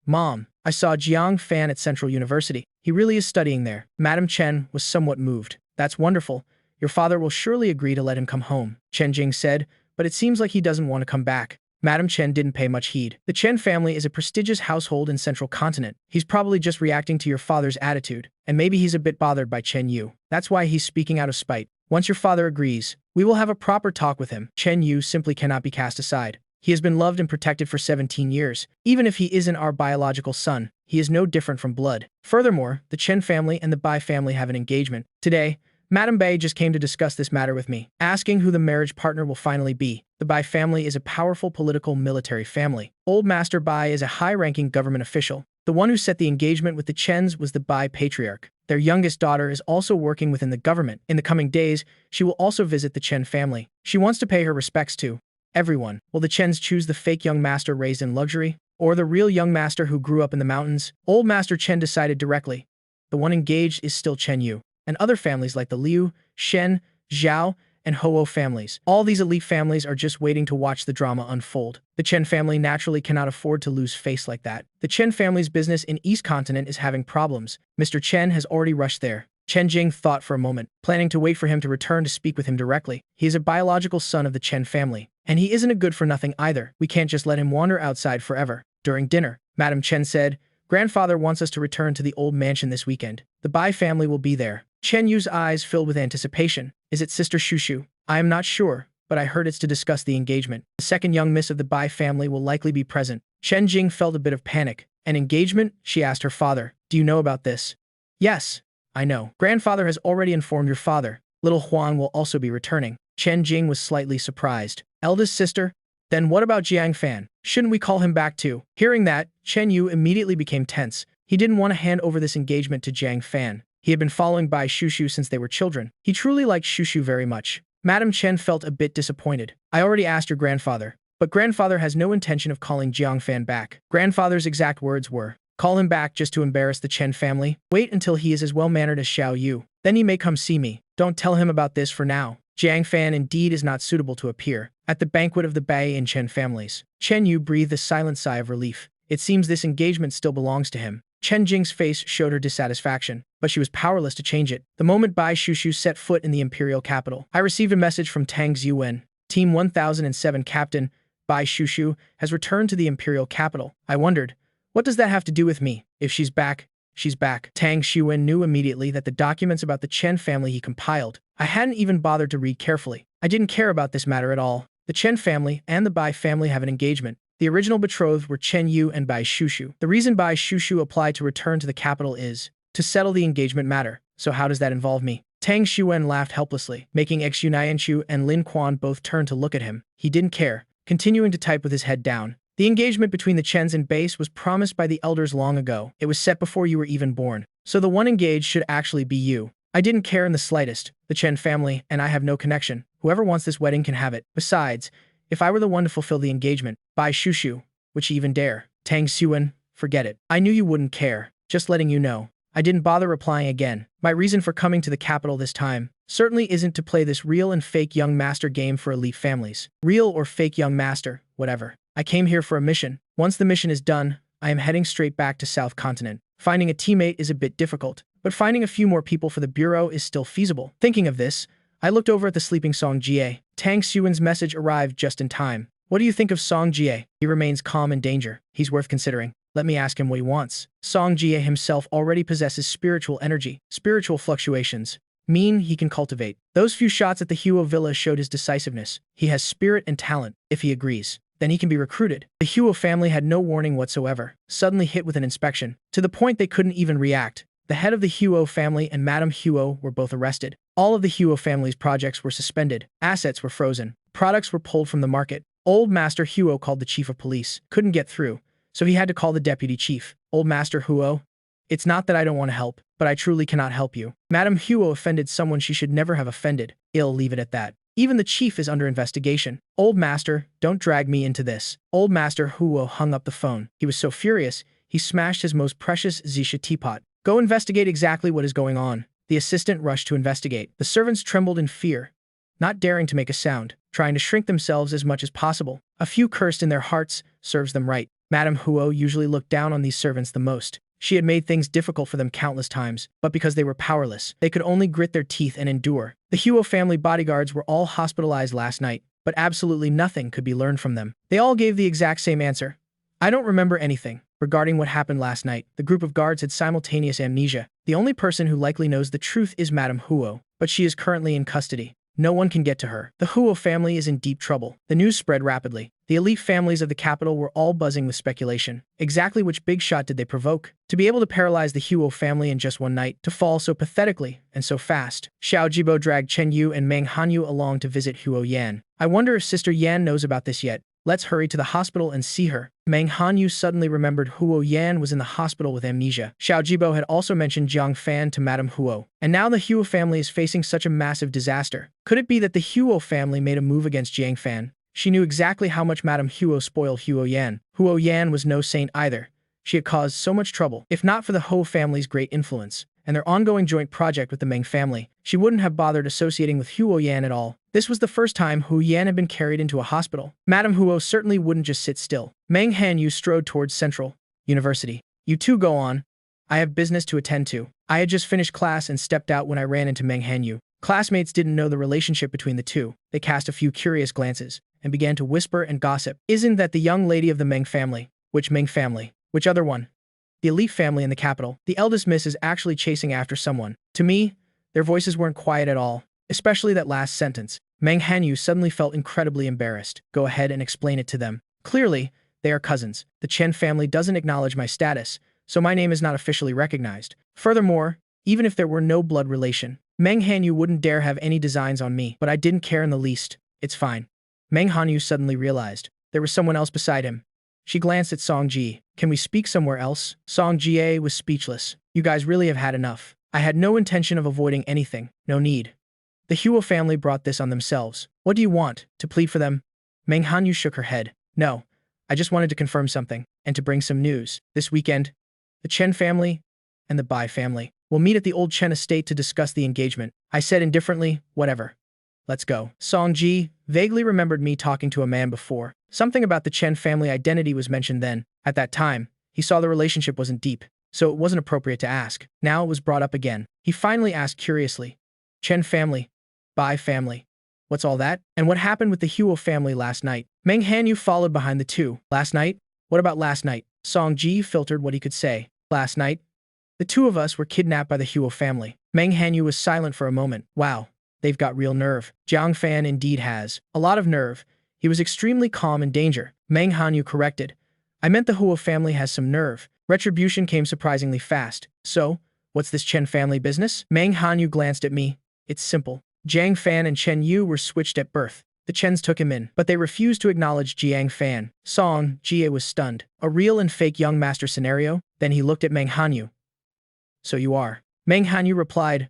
Mom, I saw Jiang Fan at Central University. He really is studying there. Madam Chen was somewhat moved. That's wonderful. Your father will surely agree to let him come home, Chen Jing said, but it seems like he doesn't want to come back. Madam Chen didn't pay much heed. The Chen family is a prestigious household in Central Continent. He's probably just reacting to your father's attitude, and maybe he's a bit bothered by Chen Yu. That's why he's speaking out of spite. Once your father agrees, we will have a proper talk with him. Chen Yu simply cannot be cast aside. He has been loved and protected for 17 years. Even if he isn't our biological son, he is no different from blood. Furthermore, the Chen family and the Bai family have an engagement. Today, Madam Bai just came to discuss this matter with me, asking who the marriage partner will finally be. The Bai family is a powerful political military family. Old Master Bai is a high-ranking government official. The one who set the engagement with the Chens was the Bai patriarch. Their youngest daughter is also working within the government. In the coming days, she will also visit the Chen family. She wants to pay her respects to everyone. Will the Chens choose the fake young master raised in luxury, or the real young master who grew up in the mountains? Old Master Chen decided directly. The one engaged is still Chen Yu, and other families like the Liu, Shen, Zhao, and Huo families. All these elite families are just waiting to watch the drama unfold. The Chen family naturally cannot afford to lose face like that. The Chen family's business in East Continent is having problems. Mr. Chen has already rushed there. Chen Jing thought for a moment, planning to wait for him to return to speak with him directly. He is a biological son of the Chen family, and he isn't a good for nothing either. We can't just let him wander outside forever. During dinner, Madam Chen said, Grandfather wants us to return to the old mansion this weekend. The Bai family will be there. Chen Yu's eyes filled with anticipation. Is it Sister Shushu? I am not sure, but I heard it's to discuss the engagement. The second young miss of the Bai family will likely be present. Chen Jing felt a bit of panic. An engagement? She asked her father. Do you know about this? Yes, I know. Grandfather has already informed your father. Little Huan will also be returning. Chen Jing was slightly surprised. Eldest sister? Then what about Jiang Fan? Shouldn't we call him back too? Hearing that, Chen Yu immediately became tense. He didn't want to hand over this engagement to Jiang Fan. He had been following Bai Chuchu since they were children. He truly liked Chuchu very much. Madam Chen felt a bit disappointed. I already asked your grandfather, but grandfather has no intention of calling Jiang Fan back. Grandfather's exact words were, call him back just to embarrass the Chen family. Wait until he is as well-mannered as Xiao Yu. Then he may come see me. Don't tell him about this for now. Jiang Fan indeed is not suitable to appear at the banquet of the Bai and Chen families. Chen Yu breathed a silent sigh of relief. It seems this engagement still belongs to him. Chen Jing's face showed her dissatisfaction, but she was powerless to change it. The moment Bai Chuchu set foot in the imperial capital, I received a message from Tang Xuan. Team 1007 Captain Bai Chuchu has returned to the imperial capital. I wondered, what does that have to do with me? If she's back, she's back. Tang Xuan knew immediately that the documents about the Chen family he compiled, I hadn't even bothered to read carefully. I didn't care about this matter at all. The Chen family and the Bai family have an engagement. The original betrothed were Chen Yu and Bai Chuchu. The reason Bai Chuchu applied to return to the capital is to settle the engagement matter. So how does that involve me? Tang Xuan laughed helplessly, making Xu Nianchu and Lin Quan both turn to look at him. He didn't care, continuing to type with his head down. The engagement between the Chens and Base was promised by the elders long ago. It was set before you were even born. So the one engaged should actually be you. I didn't care in the slightest. The Chen family and I have no connection. Whoever wants this wedding can have it. Besides, if I were the one to fulfill the engagement, Bai Chuchu, would she even dare? Tang Xuan, forget it. I knew you wouldn't care. Just letting you know. I didn't bother replying again. My reason for coming to the capital this time certainly isn't to play this real and fake young master game for elite families. Real or fake young master, whatever. I came here for a mission. Once the mission is done, I am heading straight back to South Continent. Finding a teammate is a bit difficult, but finding a few more people for the bureau is still feasible. Thinking of this, I looked over at the sleeping Song Jie. Tang Xuan's message arrived just in time. What do you think of Song Jie? He remains calm in danger. He's worth considering. Let me ask him what he wants. Song Jie himself already possesses spiritual energy. Spiritual fluctuations mean he can cultivate. Those few shots at the Huo villa showed his decisiveness. He has spirit and talent. If he agrees, then he can be recruited. The Huo family had no warning whatsoever, suddenly hit with an inspection, to the point they couldn't even react. The head of the Huo family and Madame Huo were both arrested. All of the Huo family's projects were suspended. Assets were frozen. Products were pulled from the market. Old Master Huo called the chief of police. Couldn't get through, so he had to call the deputy chief. Old Master Huo, it's not that I don't want to help, but I truly cannot help you. Madame Huo offended someone she should never have offended. I'll leave it at that. Even the chief is under investigation. Old Master, don't drag me into this. Old Master Huo hung up the phone. He was so furious, he smashed his most precious Zisha teapot. Go investigate exactly what is going on. The assistant rushed to investigate. The servants trembled in fear, not daring to make a sound, trying to shrink themselves as much as possible. A few cursed in their hearts, serves them right. Madame Huo usually looked down on these servants the most. She had made things difficult for them countless times, but because they were powerless, they could only grit their teeth and endure. The Huo family bodyguards were all hospitalized last night, but absolutely nothing could be learned from them. They all gave the exact same answer. I don't remember anything. Regarding what happened last night, the group of guards had simultaneous amnesia. The only person who likely knows the truth is Madame Huo, but she is currently in custody. No one can get to her. The Huo family is in deep trouble. The news spread rapidly. The elite families of the capital were all buzzing with speculation. Exactly which big shot did they provoke? To be able to paralyze the Huo family in just one night, to fall so pathetically and so fast. Xiao Jibo dragged Chen Yu and Meng Hanyu along to visit Huo Yan. I wonder if Sister Yan knows about this yet. Let's hurry to the hospital and see her. Meng Hanyu suddenly remembered Huo Yan was in the hospital with amnesia. Xiao Jibo had also mentioned Jiang Fan to Madame Huo. And now the Huo family is facing such a massive disaster. Could it be that the Huo family made a move against Jiang Fan? She knew exactly how much Madame Huo spoiled Huo Yan. Huo Yan was no saint either. She had caused so much trouble. If not for the Huo family's great influence and their ongoing joint project with the Meng family, she wouldn't have bothered associating with Huo Yan at all. This was the first time Huo Yan had been carried into a hospital. Madame Huo certainly wouldn't just sit still. Meng Hanyu strode towards Central University. You two go on. I have business to attend to. I had just finished class and stepped out when I ran into Meng Hanyu. Classmates didn't know the relationship between the two. They cast a few curious glances and began to whisper and gossip. Isn't that the young lady of the Meng family? Which Meng family? Which other one? The elite family in the capital. The eldest miss is actually chasing after someone. To me, their voices weren't quiet at all, especially that last sentence. Meng Hanyu suddenly felt incredibly embarrassed. Go ahead and explain it to them. Clearly, they are cousins. The Chen family doesn't acknowledge my status, so my name is not officially recognized. Furthermore, even if there were no blood relation, Meng Hanyu wouldn't dare have any designs on me, but I didn't care in the least. It's fine. Meng Hanyu suddenly realized there was someone else beside him. She glanced at Song Ji. Can we speak somewhere else? Song Jie was speechless. You guys really have had enough. I had no intention of avoiding anything. No need. The Huo family brought this on themselves. What do you want? To plead for them? Meng Hanyu shook her head. No. I just wanted to confirm something, and to bring some news. This weekend, the Chen family and the Bai family will meet at the old Chen estate to discuss the engagement. I said indifferently, whatever. Let's go. Song Ji vaguely remembered me talking to a man before. Something about the Chen family identity was mentioned then. At that time, he saw the relationship wasn't deep, so it wasn't appropriate to ask. Now it was brought up again. He finally asked curiously, Chen family, Bai family. What's all that? And what happened with the Huo family last night? Meng Hanyu followed behind the two. Last night? What about last night? Song Ji filtered what he could say. Last night? The two of us were kidnapped by the Huo family. Meng Hanyu was silent for a moment. Wow. They've got real nerve. Jiang Fan indeed has. A lot of nerve. He was extremely calm in danger. Meng Hanyu corrected. I meant the Huo family has some nerve. Retribution came surprisingly fast. So, what's this Chen family business? Meng Hanyu glanced at me. It's simple. Jiang Fan and Chen Yu were switched at birth. The Chens took him in, but they refused to acknowledge Jiang Fan. Song Jie was stunned. A real and fake young master scenario? Then he looked at Meng Hanyu. So you are. Meng Hanyu replied.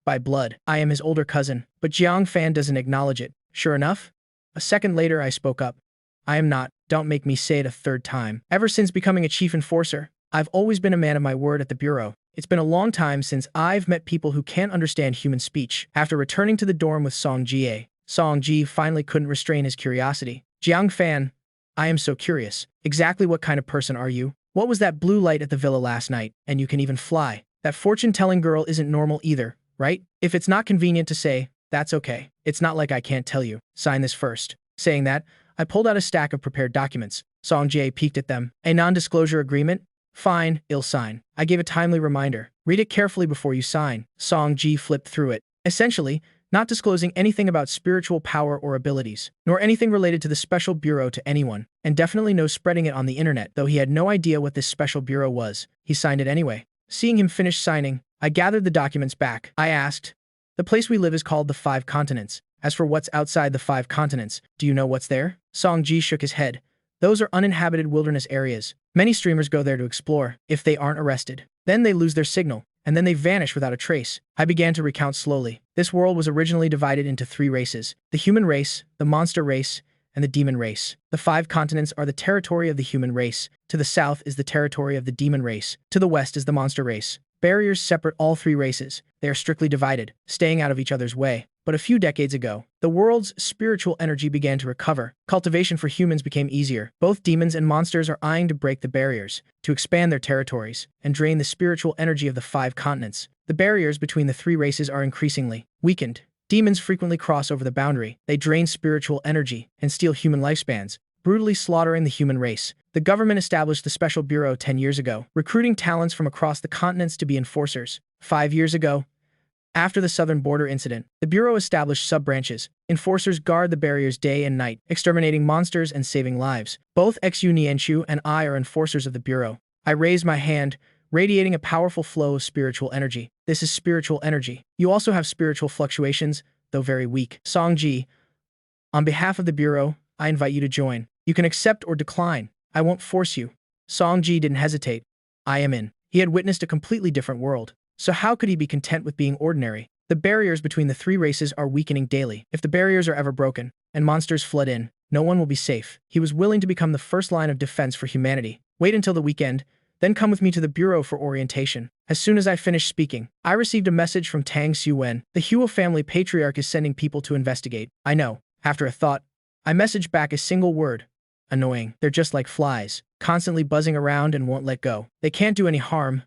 By blood, I am his older cousin, but Jiang Fan doesn't acknowledge it. Sure enough? A second later I spoke up. I am not. Don't make me say it a third time. Ever since becoming a chief enforcer, I've always been a man of my word at the bureau. It's been a long time since I've met people who can't understand human speech. After returning to the dorm with Song Jie, Song Ji finally couldn't restrain his curiosity. Jiang Fan, I am so curious. Exactly what kind of person are you? What was that blue light at the villa last night? And you can even fly. That fortune-telling girl isn't normal either, right? If it's not convenient to say, that's okay. It's not like I can't tell you. Sign this first. Saying that, I pulled out a stack of prepared documents. Song Jie peeked at them. A non-disclosure agreement? Fine, I'll sign. I gave a timely reminder. Read it carefully before you sign. Song Ji flipped through it. Essentially, not disclosing anything about spiritual power or abilities, nor anything related to the special bureau to anyone, and definitely no spreading it on the internet, though he had no idea what this special bureau was. He signed it anyway. Seeing him finish signing, I gathered the documents back. I asked, "The place we live is called the Five Continents. As for what's outside the Five Continents, do you know what's there?" Song Ji shook his head. "Those are uninhabited wilderness areas. Many streamers go there to explore, if they aren't arrested. Then they lose their signal, and then they vanish without a trace." I began to recount slowly. This world was originally divided into 3 races: the human race, the monster race, and the demon race. The 5 continents are the territory of the human race. To the south is the territory of the demon race. To the west is the monster race. Barriers separate all 3 races. They are strictly divided, staying out of each other's way. But a few decades ago, the world's spiritual energy began to recover. Cultivation for humans became easier. Both demons and monsters are eyeing to break the barriers, to expand their territories, and drain the spiritual energy of the 5 continents. The barriers between the 3 races are increasingly weakened. Demons frequently cross over the boundary. They drain spiritual energy and steal human lifespans, brutally slaughtering the human race. The government established the Special Bureau 10 years ago, recruiting talents from across the continents to be enforcers. 5 years ago, after the southern border incident, the Bureau established sub-branches. Enforcers guard the barriers day and night, exterminating monsters and saving lives. Both Xu Nianchu and I are enforcers of the Bureau. I raised my hand, radiating a powerful flow of spiritual energy. This is spiritual energy. You also have spiritual fluctuations, though very weak. Song Ji, on behalf of the Bureau, I invite you to join. You can accept or decline. I won't force you. Song Ji didn't hesitate. I am in. He had witnessed a completely different world. So how could he be content with being ordinary? The barriers between the 3 races are weakening daily. If the barriers are ever broken, and monsters flood in, no one will be safe. He was willing to become the first line of defense for humanity. Wait until the weekend, then come with me to the Bureau for orientation. As soon as I finished speaking, I received a message from Tang Xuwen. The Huo family patriarch is sending people to investigate. I know. After a thought, I messaged back a single word. Annoying. They're just like flies, constantly buzzing around and won't let go. They can't do any harm,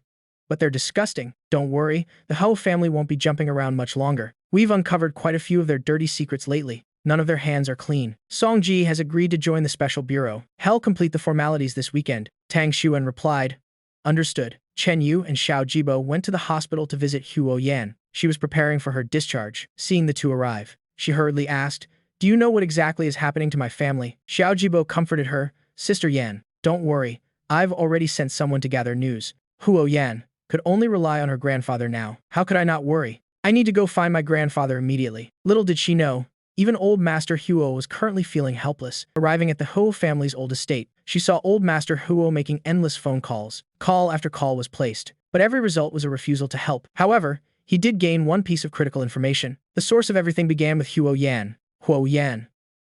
but they're disgusting. Don't worry, the Huo family won't be jumping around much longer. We've uncovered quite a few of their dirty secrets lately. None of their hands are clean. Song Ji has agreed to join the Special Bureau. He'll complete the formalities this weekend. Tang Xuan replied. Understood. Chen Yu and Xiao Jibo went to the hospital to visit Huo Yan. She was preparing for her discharge. Seeing the 2 arrive, she hurriedly asked, "Do you know what exactly is happening to my family?" Xiao Jibo comforted her. "Sister Yan, don't worry. I've already sent someone to gather news." Huo Yan could only rely on her grandfather now. How could I not worry? I need to go find my grandfather immediately. Little did she know, even old Master Huo was currently feeling helpless. Arriving at the Huo family's old estate, she saw old Master Huo making endless phone calls. Call after call was placed, but every result was a refusal to help. However, he did gain one piece of critical information. The source of everything began with Huo Yan. Huo Yan,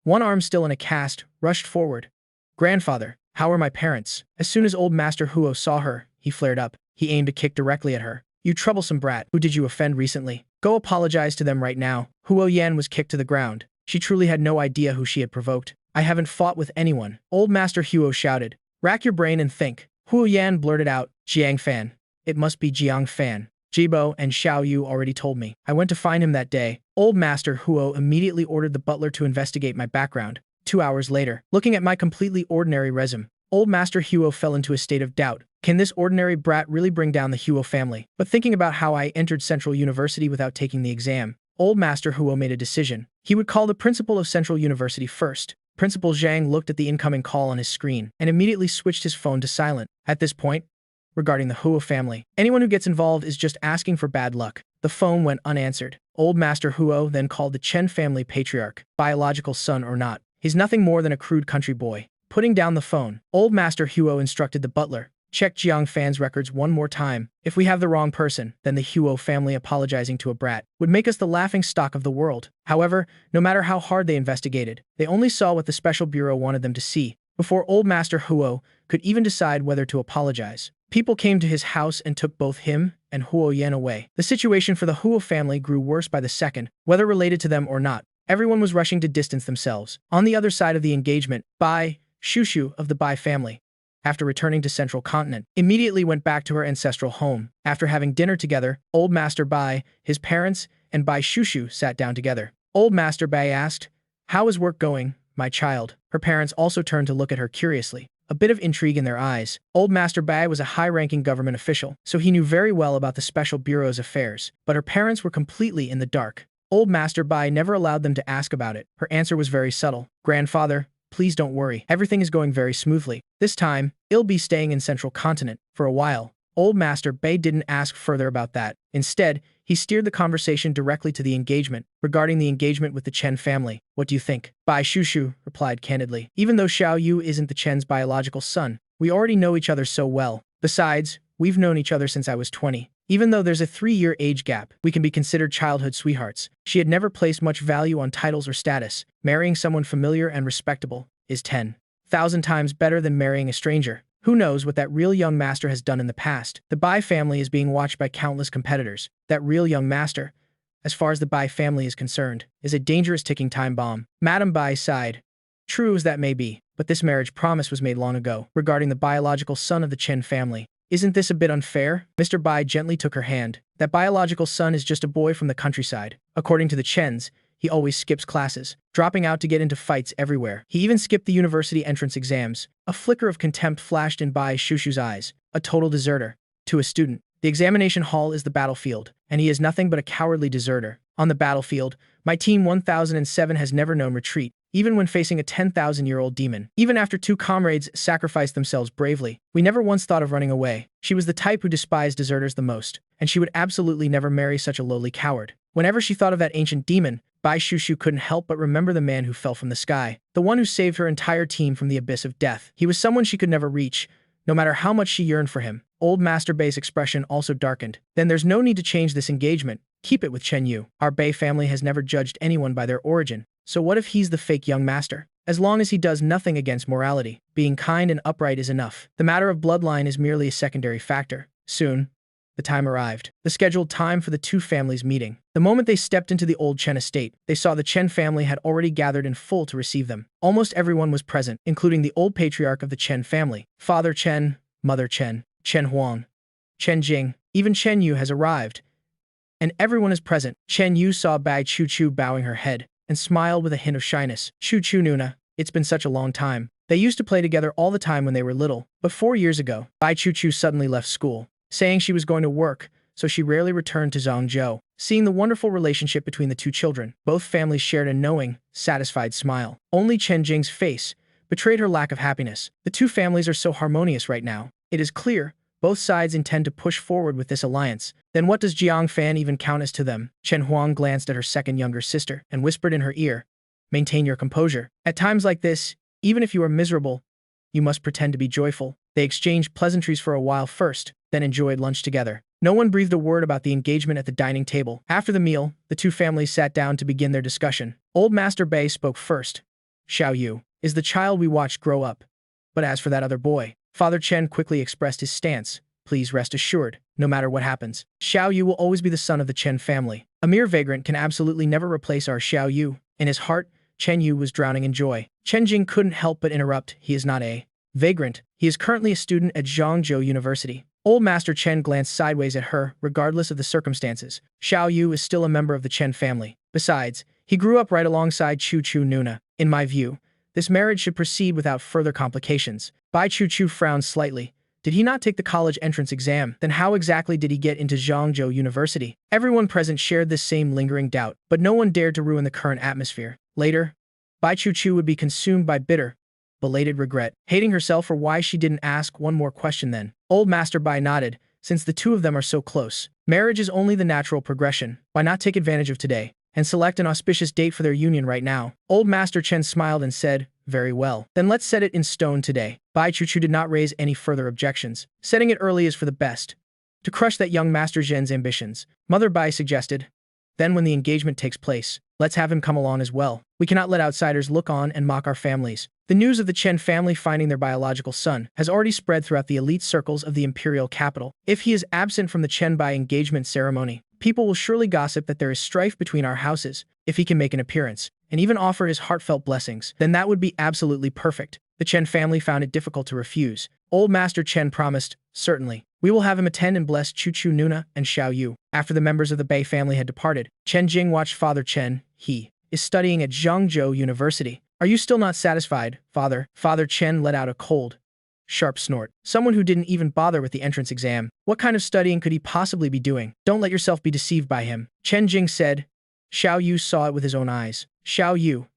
one arm still in a cast, rushed forward. "Grandfather, how are my parents?" As soon as old Master Huo saw her, he flared up. He aimed a kick directly at her. "You troublesome brat, who did you offend recently? Go apologize to them right now." Huo Yan was kicked to the ground. She truly had no idea who she had provoked. "I haven't fought with anyone." Old Master Huo shouted. "Rack your brain and think." Huo Yan blurted out, "Jiang Fan. It must be Jiang Fan. Jibo and Xiao Yu already told me. I went to find him that day." Old Master Huo immediately ordered the butler to investigate my background. 2 hours later, looking at my completely ordinary resume, old Master Huo fell into a state of doubt. Can this ordinary brat really bring down the Huo family? But thinking about how I entered Central University without taking the exam, old Master Huo made a decision. He would call the principal of Central University first. Principal Zhang looked at the incoming call on his screen and immediately switched his phone to silent. At this point, regarding the Huo family, anyone who gets involved is just asking for bad luck. The phone went unanswered. Old Master Huo then called the Chen family patriarch, biological son or not. He's nothing more than a crude country boy. Putting down the phone, old Master Huo instructed the butler, "Check Jiang Fan's records one more time. If we have the wrong person, then the Huo family apologizing to a brat would make us the laughing stock of the world." However, no matter how hard they investigated, they only saw what the Special Bureau wanted them to see. Before old Master Huo could even decide whether to apologize, people came to his house and took both him and Huo Yan away. The situation for the Huo family grew worse by the second, whether related to them or not. Everyone was rushing to distance themselves. On the other side of the engagement, Bai Chuchu of the Bai family, after returning to Central Continent, immediately went back to her ancestral home. After having dinner together, old Master Bai, his parents, and Bai Chuchu sat down together. Old Master Bai asked, "How is work going, my child?" Her parents also turned to look at her curiously. a bit of intrigue in their eyes. Old Master Bai was a high-ranking government official, so he knew very well about the Special Bureau's affairs, but her parents were completely in the dark. Old Master Bai never allowed them to ask about it. Her answer was very subtle. "Grandfather, please don't worry. Everything is going very smoothly. This time, I'll be staying in Central Continent for a while." Old Master Bai didn't ask further about that. Instead, he steered the conversation directly to the engagement. "Regarding the engagement with the Chen family, what do you think?" Bai Chuchu replied candidly. "Even though Xiao Yu isn't the Chen's biological son, we already know each other so well. Besides, we've known each other since I was 20. Even though there's a 3-year age gap, we can be considered childhood sweethearts." She had never placed much value on titles or status. Marrying someone familiar and respectable is 10,000 times better than marrying a stranger. Who knows what that real young master has done in the past? The Bai family is being watched by countless competitors. That real young master, as far as the Bai family is concerned, is a dangerous ticking time bomb. Madame Bai sighed. "True as that may be, but this marriage promise was made long ago, regarding the biological son of the Chen family. Isn't this a bit unfair?" Mr. Bai gently took her hand. "That biological son is just a boy from the countryside. According to the Chens, he always skips classes, dropping out to get into fights everywhere. He even skipped the university entrance exams." A flicker of contempt flashed in Bai Chuchu's eyes. "A total deserter. To a student, the examination hall is the battlefield, and he is nothing but a cowardly deserter. On the battlefield, my team 1007 has never known retreat, even when facing a 10,000-year-old demon. Even after 2 comrades sacrificed themselves bravely, we never once thought of running away. She was the type who despised deserters the most, and she would absolutely never marry such a lowly coward." Whenever she thought of that ancient demon, Bai Chuchu couldn't help but remember the man who fell from the sky, the one who saved her entire team from the abyss of death. He was someone she could never reach, no matter how much she yearned for him. Old Master Bai's expression also darkened. "Then there's no need to change this engagement. Keep it with Chen Yu. Our Bai family has never judged anyone by their origin, so what if he's the fake young master? As long as he does nothing against morality, being kind and upright is enough. The matter of bloodline is merely a secondary factor." Soon, the time arrived. The scheduled time for the 2 families meeting. The moment they stepped into the old Chen estate, they saw the Chen family had already gathered in full to receive them. Almost everyone was present, including the old patriarch of the Chen family. Father Chen, Mother Chen, Chen Huang, Chen Jing, even Chen Yu has arrived, and everyone is present. Chen Yu saw Bai Chuchu bowing her head and smiled with a hint of shyness. "Chuchu Nuna, it's been such a long time. They used to play together all the time when they were little, but 4 years ago, Bai Chuchu suddenly left school, saying she was going to work, so she rarely returned to Zhangzhou." Seeing the wonderful relationship between the 2 children, both families shared a knowing, satisfied smile. Only Chen Jing's face betrayed her lack of happiness. The 2 families are so harmonious right now. It is clear both sides intend to push forward with this alliance. Then what does Jiang Fan even count as to them? Chen Huang glanced at her second younger sister and whispered in her ear, "Maintain your composure. At times like this, even if you are miserable, you must pretend to be joyful." They exchanged pleasantries for a while first, then enjoyed lunch together. No one breathed a word about the engagement at the dining table. After the meal, the 2 families sat down to begin their discussion. Old Master Bai spoke first. "Xiao Yu is the child we watched grow up. But as for that other boy," Father Chen quickly expressed his stance. "Please rest assured, no matter what happens, Xiao Yu will always be the son of the Chen family. A mere vagrant can absolutely never replace our Xiao Yu." In his heart, Chen Yu was drowning in joy. Chen Jing couldn't help but interrupt. "He is not a vagrant. He is currently a student at Zhangzhou University." Old Master Chen glanced sideways at her, regardless of the circumstances. "Xiao Yu is still a member of the Chen family. Besides, he grew up right alongside Chuchu Nuna. In my view, this marriage should proceed without further complications." Bai Chuchu frowned slightly. Did he not take the college entrance exam? Then how exactly did he get into Zhangzhou University? Everyone present shared this same lingering doubt, but no one dared to ruin the current atmosphere. Later, Bai Chuchu would be consumed by bitter, belated regret, hating herself for why she didn't ask one more question then. Old Master Bai nodded. Since the 2 of them are so close, marriage is only the natural progression. Why not take advantage of today and select an auspicious date for their union right now? Old Master Chen smiled and said, "Very well. Then let's set it in stone today." Bai Chuchu did not raise any further objections. Setting it early is for the best, to crush that young Master Zhen's ambitions. Mother Bai suggested, "Then when the engagement takes place, let's have him come along as well. We cannot let outsiders look on and mock our families." The news of the Chen family finding their biological son has already spread throughout the elite circles of the imperial capital. If he is absent from the Chen Bai engagement ceremony, people will surely gossip that there is strife between our houses. If he can make an appearance, and even offer his heartfelt blessings, then that would be absolutely perfect. The Chen family found it difficult to refuse. Old Master Chen promised, "Certainly. We will have him attend and bless Chuchu Nuna and Xiao Yu." After the members of the Bai family had departed, Chen Jing watched Father Chen. "He is studying at Zhangzhou University. Are you still not satisfied, Father?" Father Chen let out a cold, Sharp snort. Someone who didn't even bother with the entrance exam. What kind of studying could he possibly be doing? Don't let yourself be deceived by him. Chen Jing said. Xiao Yu saw it with his own eyes. Xiao Yu.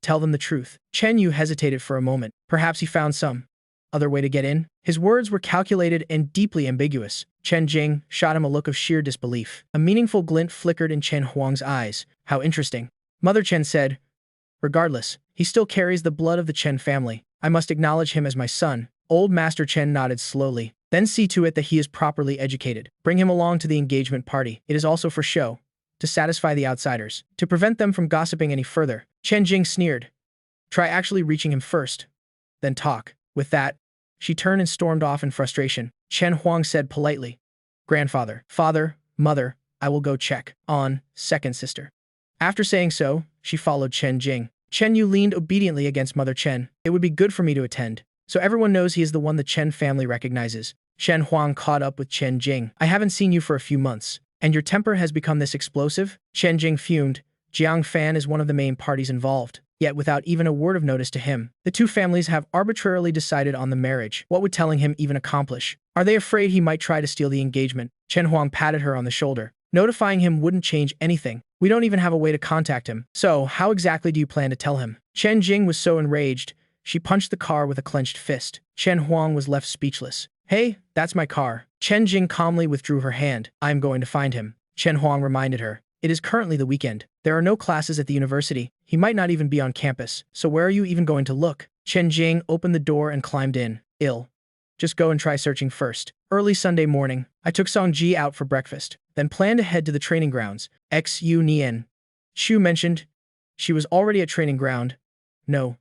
Tell them the truth. Chen Yu hesitated for a moment. Perhaps he found some other way to get in? His words were calculated and deeply ambiguous. Chen Jing shot him a look of sheer disbelief. A meaningful glint flickered in Chen Huang's eyes. How interesting. Mother Chen said. Regardless, he still carries the blood of the Chen family. I must acknowledge him as my son. Old Master Chen nodded slowly. Then see to it that he is properly educated. Bring him along to the engagement party. It is also for show, to satisfy the outsiders, to prevent them from gossiping any further. Chen Jing sneered. Try actually reaching him first, then talk. With that, she turned and stormed off in frustration. Chen Huang said politely, Grandfather, father, mother, I will go check on second sister. After saying so, she followed Chen Jing. Chen Yu leaned obediently against Mother Chen. It would be good for me to attend, so everyone knows he is the one the Chen family recognizes. Chen Huang caught up with Chen Jing. I haven't seen you for a few months, and your temper has become this explosive? Chen Jing fumed. Jiang Fan is one of the main parties involved. Yet without even a word of notice to him, the two families have arbitrarily decided on the marriage. What would telling him even accomplish? Are they afraid he might try to steal the engagement? Chen Huang patted her on the shoulder. Notifying him wouldn't change anything. We don't even have a way to contact him. So, how exactly do you plan to tell him? Chen Jing was so enraged, she punched the car with a clenched fist. Chen Huang was left speechless. Hey, that's my car. Chen Jing calmly withdrew her hand. I am going to find him. Chen Huang reminded her. It is currently the weekend. There are no classes at the university. He might not even be on campus. So where are you even going to look? Chen Jing opened the door and climbed in. Just go and try searching first. Early Sunday morning, I took Song Ji out for breakfast, then planned to head to the training grounds. Xu Nian. Shu mentioned. She was already at training ground. No.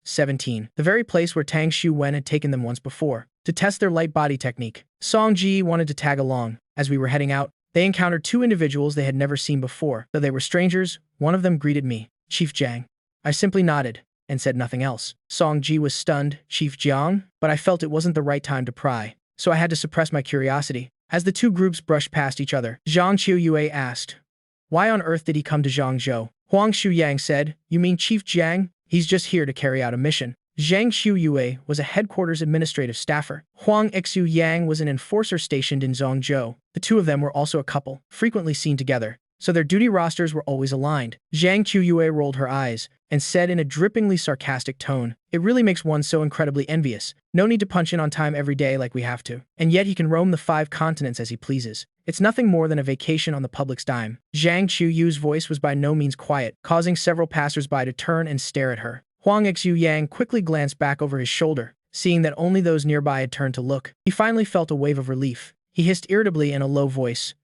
17. The very place where Tang Shu Wen had taken them once before, to test their light body technique. Song Ji wanted to tag along. As we were heading out, they encountered two individuals they had never seen before. Though they were strangers, one of them greeted me. Chief Jiang. I simply nodded and said nothing else. Song Ji was stunned. Chief Jiang? But I felt it wasn't the right time to pry, so I had to suppress my curiosity. As the two groups brushed past each other, Zhang Qiuyue asked, why on earth did he come to Zhangzhou? Huang Shuyang said, you mean Chief Jiang? He's just here to carry out a mission. Zhang Qiuyue was a headquarters administrative staffer. Huang Xuyang was an enforcer stationed in Zhangzhou. The two of them were also a couple, frequently seen together, so their duty rosters were always aligned. Zhang Qiuyue rolled her eyes and said in a drippingly sarcastic tone, it really makes one so incredibly envious. No need to punch in on time every day like we have to. And yet he can roam the 5 continents as he pleases. It's nothing more than a vacation on the public's dime. Zhang Qiuyu's voice was by no means quiet, causing several passers-by to turn and stare at her. Huang Xuyang quickly glanced back over his shoulder, seeing that only those nearby had turned to look. He finally felt a wave of relief. He hissed irritably in a low voice.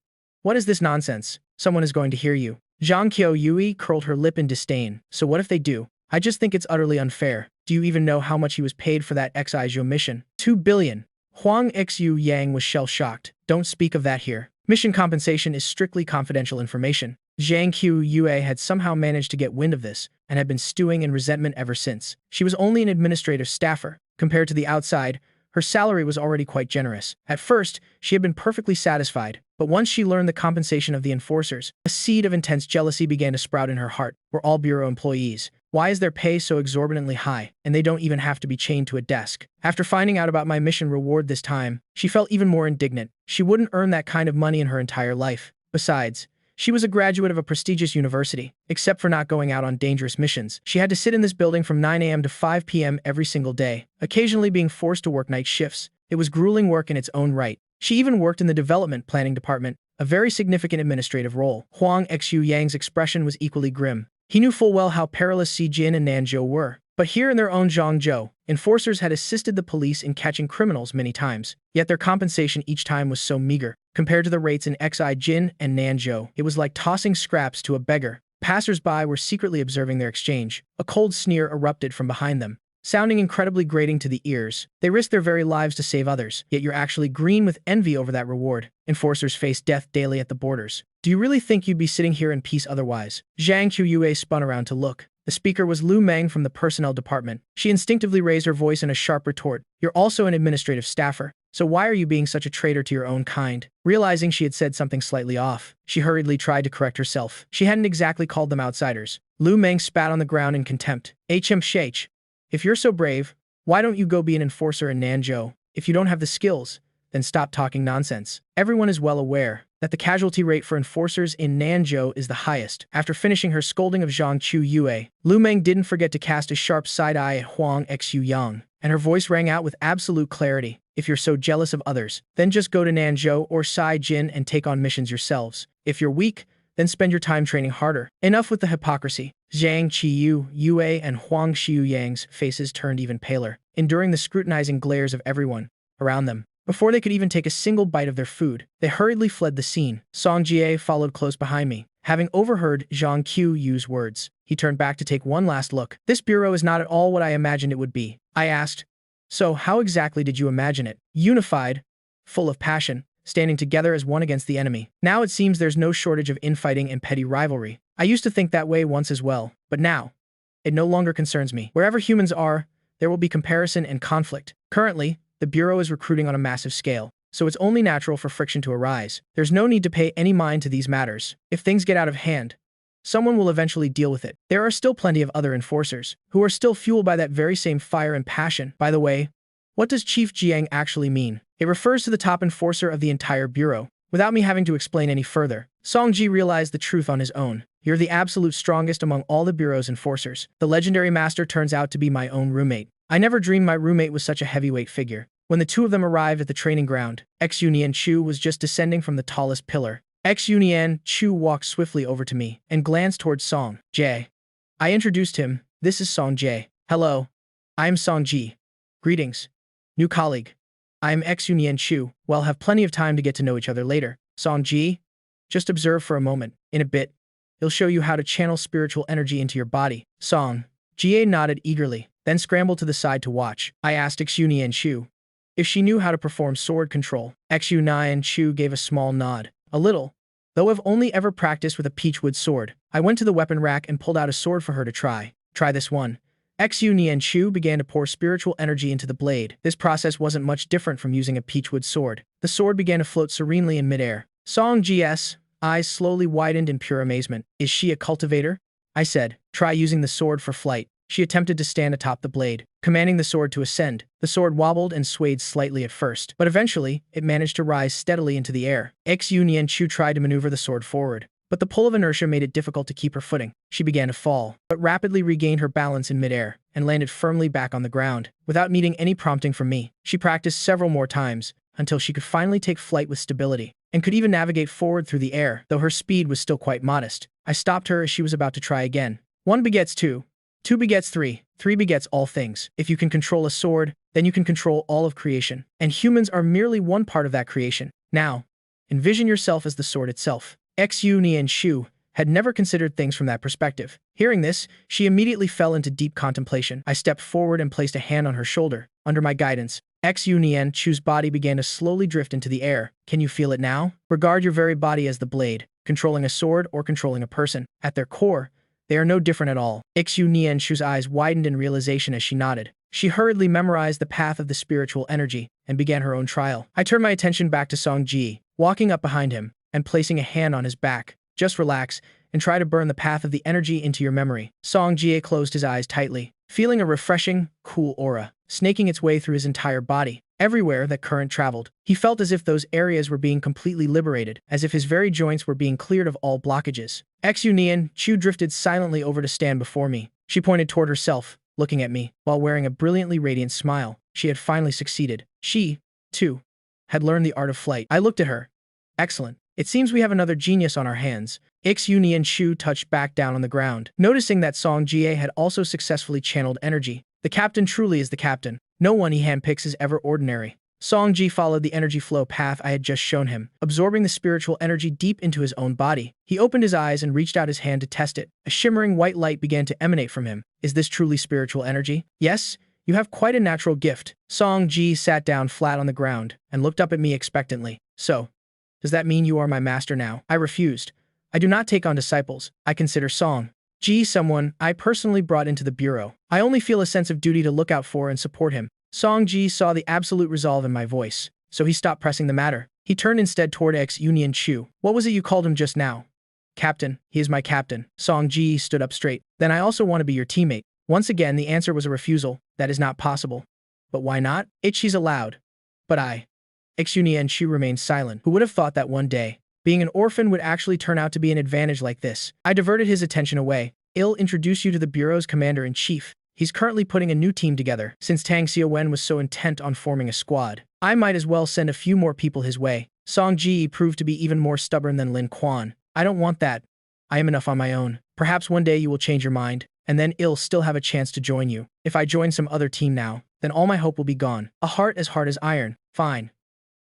What is this nonsense? Someone is going to hear you. Zhang Qiuyue curled her lip in disdain. So what if they do? I just think it's utterly unfair. Do you even know how much he was paid for that Exige mission? 2 billion. Huang Xuyang was shell-shocked. Don't speak of that here. Mission compensation is strictly confidential information. Zhang Qiuyue had somehow managed to get wind of this and had been stewing in resentment ever since. She was only an administrative staffer. Compared to the outside, her salary was already quite generous. At first, she had been perfectly satisfied, but once she learned the compensation of the enforcers, a seed of intense jealousy began to sprout in her heart. We're all bureau employees. Why is their pay so exorbitantly high, and they don't even have to be chained to a desk? After finding out about my mission reward this time, she felt even more indignant. She wouldn't earn that kind of money in her entire life. Besides, she was a graduate of a prestigious university. Except for not going out on dangerous missions, she had to sit in this building from 9 a.m. to 5 p.m. every single day, occasionally being forced to work night shifts. It was grueling work in its own right. She even worked in the development planning department, a very significant administrative role. Huang Xuyang's expression was equally grim. He knew full well how perilous Xijin and Nanzhou were. But here in their own Zhangzhou, enforcers had assisted the police in catching criminals many times, yet their compensation each time was so meager. Compared to the rates in Xijin and Nanzhou, it was like tossing scraps to a beggar. Passers-by were secretly observing their exchange. A cold sneer erupted from behind them, sounding incredibly grating to the ears. They risk their very lives to save others, yet you're actually green with envy over that reward. Enforcers face death daily at the borders. Do you really think you'd be sitting here in peace otherwise? Zhang Qiuyue spun around to look. The speaker was Lu Meng from the personnel department. She instinctively raised her voice in a sharp retort. You're also an administrative staffer, so why are you being such a traitor to your own kind? Realizing she had said something slightly off, she hurriedly tried to correct herself. She hadn't exactly called them outsiders. Lu Meng spat on the ground in contempt. HM Shaich. If you're so brave, why don't you go be an enforcer in Nanzhou? If you don't have the skills, then stop talking nonsense. Everyone is well aware that the casualty rate for enforcers in Nanzhou is the highest. After finishing her scolding of Zhang Chu Yue, Lu Meng didn't forget to cast a sharp side-eye at Huang Xu Yang, and her voice rang out with absolute clarity. If you're so jealous of others, then just go to Nanzhou or Sai Jin and take on missions yourselves. If you're weak, then spend your time training harder. Enough with the hypocrisy. Zhang Qiyu, Yue, and Huang Xiu Yang's faces turned even paler, enduring the scrutinizing glares of everyone around them. Before they could even take a single bite of their food, they hurriedly fled the scene. Song Jie followed close behind me. Having overheard Zhang Qiyu's words, he turned back to take one last look. This bureau is not at all what I imagined it would be, I asked. So how exactly did you imagine it? Unified, full of passion, standing together as one against the enemy. Now it seems there's no shortage of infighting and petty rivalry. I used to think that way once as well, but now, it no longer concerns me. Wherever humans are, there will be comparison and conflict. Currently, the Bureau is recruiting on a massive scale, so it's only natural for friction to arise. There's no need to pay any mind to these matters. If things get out of hand, someone will eventually deal with it. There are still plenty of other enforcers who are still fueled by that very same fire and passion. By the way, what does Chief Jiang actually mean? It refers to the top enforcer of the entire Bureau. Without me having to explain any further, Songji realized the truth on his own. You're the absolute strongest among all the Bureau's enforcers. The legendary master turns out to be my own roommate. I never dreamed my roommate was such a heavyweight figure. When the two of them arrived at the training ground, Xunian Chu was just descending from the tallest pillar. Xunian Chu walked swiftly over to me and glanced towards Song Jie. I introduced him. This is Song Jie. Hello. I am Song Ji. Greetings. New colleague. I am Xunian Chu. We'll have plenty of time to get to know each other later. Song Ji, just observe for a moment. In a bit, he'll show you how to channel spiritual energy into your body. Song Jie nodded eagerly, then scrambled to the side to watch. I asked Xunian Chu if she knew how to perform sword control. Xunian Chu gave a small nod. A little. Though I've only ever practiced with a peachwood sword, I went to the weapon rack and pulled out a sword for her to try. Try this one. Xunian Chu began to pour spiritual energy into the blade. This process wasn't much different from using a peachwood sword. The sword began to float serenely in midair. Song Ji's eyes slowly widened in pure amazement. Is she a cultivator? I said. Try using the sword for flight. She attempted to stand atop the blade, commanding the sword to ascend. The sword wobbled and swayed slightly at first, but eventually, it managed to rise steadily into the air. Xunian Chu tried to maneuver the sword forward, but the pull of inertia made it difficult to keep her footing. She began to fall, but rapidly regained her balance in midair and landed firmly back on the ground. Without needing any prompting from me, she practiced several more times until she could finally take flight with stability and could even navigate forward through the air, though her speed was still quite modest. I stopped her as she was about to try again. 1 begets 2. 2 begets 3. 3 begets all things. If you can control a sword, then you can control all of creation. And humans are merely one part of that creation. Now, envision yourself as the sword itself. Xunian Shu had never considered things from that perspective. Hearing this, she immediately fell into deep contemplation. I stepped forward and placed a hand on her shoulder. Under my guidance, Xunian Chu's body began to slowly drift into the air. Can you feel it now? Regard your very body as the blade, controlling a sword or controlling a person. At their core, they are no different at all. Xunian Shu's eyes widened in realization as she nodded. She hurriedly memorized the path of the spiritual energy and began her own trial. I turned my attention back to Song Ji, walking up behind him and placing a hand on his back. Just relax and try to burn the path of the energy into your memory. Song Ji closed his eyes tightly, feeling a refreshing, cool aura snaking its way through his entire body. Everywhere that current traveled, he felt as if those areas were being completely liberated, as if his very joints were being cleared of all blockages. Xunian Chu drifted silently over to stand before me. She pointed toward herself, looking at me, while wearing a brilliantly radiant smile. She had finally succeeded. She, too, had learned the art of flight. I looked at her. Excellent. It seems we have another genius on our hands. Xunian Chu touched back down on the ground, noticing that Song Jie had also successfully channeled energy. The captain truly is the captain. No one he handpicks is ever ordinary. Song Ji followed the energy flow path I had just shown him, absorbing the spiritual energy deep into his own body. He opened his eyes and reached out his hand to test it. A shimmering white light began to emanate from him. Is this truly spiritual energy? Yes, you have quite a natural gift. Song Ji sat down flat on the ground and looked up at me expectantly. So, does that mean you are my master now? I refused. I do not take on disciples. I consider Song Ji someone I personally brought into the bureau. I only feel a sense of duty to look out for and support him. Song Ji saw the absolute resolve in my voice, so he stopped pressing the matter. He turned instead toward Xunian Chu. What was it you called him just now? Captain. He is my captain. Song Ji stood up straight. Then I also want to be your teammate. Once again, the answer was a refusal. That is not possible. But why not? She's allowed. But Anya and Shu remained silent. Who would have thought that one day, being an orphan would actually turn out to be an advantage like this? I diverted his attention away. I'll introduce you to the Bureau's commander-in-chief. He's currently putting a new team together. Since Tang Xiaowen was so intent on forming a squad, I might as well send a few more people his way. Song Ji proved to be even more stubborn than Lin Quan. I don't want that. I am enough on my own. Perhaps one day you will change your mind, and then I'll still have a chance to join you. If I join some other team now, then all my hope will be gone. A heart as hard as iron. Fine.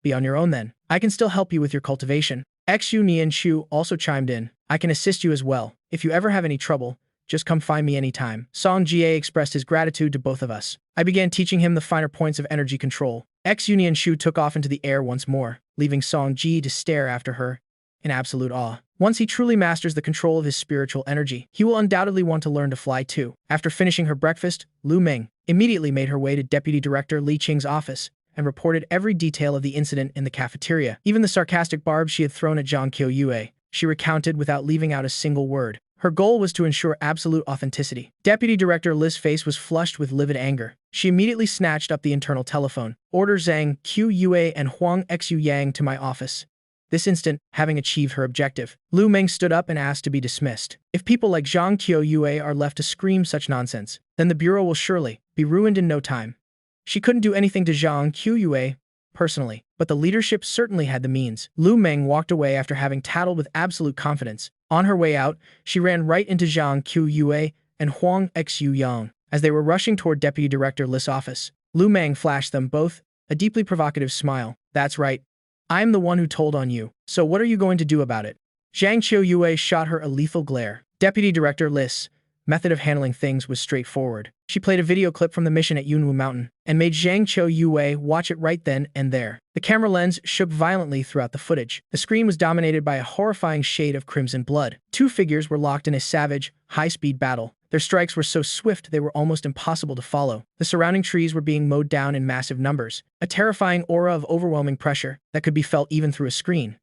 Be on your own then. I can still help you with your cultivation. Anya and Shu also chimed in. I can assist you as well. If you ever have any trouble, just come find me anytime. Song Jie expressed his gratitude to both of us. I began teaching him the finer points of energy control. Anya and Shu took off into the air once more, leaving Song Ji to stare after her in absolute awe. Once he truly masters the control of his spiritual energy, he will undoubtedly want to learn to fly too. After finishing her breakfast, Lu Meng immediately made her way to Deputy Director Li Qing's office and reported every detail of the incident in the cafeteria. Even the sarcastic barbs she had thrown at Zhang Qiuyue, she recounted without leaving out a single word. Her goal was to ensure absolute authenticity. Deputy Director Li's face was flushed with livid anger. She immediately snatched up the internal telephone. Order Zhang Qiuyue and Huang Xiu Yang to my office. This instant, having achieved her objective, Lu Meng stood up and asked to be dismissed. If people like Zhang Qiuyue are left to scream such nonsense, then the Bureau will surely be ruined in no time. She couldn't do anything to Zhang Qiuyue personally, but the leadership certainly had the means. Lu Meng walked away after having tattled with absolute confidence. On her way out, she ran right into Zhang Qiuyue and Huang Xiu Yang. As they were rushing toward Deputy Director Li's office, Lu Meng flashed them both a deeply provocative smile. That's right. I'm the one who told on you. So what are you going to do about it? Zhang Qiuyue shot her a lethal glare. Deputy Director Li's method of handling things was straightforward. She played a video clip from the mission at Yunwu Mountain and made Zhang Qiuyue watch it right then and there. The camera lens shook violently throughout the footage. The screen was dominated by a horrifying shade of crimson blood. Two figures were locked in a savage, high-speed battle. Their strikes were so swift they were almost impossible to follow. The surrounding trees were being mowed down in massive numbers, a terrifying aura of overwhelming pressure that could be felt even through a screen.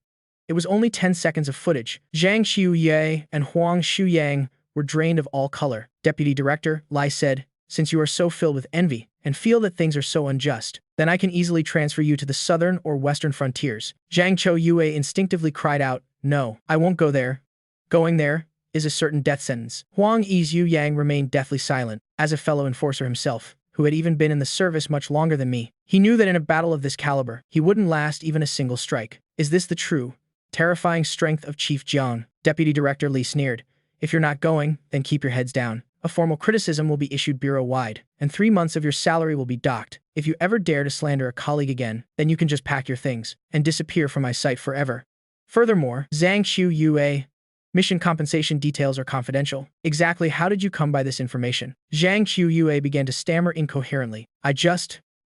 It was only 10 seconds of footage. Zhang Qiuyue and Huang Xiu Yang were drained of all color. Deputy Director Li said, since you are so filled with envy and feel that things are so unjust, then I can easily transfer you to the southern or western frontiers. Zhang Qiuyue instinctively cried out, no, I won't go there. Going there is a certain death sentence. Huang Xiu Yang remained deathly silent. As a fellow enforcer himself, who had even been in the service much longer than me, he knew that in a battle of this caliber, he wouldn't last even a single strike. Is this the true, terrifying strength of Chief Jiang? Deputy Director Li sneered. If you're not going, then keep your heads down. A formal criticism will be issued bureau-wide, and 3 months of your salary will be docked. If you ever dare to slander a colleague again, then you can just pack your things and disappear from my sight forever. Furthermore, Zhang Qiuyue, mission compensation details are confidential. Exactly how did you come by this information? Zhang Qiuyue began to stammer incoherently. I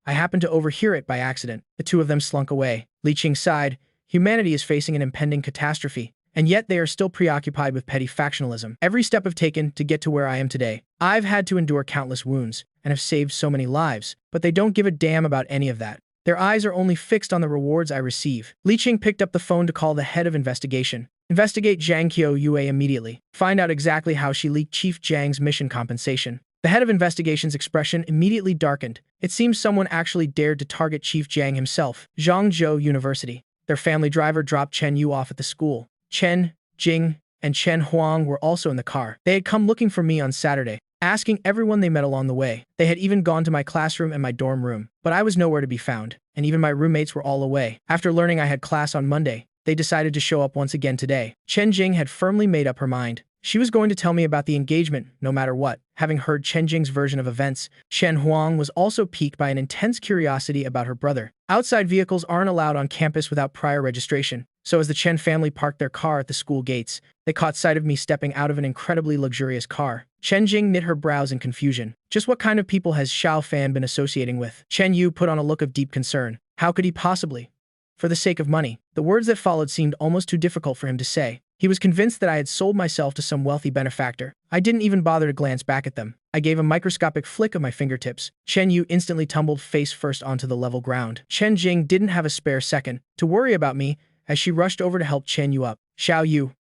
happened to overhear it by accident. The two of them slunk away. Li Qing sighed. Humanity is facing an impending catastrophe, and yet they are still preoccupied with petty factionalism. Every step I've taken to get to where I am today, I've had to endure countless wounds and have saved so many lives, but they don't give a damn about any of that. Their eyes are only fixed on the rewards I receive. Li Qing picked up the phone to call the head of investigation. Investigate Zhang Qiuyue immediately. Find out exactly how she leaked Chief Jiang's mission compensation. The head of investigation's expression immediately darkened. It seems someone actually dared to target Chief Jiang himself. Zhangzhou University. Their family driver dropped Chen Yu off at the school. Chen, Jing, and Chen Huang were also in the car. They had come looking for me on Saturday, asking everyone they met along the way. They had even gone to my classroom and my dorm room, but I was nowhere to be found, and even my roommates were all away. After learning I had class on Monday, they decided to show up once again today. Chen Jing had firmly made up her mind. She was going to tell me about the engagement, no matter what. Having heard Chen Jing's version of events, Chen Huang was also piqued by an intense curiosity about her brother. Outside vehicles aren't allowed on campus without prior registration, so as the Chen family parked their car at the school gates, they caught sight of me stepping out of an incredibly luxurious car. Chen Jing knit her brows in confusion. Just what kind of people has Xiao Fan been associating with? Chen Yu put on a look of deep concern. How could he possibly? For the sake of money. The words that followed seemed almost too difficult for him to say. He was convinced that I had sold myself to some wealthy benefactor. I didn't even bother to glance back at them. I gave a microscopic flick of my fingertips. Chen Yu instantly tumbled face first onto the level ground. Chen Jing didn't have a spare second to worry about me as she rushed over to help Chen Yu up. Xiao Yu,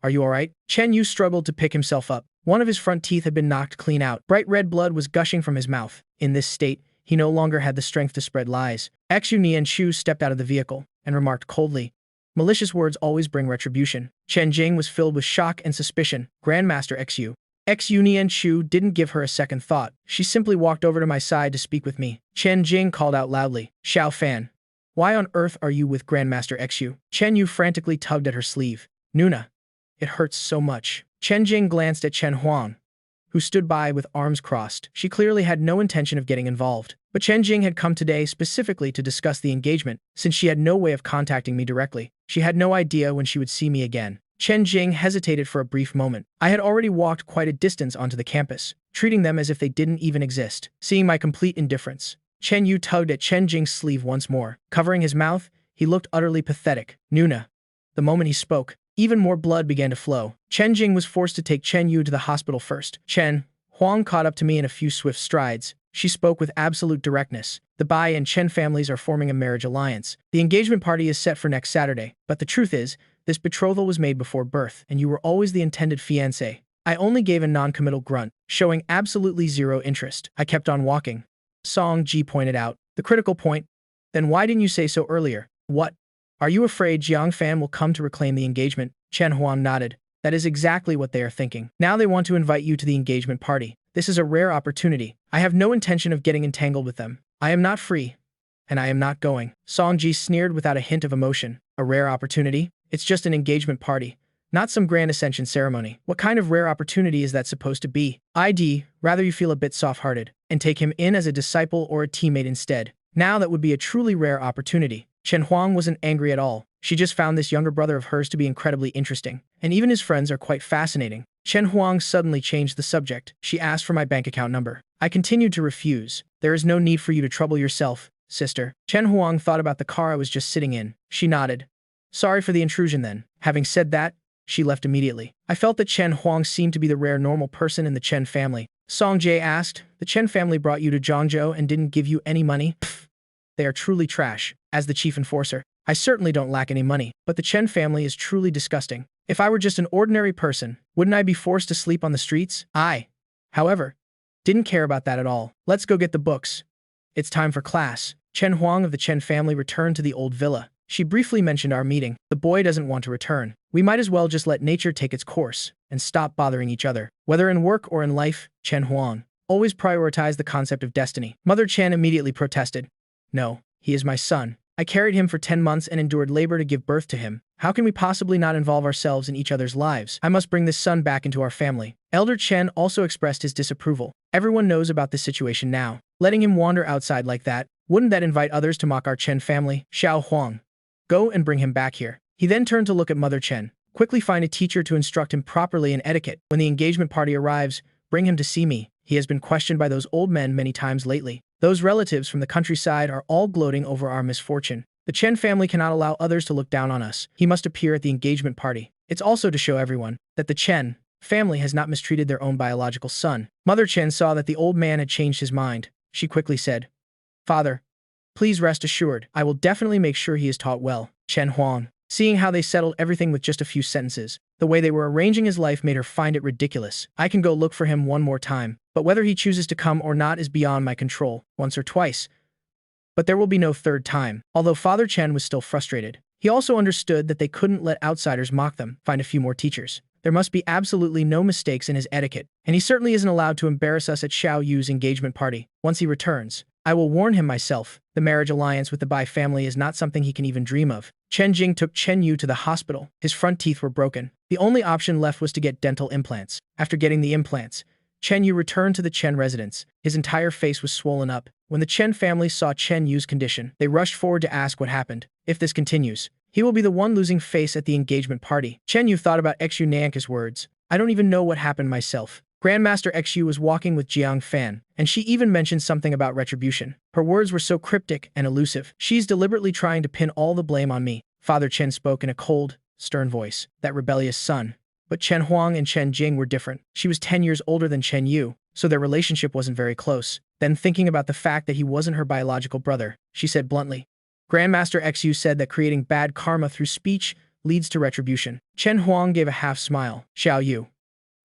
are you alright? Chen Yu struggled to pick himself up. One of his front teeth had been knocked clean out. Bright red blood was gushing from his mouth. In this state, He no longer had the strength to spread lies. Xu Chu stepped out of the vehicle and remarked coldly, "Malicious words always bring retribution." Chen Jing was filled with shock and suspicion. Grandmaster Xu Chu didn't give her a second thought. She simply walked over to my side to speak with me. Chen Jing called out loudly, "Xiao Fan, why on earth are you with Grandmaster Xu?" Chen Yu frantically tugged at her sleeve. "Nuna, it hurts so much." Chen Jing glanced at Chen Huang, who stood by with arms crossed. She clearly had no intention of getting involved. But Chen Jing had come today specifically to discuss the engagement, since she had no way of contacting me directly. She had no idea when she would see me again. Chen Jing hesitated for a brief moment. I had already walked quite a distance onto the campus, treating them as if they didn't even exist. Seeing my complete indifference, Chen Yu tugged at Chen Jing's sleeve once more. Covering his mouth, he looked utterly pathetic. "Nuna." The moment he spoke, even more blood began to flow. Chen Jing was forced to take Chen Yu to the hospital first. Chen Huang caught up to me in a few swift strides. She spoke with absolute directness. "The Bai and Chen families are forming a marriage alliance. The engagement party is set for next Saturday. But the truth is, this betrothal was made before birth, and you were always the intended fiancé." I only gave a non-committal grunt, showing absolutely zero interest. I kept on walking. Song Ji pointed out the critical point. "Then why didn't you say so earlier?" "What? Are you afraid Jiang Fan will come to reclaim the engagement?" Chen Huang nodded. "That is exactly what they are thinking. Now they want to invite you to the engagement party. This is a rare opportunity. I have no intention of getting entangled with them. I am not free, and I am not going." Song Ji sneered without a hint of emotion. "A rare opportunity? It's just an engagement party, not some grand ascension ceremony. What kind of rare opportunity is that supposed to be? I'd rather you feel a bit soft-hearted and take him in as a disciple or a teammate instead. Now that would be a truly rare opportunity." Chen Huang wasn't angry at all. She just found this younger brother of hers to be incredibly interesting, and even his friends are quite fascinating. Chen Huang suddenly changed the subject. She asked for my bank account number. I continued to refuse. "There is no need for you to trouble yourself, sister." Chen Huang thought about the car I was just sitting in. She nodded. "Sorry for the intrusion then." Having said that, she left immediately. I felt that Chen Huang seemed to be the rare normal person in the Chen family. Song Jae asked, "The Chen family brought you to Zhangzhou and didn't give you any money?" "Pfft. They are truly trash." As the chief enforcer, I certainly don't lack any money, but the Chen family is truly disgusting. If I were just an ordinary person, wouldn't I be forced to sleep on the streets? I, however, didn't care about that at all. "Let's go get the books. It's time for class." Chen Huang of the Chen family returned to the old villa. She briefly mentioned our meeting. "The boy doesn't want to return. We might as well just let nature take its course and stop bothering each other." Whether in work or in life, Chen Huang always prioritized the concept of destiny. Mother Chen immediately protested. "No, he is my son. I carried him for 10 months and endured labor to give birth to him. How can we possibly not involve ourselves in each other's lives? I must bring this son back into our family." Elder Chen also expressed his disapproval. "Everyone knows about this situation now. Letting him wander outside like that, wouldn't that invite others to mock our Chen family? Xiao Huang, go and bring him back here." He then turned to look at Mother Chen. "Quickly find a teacher to instruct him properly in etiquette. When the engagement party arrives, bring him to see me. He has been questioned by those old men many times lately. Those relatives from the countryside are all gloating over our misfortune. The Chen family cannot allow others to look down on us. He must appear at the engagement party. It's also to show everyone that the Chen family has not mistreated their own biological son." Mother Chen saw that the old man had changed his mind. She quickly said, "Father, please rest assured. I will definitely make sure he is taught well." Chen Huang, seeing how they settled everything with just a few sentences, the way they were arranging his life made her find it ridiculous. "I can go look for him one more time, but whether he chooses to come or not is beyond my control. Once or twice, but there will be no third time." Although Father Chen was still frustrated, he also understood that they couldn't let outsiders mock them. Find a few more teachers. There must be absolutely no mistakes in his etiquette, and he certainly isn't allowed to embarrass us at Xiao Yu's engagement party. Once he returns, I will warn him myself. The marriage alliance with the Bai family is not something he can even dream of. Chen Jing took Chen Yu to the hospital. His front teeth were broken. The only option left was to get dental implants. After getting the implants, Chen Yu returned to the Chen residence. His entire face was swollen up. When the Chen family saw Chen Yu's condition, they rushed forward to ask what happened. If this continues, he will be the one losing face at the engagement party. Chen Yu thought about Xu Nanka's words. "I don't even know what happened myself." Grandmaster Xu was walking with Jiang Fan, and she even mentioned something about retribution. Her words were so cryptic and elusive. "She's deliberately trying to pin all the blame on me." Father Chen spoke in a cold, stern voice. That rebellious son. But Chen Huang and Chen Jing were different. She was 10 years older than Chen Yu, so their relationship wasn't very close. Then thinking about the fact that he wasn't her biological brother, she said bluntly, "Grandmaster Xu said that creating bad karma through speech leads to retribution." Chen Huang gave a half smile. "Xiao Yu,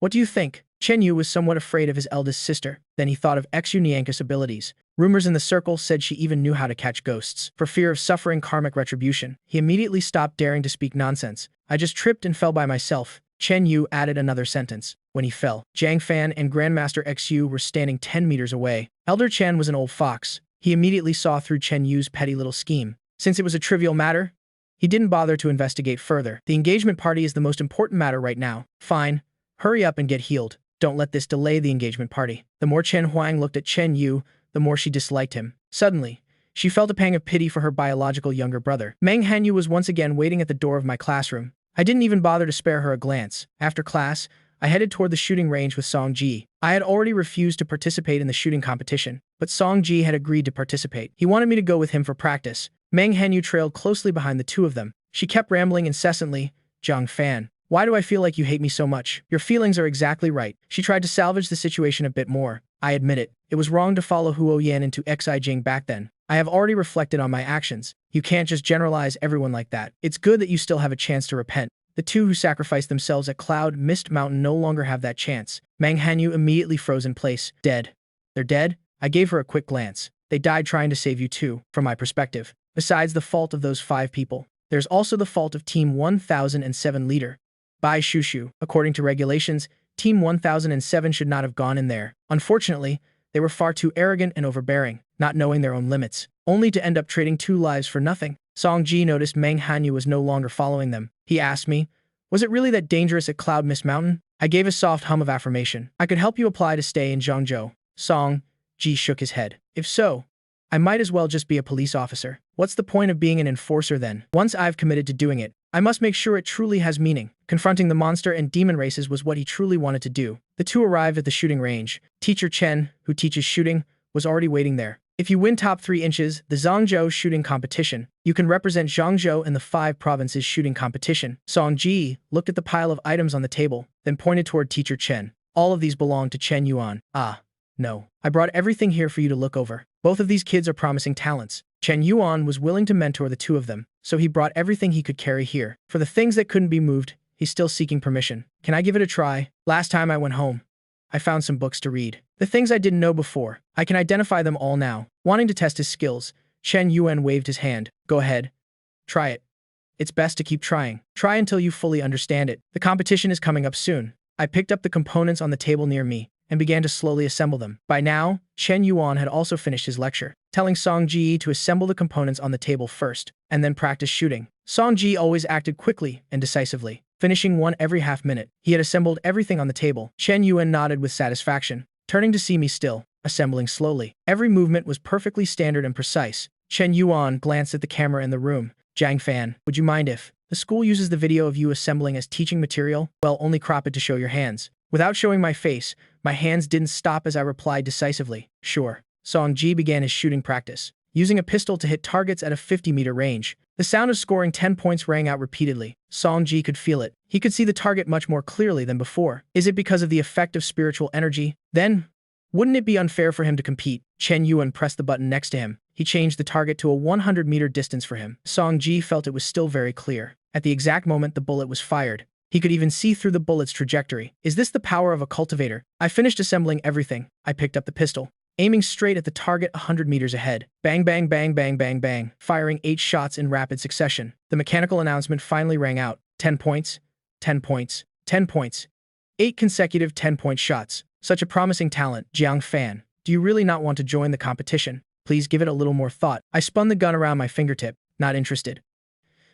what do you think?" Chen Yu was somewhat afraid of his eldest sister. Then he thought of Xu Nianka's abilities. Rumors in the circle said she even knew how to catch ghosts. For fear of suffering karmic retribution, he immediately stopped daring to speak nonsense. I just tripped and fell by myself. Chen Yu added another sentence. When he fell, Jiang Fan and Grandmaster XU were standing 10 meters away. Elder Chen was an old fox. He immediately saw through Chen Yu's petty little scheme. Since it was a trivial matter, he didn't bother to investigate further. The engagement party is the most important matter right now. Fine. Hurry up and get healed. Don't let this delay the engagement party. The more Chen Huang looked at Chen Yu, the more she disliked him. Suddenly, she felt a pang of pity for her biological younger brother. Meng Hanyu was once again waiting at the door of my classroom. I didn't even bother to spare her a glance. After class, I headed toward the shooting range with Song Ji. I had already refused to participate in the shooting competition, but Song Ji had agreed to participate. He wanted me to go with him for practice. Meng Hanyu trailed closely behind the two of them. She kept rambling incessantly. Jiang Fan, why do I feel like you hate me so much? Your feelings are exactly right. She tried to salvage the situation a bit more. I admit it. It was wrong to follow Huo Yan into Xi Jing back then. I have already reflected on my actions. You can't just generalize everyone like that. It's good that you still have a chance to repent. The two who sacrificed themselves at Cloud Mist Mountain no longer have that chance. Meng Hanyu immediately froze in place. Dead. They're dead? I gave her a quick glance. They died trying to save you too, from my perspective. Besides the fault of those 5 people, there's also the fault of Team 1007 leader, Bai Chuchu. According to regulations, Team 1007 should not have gone in there. Unfortunately, they were far too arrogant and overbearing, not knowing their own limits, only to end up trading 2 lives for nothing. Song Ji noticed Meng Hanyu was no longer following them. He asked me, was it really that dangerous at Cloud Mist Mountain? I gave a soft hum of affirmation. I could help you apply to stay in Zhangzhou. Song Ji shook his head. If so, I might as well just be a police officer. What's the point of being an enforcer then? Once I've committed to doing it, I must make sure it truly has meaning. Confronting the monster and demon races was what he truly wanted to do. The two arrived at the shooting range. Teacher Chen, who teaches shooting, was already waiting there. If you win top 3 inches, the Zhangzhou shooting competition, you can represent Zhangzhou in the 5 provinces shooting competition. Song Ji looked at the pile of items on the table, then pointed toward Teacher Chen. All of these belong to Chen Yuan. Ah, no. I brought everything here for you to look over. Both of these kids are promising talents. Chen Yuan was willing to mentor the 2 of them, so he brought everything he could carry here. For the things that couldn't be moved, he's still seeking permission. Can I give it a try? Last time I went home, I found some books to read. The things I didn't know before, I can identify them all now. Wanting to test his skills, Chen Yuan waved his hand. Go ahead. Try it. It's best to keep trying. Try until you fully understand it. The competition is coming up soon. I picked up the components on the table near me and began to slowly assemble them. By now, Chen Yuan had also finished his lecture, telling Song Ji to assemble the components on the table first, and then practice shooting. Song Ji always acted quickly and decisively, finishing one every half minute. He had assembled everything on the table. Chen Yuan nodded with satisfaction, turning to see me still, assembling slowly. Every movement was perfectly standard and precise. Chen Yuan glanced at the camera in the room. Jiang Fan, would you mind if the school uses the video of you assembling as teaching material? Well, only crop it to show your hands. Without showing my face, my hands didn't stop as I replied decisively. Sure. Song Ji began his shooting practice, using a pistol to hit targets at a 50-meter range. The sound of scoring 10 points rang out repeatedly. Song Ji could feel it. He could see the target much more clearly than before. Is it because of the effect of spiritual energy? Then, wouldn't it be unfair for him to compete? Chen Yuan pressed the button next to him. He changed the target to a 100-meter distance for him. Song Ji felt it was still very clear. At the exact moment the bullet was fired, he could even see through the bullet's trajectory. Is this the power of a cultivator? I finished assembling everything. I picked up the pistol, aiming straight at the target 100 meters ahead. Bang, bang, bang, bang, bang, bang, firing 8 shots in rapid succession. The mechanical announcement finally rang out. 10 points, 10 points, 10 points. 8 consecutive 10-point shots. Such a promising talent. Jiang Fan, do you really not want to join the competition? Please give it a little more thought. I spun the gun around my fingertip. Not interested.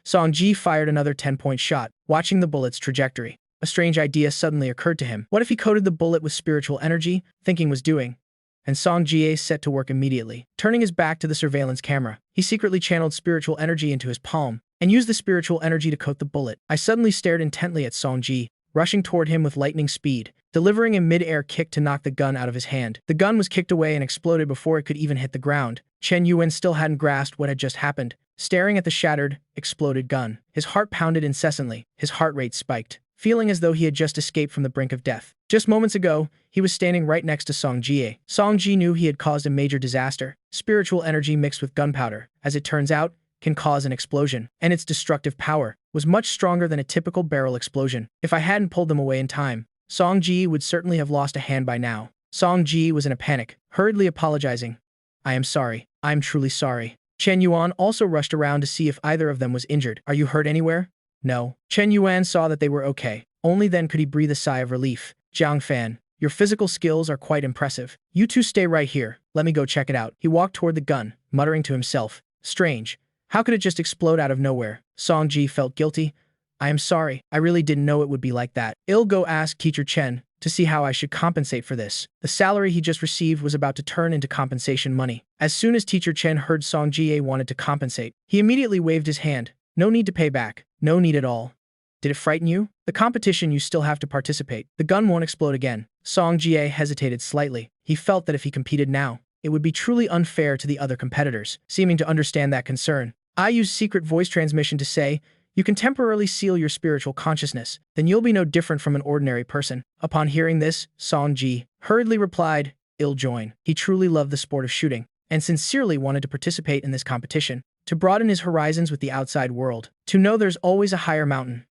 Song Ji fired another 10-point shot, watching the bullet's trajectory. A strange idea suddenly occurred to him. What if he coated the bullet with spiritual energy? Thinking was doing, and Song Ji set to work immediately. Turning his back to the surveillance camera, he secretly channeled spiritual energy into his palm and used the spiritual energy to coat the bullet. I suddenly stared intently at Song Ji, rushing toward him with lightning speed, delivering a mid-air kick to knock the gun out of his hand. The gun was kicked away and exploded before it could even hit the ground. Chen Yuan still hadn't grasped what had just happened, staring at the shattered, exploded gun. His heart pounded incessantly. His heart rate spiked, feeling as though he had just escaped from the brink of death. Just moments ago, he was standing right next to Song Ji. Song Ji knew he had caused a major disaster. Spiritual energy mixed with gunpowder, as it turns out, can cause an explosion, and its destructive power was much stronger than a typical barrel explosion. If I hadn't pulled them away in time, Song Ji would certainly have lost a hand by now. Song Ji was in a panic, hurriedly apologizing. I am sorry. I'm truly sorry. Chen Yuan also rushed around to see if either of them was injured. Are you hurt anywhere? No. Chen Yuan saw that they were okay. Only then could he breathe a sigh of relief. Jiang Fan, your physical skills are quite impressive. You two stay right here. Let me go check it out. He walked toward the gun, muttering to himself. Strange. How could it just explode out of nowhere? Song Ji felt guilty. I am sorry. I really didn't know it would be like that. I'll go ask Teacher Chen to see how I should compensate for this. The salary he just received was about to turn into compensation money. As soon as Teacher Chen heard Song Jie wanted to compensate, he immediately waved his hand. No need to pay back. No need at all. Did it frighten you? The competition, you still have to participate. The gun won't explode again. Song Jie hesitated slightly. He felt that if he competed now, it would be truly unfair to the other competitors. Seeming to understand that concern, I use secret voice transmission to say, you can temporarily seal your spiritual consciousness, then you'll be no different from an ordinary person. Upon hearing this, Song Ji hurriedly replied, I'll join. He truly loved the sport of shooting, and sincerely wanted to participate in this competition, to broaden his horizons with the outside world, to know there's always a higher mountain.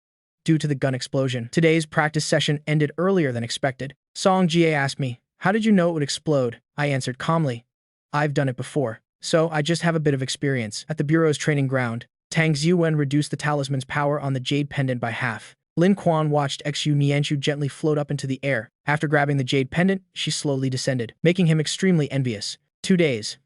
Due to the gun explosion, today's practice session ended earlier than expected. Song Jie asked me, how did you know it would explode? I answered calmly, I've done it before, so I just have a bit of experience. At the Bureau's training ground, Tang Xiuwen reduced the talisman's power on the jade pendant by half. Lin Quan watched Xu Nianchu gently float up into the air. After grabbing the jade pendant, she slowly descended, making him extremely envious. 2 days.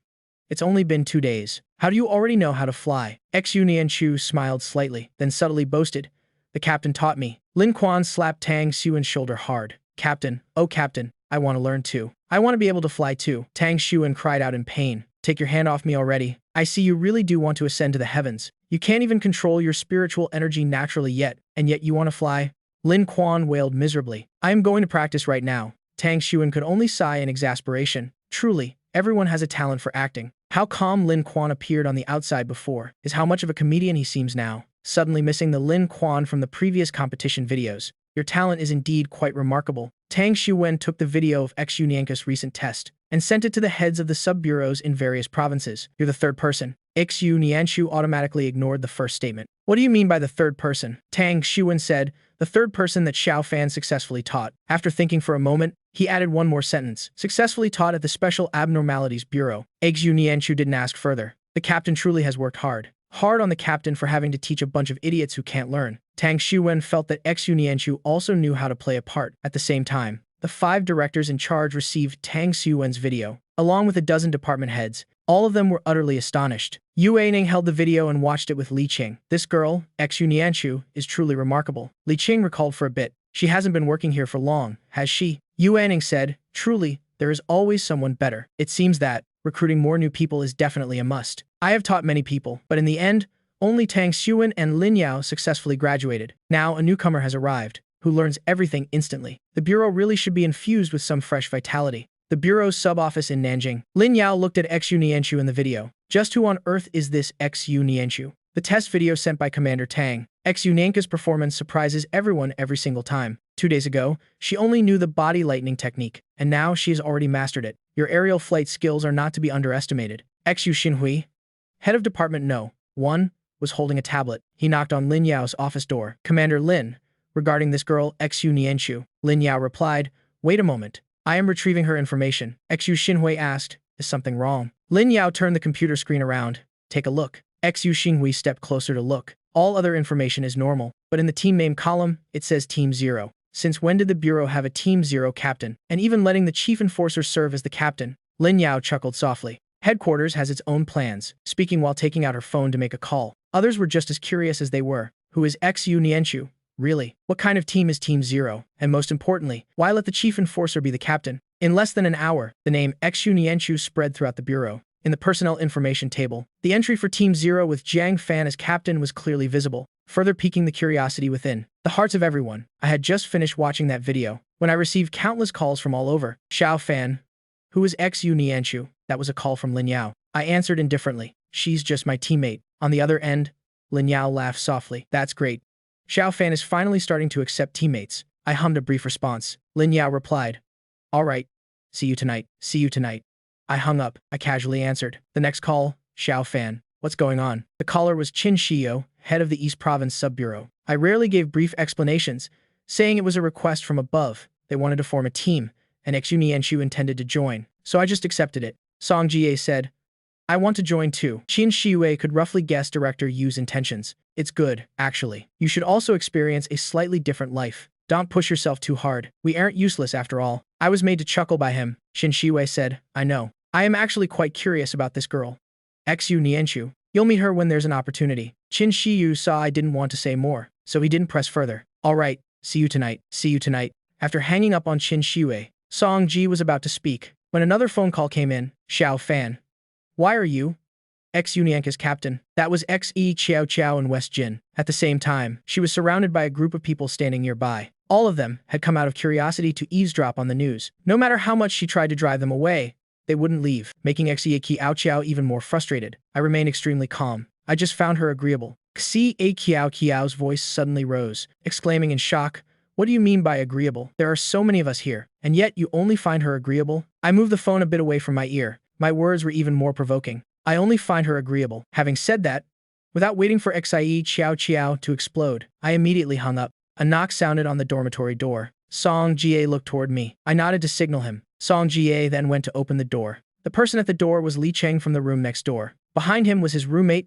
It's only been 2 days. How do you already know how to fly? Xu Nianchu smiled slightly, then subtly boasted, the captain taught me. Lin Quan slapped Tang Xiuwen's shoulder hard. Captain, oh captain, I want to learn too. I want to be able to fly too. Tang Xiuwen cried out in pain. Take your hand off me already. I see you really do want to ascend to the heavens. You can't even control your spiritual energy naturally yet, and yet you want to fly? Lin Quan wailed miserably. I am going to practice right now. Tang Xiuwen could only sigh in exasperation. Truly, everyone has a talent for acting. How calm Lin Quan appeared on the outside before is how much of a comedian he seems now. Suddenly missing the Lin Quan from the previous competition videos. Your talent is indeed quite remarkable. Tang Xiuwen took the video of Xu Nianchu's recent test and sent it to the heads of the sub-bureaus in various provinces. You're the third person. Xu Nianchu automatically ignored the first statement. What do you mean by the third person? Tang Xiuwen said, the third person that Xiao Fan successfully taught. After thinking for a moment, he added one more sentence. Successfully taught at the Special Abnormalities Bureau. Xu Nianchu didn't ask further. The captain truly has worked hard. Hard on the captain for having to teach a bunch of idiots who can't learn. Tang Xiuwen felt that Xu Nianchu also knew how to play a part. At the same time, the 5 directors in charge received Tang Xiuwen's video, along with a dozen department heads. All of them were utterly astonished. Yu Aining held the video and watched it with Li Qing. This girl, Xu Nianchu, is truly remarkable. Li Qing recalled for a bit. She hasn't been working here for long, has she? Yu Aining said, truly, there is always someone better. It seems that recruiting more new people is definitely a must. I have taught many people, but in the end, only Tang Xiuwen and Lin Yao successfully graduated. Now a newcomer has arrived, who learns everything instantly. The bureau really should be infused with some fresh vitality. The bureau's sub-office in Nanjing. Lin Yao looked at Xu Nianchu in the video. Just who on earth is this Xu Nianchu? The test video sent by Commander Tang. Xu Nianchu's performance surprises everyone every single time. 2 days ago, she only knew the body lightning technique, and now she has already mastered it. Your aerial flight skills are not to be underestimated. Xu Xinhui, head of Department No. 1, was holding a tablet. He knocked on Lin Yao's office door. Commander Lin, regarding this girl Xu Nianchu. Lin Yao replied, wait a moment. I am retrieving her information. Xu Xinhui asked, is something wrong? Lin Yao turned the computer screen around. Take a look. Xu Xinhui stepped closer to look. All other information is normal, but in the team name column, it says Team 0. Since when did the Bureau have a Team 0 captain, and even letting the chief enforcer serve as the captain? Lin Yao chuckled softly. Headquarters has its own plans, speaking while taking out her phone to make a call. Others were just as curious as they were. Who is Xu Nianchu? Really? What kind of team is Team 0? And most importantly, why let the chief enforcer be the captain? In less than an hour, the name Xu Nianchu spread throughout the Bureau. In the personnel information table, the entry for Team 0 with Jiang Fan as captain was clearly visible, further piquing the curiosity within the hearts of everyone. I had just finished watching that video when I received countless calls from all over. Xiao Fan, who is Xu Nianchu? That was a call from Lin Yao. I answered indifferently. She's just my teammate. On the other end, Lin Yao laughed softly. That's great. Xiao Fan is finally starting to accept teammates. I hummed a brief response. Lin Yao replied, all right. See you tonight. See you tonight. I hung up. I casually answered. The next call, Xiao Fan. What's going on? The caller was Qin Shio, head of the East Province Sub-Bureau. I rarely gave brief explanations, saying it was a request from above. They wanted to form a team, and Xu Nianchu intended to join, so I just accepted it. Song Jie said, I want to join too. Qin Shiyue could roughly guess Director Yu's intentions. It's good, actually. You should also experience a slightly different life. Don't push yourself too hard. We aren't useless after all. I was made to chuckle by him. Qin Shiyue said, I know. I am actually quite curious about this girl. Xu Nianchu. You'll meet her when there's an opportunity. Qin Shiyu saw I didn't want to say more, so he didn't press further. All right, see you tonight. See you tonight. After hanging up on Qin Shiyue, Song Ji was about to speak when another phone call came in. Xiao Fan. Why are you? Ex-Unianka's captain. That was Xe Qiao Qiao and West Jin. At the same time, she was surrounded by a group of people standing nearby. All of them had come out of curiosity to eavesdrop on the news. No matter how much she tried to drive them away, they wouldn't leave, making Xe Qiao Qiao even more frustrated. I remained extremely calm. I just found her agreeable. Xe Qiao Qiao's voice suddenly rose, exclaiming in shock, what do you mean by agreeable? There are so many of us here, and yet you only find her agreeable? I moved the phone a bit away from my ear. My words were even more provoking. I only find her agreeable. Having said that, without waiting for Xie Qiao Qiao to explode, I immediately hung up. A knock sounded on the dormitory door. Song Jie looked toward me. I nodded to signal him. Song Jie then went to open the door. The person at the door was Li Cheng from the room next door. Behind him was his roommate,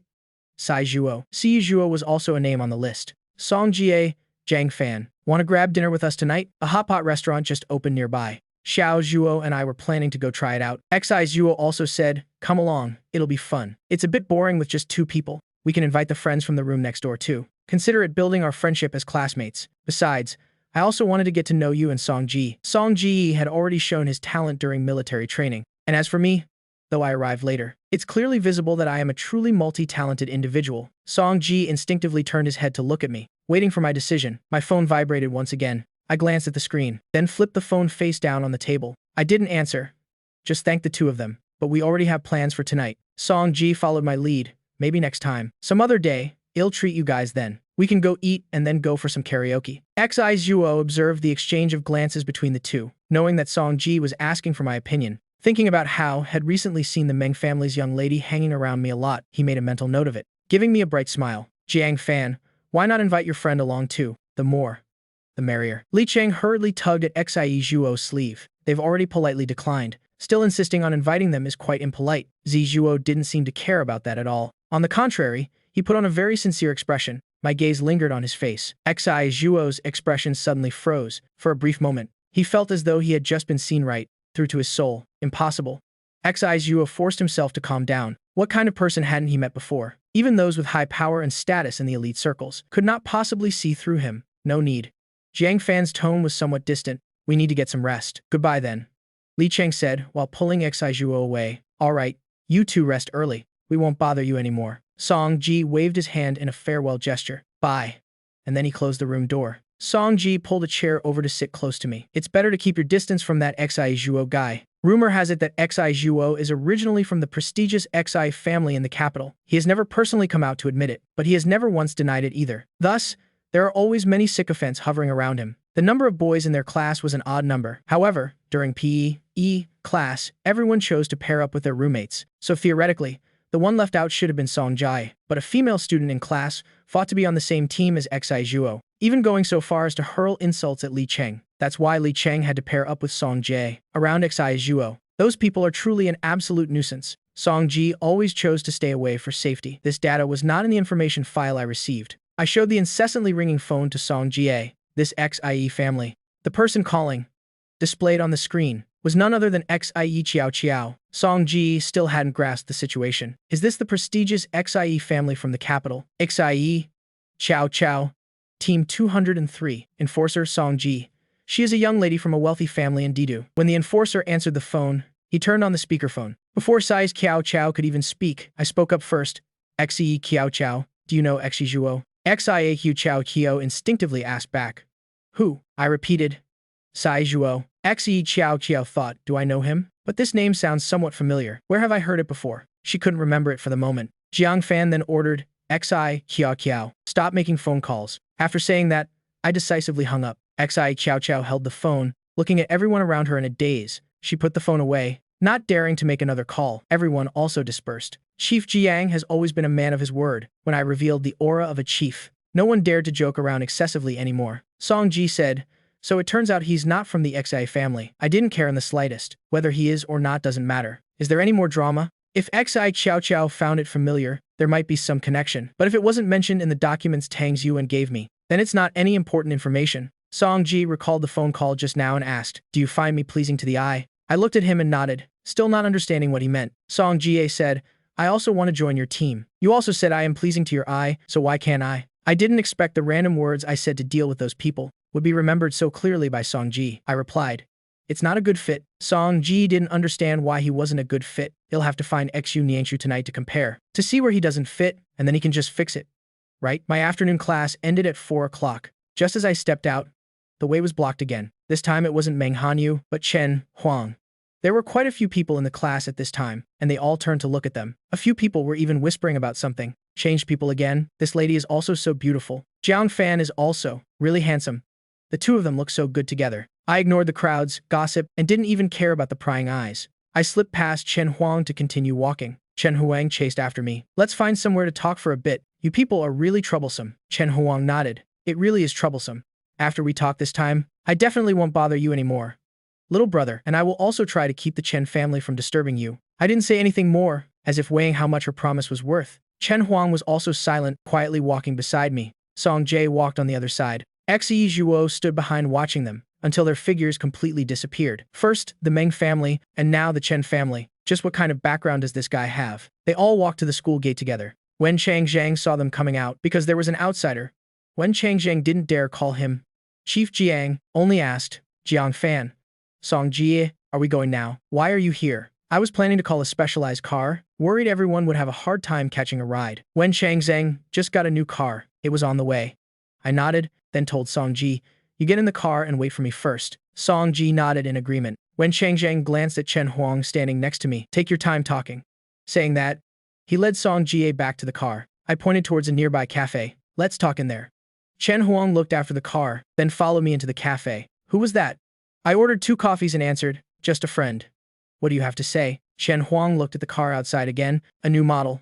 Sai Zhuo. Si Zhuo was also a name on the list. Song Jie, Zhang Fan. Want to grab dinner with us tonight? A hot pot restaurant just opened nearby. Xiao Zhuo and I were planning to go try it out. Xi Zhuo also said, come along, it'll be fun. It's a bit boring with just 2 people. We can invite the friends from the room next door too. Consider it building our friendship as classmates. Besides, I also wanted to get to know you and Song Ji. Song Ji had already shown his talent during military training. And as for me, though I arrived later, it's clearly visible that I am a truly multi-talented individual. Song Ji instinctively turned his head to look at me, waiting for my decision. My phone vibrated once again. I glanced at the screen, then flipped the phone face down on the table. I didn't answer, just thanked the 2 of them. But we already have plans for tonight. Song Ji followed my lead. Maybe next time. Some other day, I'll treat you guys then. We can go eat and then go for some karaoke. Xi Zhuo observed the exchange of glances between the 2, knowing that Song Ji was asking for my opinion. Thinking about how had recently seen the Meng family's young lady hanging around me a lot, he made a mental note of it, giving me a bright smile. Jiang Fan, why not invite your friend along too? The more, the merrier. Li Cheng hurriedly tugged at Xie Zhuo's sleeve. They've already politely declined. Still insisting on inviting them is quite impolite. Zi Zhuo didn't seem to care about that at all. On the contrary, he put on a very sincere expression. My gaze lingered on his face. Xie Zhuo's expression suddenly froze. For a brief moment, he felt as though he had just been seen right through to his soul. Impossible. Xie Zhuo forced himself to calm down. What kind of person hadn't he met before? Even those with high power and status in the elite circles could not possibly see through him. No need. Jiang Fan's tone was somewhat distant. We need to get some rest. Goodbye then, Li Cheng said while pulling Xie Zhuo away. All right, you 2 rest early. We won't bother you anymore. Song Ji waved his hand in a farewell gesture. Bye. And then he closed the room door. Song Ji pulled a chair over to sit close to me. It's better to keep your distance from that Xie Zhuo guy. Rumor has it that Xie Zhuo is originally from the prestigious Xie family in the capital. He has never personally come out to admit it, but he has never once denied it either. Thus, there are always many sycophants hovering around him. The number of boys in their class was an odd number. However, during PE class, everyone chose to pair up with their roommates. So theoretically, the one left out should have been Song Jai, but a female student in class fought to be on the same team as Xie Zhuo, even going so far as to hurl insults at Li Cheng. That's why Li Cheng had to pair up with Song Jie. Around Xie Zhuo, those people are truly an absolute nuisance. Song Ji always chose to stay away for safety. This data was not in the information file I received. I showed the incessantly ringing phone to Song Jie, this Xie family. The person calling, displayed on the screen, was none other than Xie Qiao Qiao. Song Ji still hadn't grasped the situation. Is this the prestigious Xie family from the capital? Xie Qiao Qiao. Team 203. Enforcer Song Ji. She is a young lady from a wealthy family in Didu. When the enforcer answered the phone, he turned on the speakerphone. Before Sai's Qiao Qiao could even speak, I spoke up first. Xie Qiao Qiao, do you know Xie Zhuo? Xie Qiao Qiao instinctively asked back. Who? I repeated. Sai Zhuo. Xie Qiao Qiao thought, do I know him? But this name sounds somewhat familiar. Where have I heard it before? She couldn't remember it for the moment. Jiang Fan then ordered, Xie Qiao Qiao, stop making phone calls. After saying that, I decisively hung up. Xie Qiao Qiao held the phone, looking at everyone around her in a daze. She put the phone away, not daring to make another call. Everyone also dispersed. Chief Jiang has always been a man of his word. When I revealed the aura of a chief, no one dared to joke around excessively anymore. Song Ji said, so it turns out he's not from the Xie family. I didn't care in the slightest. Whether he is or not doesn't matter. Is there any more drama? If Xi Chow Chow found it familiar, there might be some connection. But if it wasn't mentioned in the documents Tang Yuan gave me, then it's not any important information. Song Ji recalled the phone call just now and asked, "Do you find me pleasing to the eye?" I looked at him and nodded, still not understanding what he meant. Song Jie said, "I also want to join your team. You also said I am pleasing to your eye, so why can't I?" I didn't expect the random words I said to deal with those people would be remembered so clearly by Song Ji. I replied, "It's not a good fit." Song Ji didn't understand why he wasn't a good fit. He'll have to find Xu Niangshu tonight to compare, to see where he doesn't fit, and then he can just fix it. Right? My afternoon class ended at 4 o'clock. Just as I stepped out, the way was blocked again. This time it wasn't Meng Hanyu, but Chen Huang. There were quite a few people in the class at this time, and they all turned to look at them. A few people were even whispering about something. Changed people again. This lady is also so beautiful. Jiang Fan is also really handsome. The two of them look so good together. I ignored the crowds, gossip, and didn't even care about the prying eyes. I slipped past Chen Huang to continue walking. Chen Huang chased after me. "Let's find somewhere to talk for a bit. You people are really troublesome." Chen Huang nodded. "It really is troublesome. After we talk this time, I definitely won't bother you anymore, little brother, and I will also try to keep the Chen family from disturbing you." I didn't say anything more, as if weighing how much her promise was worth. Chen Huang was also silent, quietly walking beside me. Song Jae walked on the other side. Xi Zhuo stood behind watching them, until their figures completely disappeared. First, the Meng family, and now the Chen family. Just what kind of background does this guy have? They all walked to the school gate together. Wen Changzhang saw them coming out because there was an outsider. Wen Changzhang didn't dare call him Chief Jiang, only asked, "Jiang Fan. Song Jie, are we going now? Why are you here?" I was planning to call a specialized car, worried everyone would have a hard time catching a ride. Wen Changzhang just got a new car. It was on the way. I nodded, then told Song Ji, "You get in the car and wait for me first." Song Ji nodded in agreement. Wen Changzhang glanced at Chen Huang standing next to me. "Take your time talking." Saying that, he led Song Jie back to the car. I pointed towards a nearby cafe. "Let's talk in there." Chen Huang looked after the car, then followed me into the cafe. "Who was that?" I ordered 2 coffees and answered, "Just a friend." "What do you have to say?" Chen Huang looked at the car outside again. "A new model.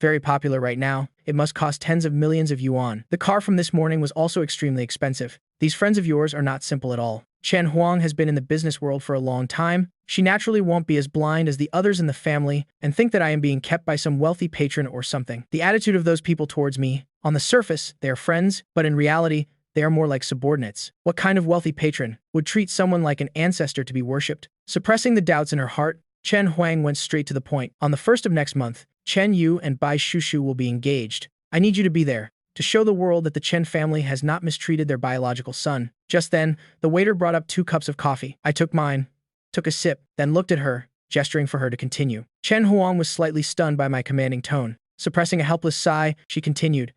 Very popular right now. It must cost tens of millions of yuan. The car from this morning was also extremely expensive. These friends of yours are not simple at all. Chen Huang has been in the business world for a long time. She naturally won't be as blind as the others in the family and think that I am being kept by some wealthy patron or something. The attitude of those people towards me, on the surface, they are friends, but in reality, they are more like subordinates. What kind of wealthy patron would treat someone like an ancestor to be worshipped?" Suppressing the doubts in her heart, Chen Huang went straight to the point. "On the 1st of next month, Chen Yu and Bai Chuchu will be engaged. I need you to be there, to show the world that the Chen family has not mistreated their biological son." Just then, the waiter brought up 2 cups of coffee. I took mine, took a sip, then looked at her, gesturing for her to continue. Chen Huang was slightly stunned by my commanding tone. Suppressing a helpless sigh, she continued,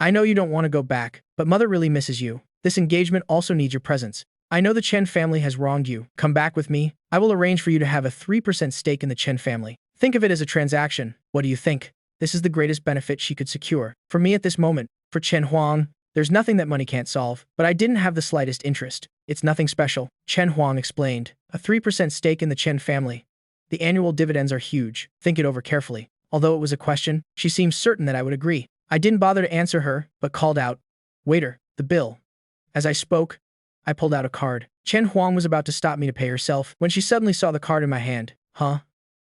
"I know you don't want to go back, but mother really misses you. This engagement also needs your presence. I know the Chen family has wronged you. Come back with me. I will arrange for you to have a 3% stake in the Chen family. Think of it as a transaction. What do you think?" This is the greatest benefit she could secure. For me at this moment, for Chen Huang, there's nothing that money can't solve, but I didn't have the slightest interest. "It's nothing special," Chen Huang explained. "A 3% stake in the Chen family. The annual dividends are huge. Think it over carefully." Although it was a question, she seemed certain that I would agree. I didn't bother to answer her, but called out, "Waiter, the bill." As I spoke, I pulled out a card. Chen Huang was about to stop me to pay herself when she suddenly saw the card in my hand. "Huh?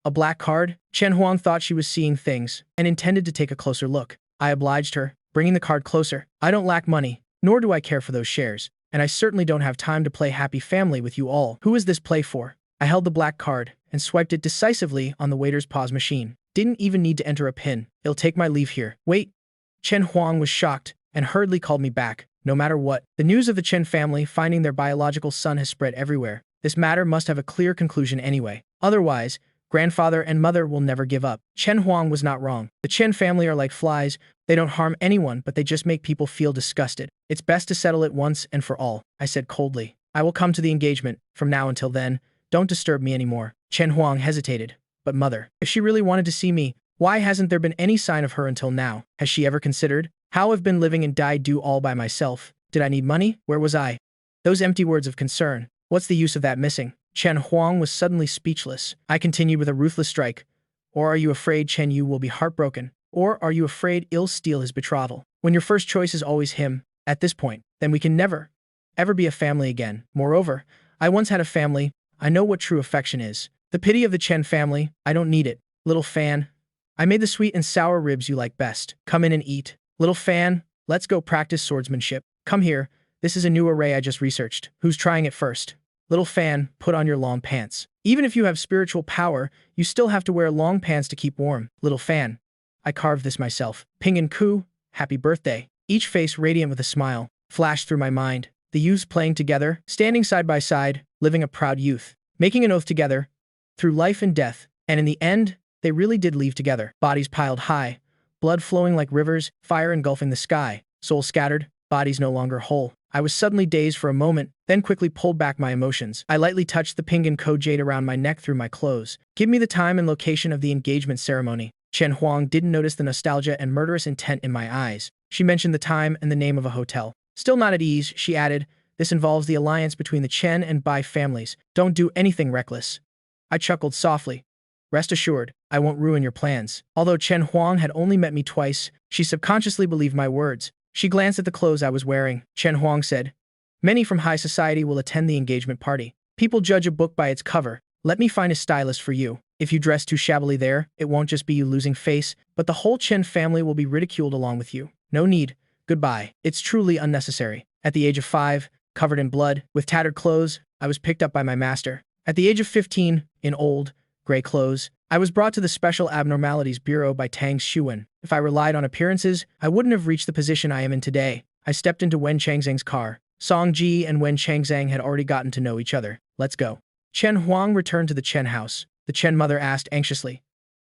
A black card?" Chen Huang thought she was seeing things and intended to take a closer look. I obliged her, bringing the card closer. "I don't lack money, nor do I care for those shares, and I certainly don't have time to play happy family with you all. Who is this play for?" I held the black card and swiped it decisively on the waiter's POS machine. Didn't even need to enter a PIN. "It'll take my leave here." "Wait." Chen Huang was shocked and hurriedly called me back. No matter what, the news of the Chen family finding their biological son has spread everywhere. This matter must have a clear conclusion anyway. Otherwise, grandfather and mother will never give up. Chen Huang was not wrong. The Chen family are like flies. They don't harm anyone, but they just make people feel disgusted. It's best to settle it once and for all, I said coldly. "I will come to the engagement. From now until then, don't disturb me anymore." Chen Huang hesitated. "But mother, if she really wanted to see me, why hasn't there been any sign of her until now? Has she ever considered how I've been living and do all by myself? Did I need money? Where was I?" Those empty words of concern. What's the use of that missing? Chen Huang was suddenly speechless. I continued with a ruthless strike. "Or are you afraid Chen Yu will be heartbroken? Or are you afraid I'll steal his betrothal? When your first choice is always him, at this point, then we can never, ever be a family again. Moreover, I once had a family. I know what true affection is. The pity of the Chen family, I don't need it. Little fan, I made the sweet and sour ribs you like best. Come in and eat. Little fan, let's go practice swordsmanship. Come here, this is a new array I just researched. Who's trying it first? Little fan, put on your long pants. Even if you have spiritual power, you still have to wear long pants to keep warm. Little fan, I carved this myself. Ping and Ku, happy birthday. Each face radiant with a smile flashed through my mind. The youths playing together, standing side by side, living a proud youth, making an oath together, through life and death, and in the end, they really did leave together. Bodies piled high, blood flowing like rivers, fire engulfing the sky, souls scattered, bodies no longer whole. I was suddenly dazed for a moment, then quickly pulled back my emotions. I lightly touched the ping and ko jade around my neck through my clothes. Give me the time and location of the engagement ceremony. Chen Huang didn't notice the nostalgia and murderous intent in my eyes. She mentioned the time and the name of a hotel. Still not at ease, she added, this involves the alliance between the Chen and Bai families. Don't do anything reckless. I chuckled softly. Rest assured, I won't ruin your plans. Although Chen Huang had only met me twice, she subconsciously believed my words. She glanced at the clothes I was wearing. Chen Huang said, many from high society will attend the engagement party. People judge a book by its cover. Let me find a stylist for you. If you dress too shabbily there, it won't just be you losing face, but the whole Chen family will be ridiculed along with you. No need. Goodbye. It's truly unnecessary. At the age of 5, covered in blood, with tattered clothes, I was picked up by my master. At the age of 15, in old, gray clothes, I was brought to the Special Abnormalities Bureau by Tang Xuan. If I relied on appearances, I wouldn't have reached the position I am in today. I stepped into Wen Changzhang's car. Song Ji and Wen Changzhang had already gotten to know each other. Let's go. Chen Huang returned to the Chen house. The Chen mother asked anxiously,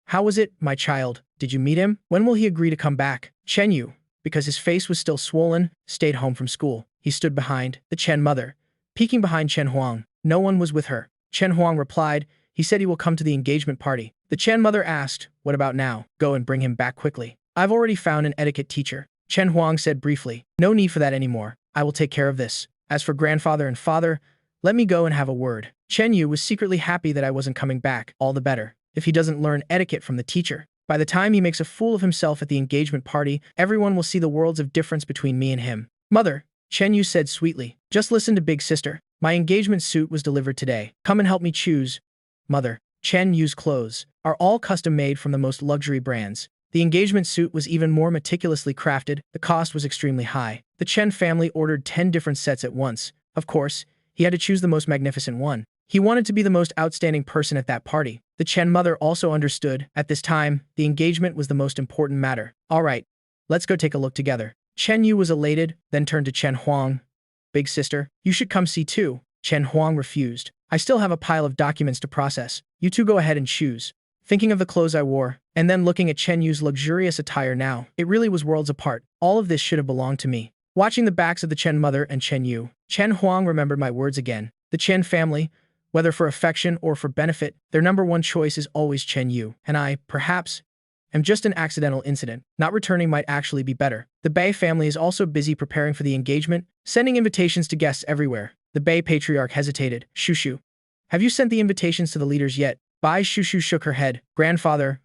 how was it, my child? Did you meet him? When will he agree to come back? Chen Yu, because his face was still swollen, stayed home from school. He stood behind the Chen mother, peeking behind Chen Huang. No one was with her. Chen Huang replied, he said he will come to the engagement party. The Chen mother asked, what about now? Go and bring him back quickly. I've already found an etiquette teacher. Chen Huang said briefly, no need for that anymore. I will take care of this. As for grandfather and father, let me go and have a word. Chen Yu was secretly happy that I wasn't coming back. All the better. If he doesn't learn etiquette from the teacher, by the time he makes a fool of himself at the engagement party, everyone will see the worlds of difference between me and him. Mother, Chen Yu said sweetly, just listen to big sister. My engagement suit was delivered today. Come and help me choose. Mother, Chen Yu's clothes are all custom-made from the most luxury brands. The engagement suit was even more meticulously crafted. The cost was extremely high. The Chen family ordered 10 different sets at once. Of course, he had to choose the most magnificent one. He wanted to be the most outstanding person at that party. The Chen mother also understood. At this time, the engagement was the most important matter. All right, let's go take a look together. Chen Yu was elated, then turned to Chen Huang. Big sister, you should come see too. Chen Huang refused. I still have a pile of documents to process. You two go ahead and choose. Thinking of the clothes I wore, and then looking at Chen Yu's luxurious attire now, it really was worlds apart. All of this should have belonged to me. Watching the backs of the Chen mother and Chen Yu, Chen Huang remembered my words again. The Chen family, whether for affection or for benefit, their number one choice is always Chen Yu. And I, perhaps, am just an accidental incident. Not returning might actually be better. The Bai family is also busy preparing for the engagement, sending invitations to guests everywhere. The Bai patriarch hesitated. Shushu, have you sent the invitations to the leaders yet? Bai Chuchu shook her head. Grandfather,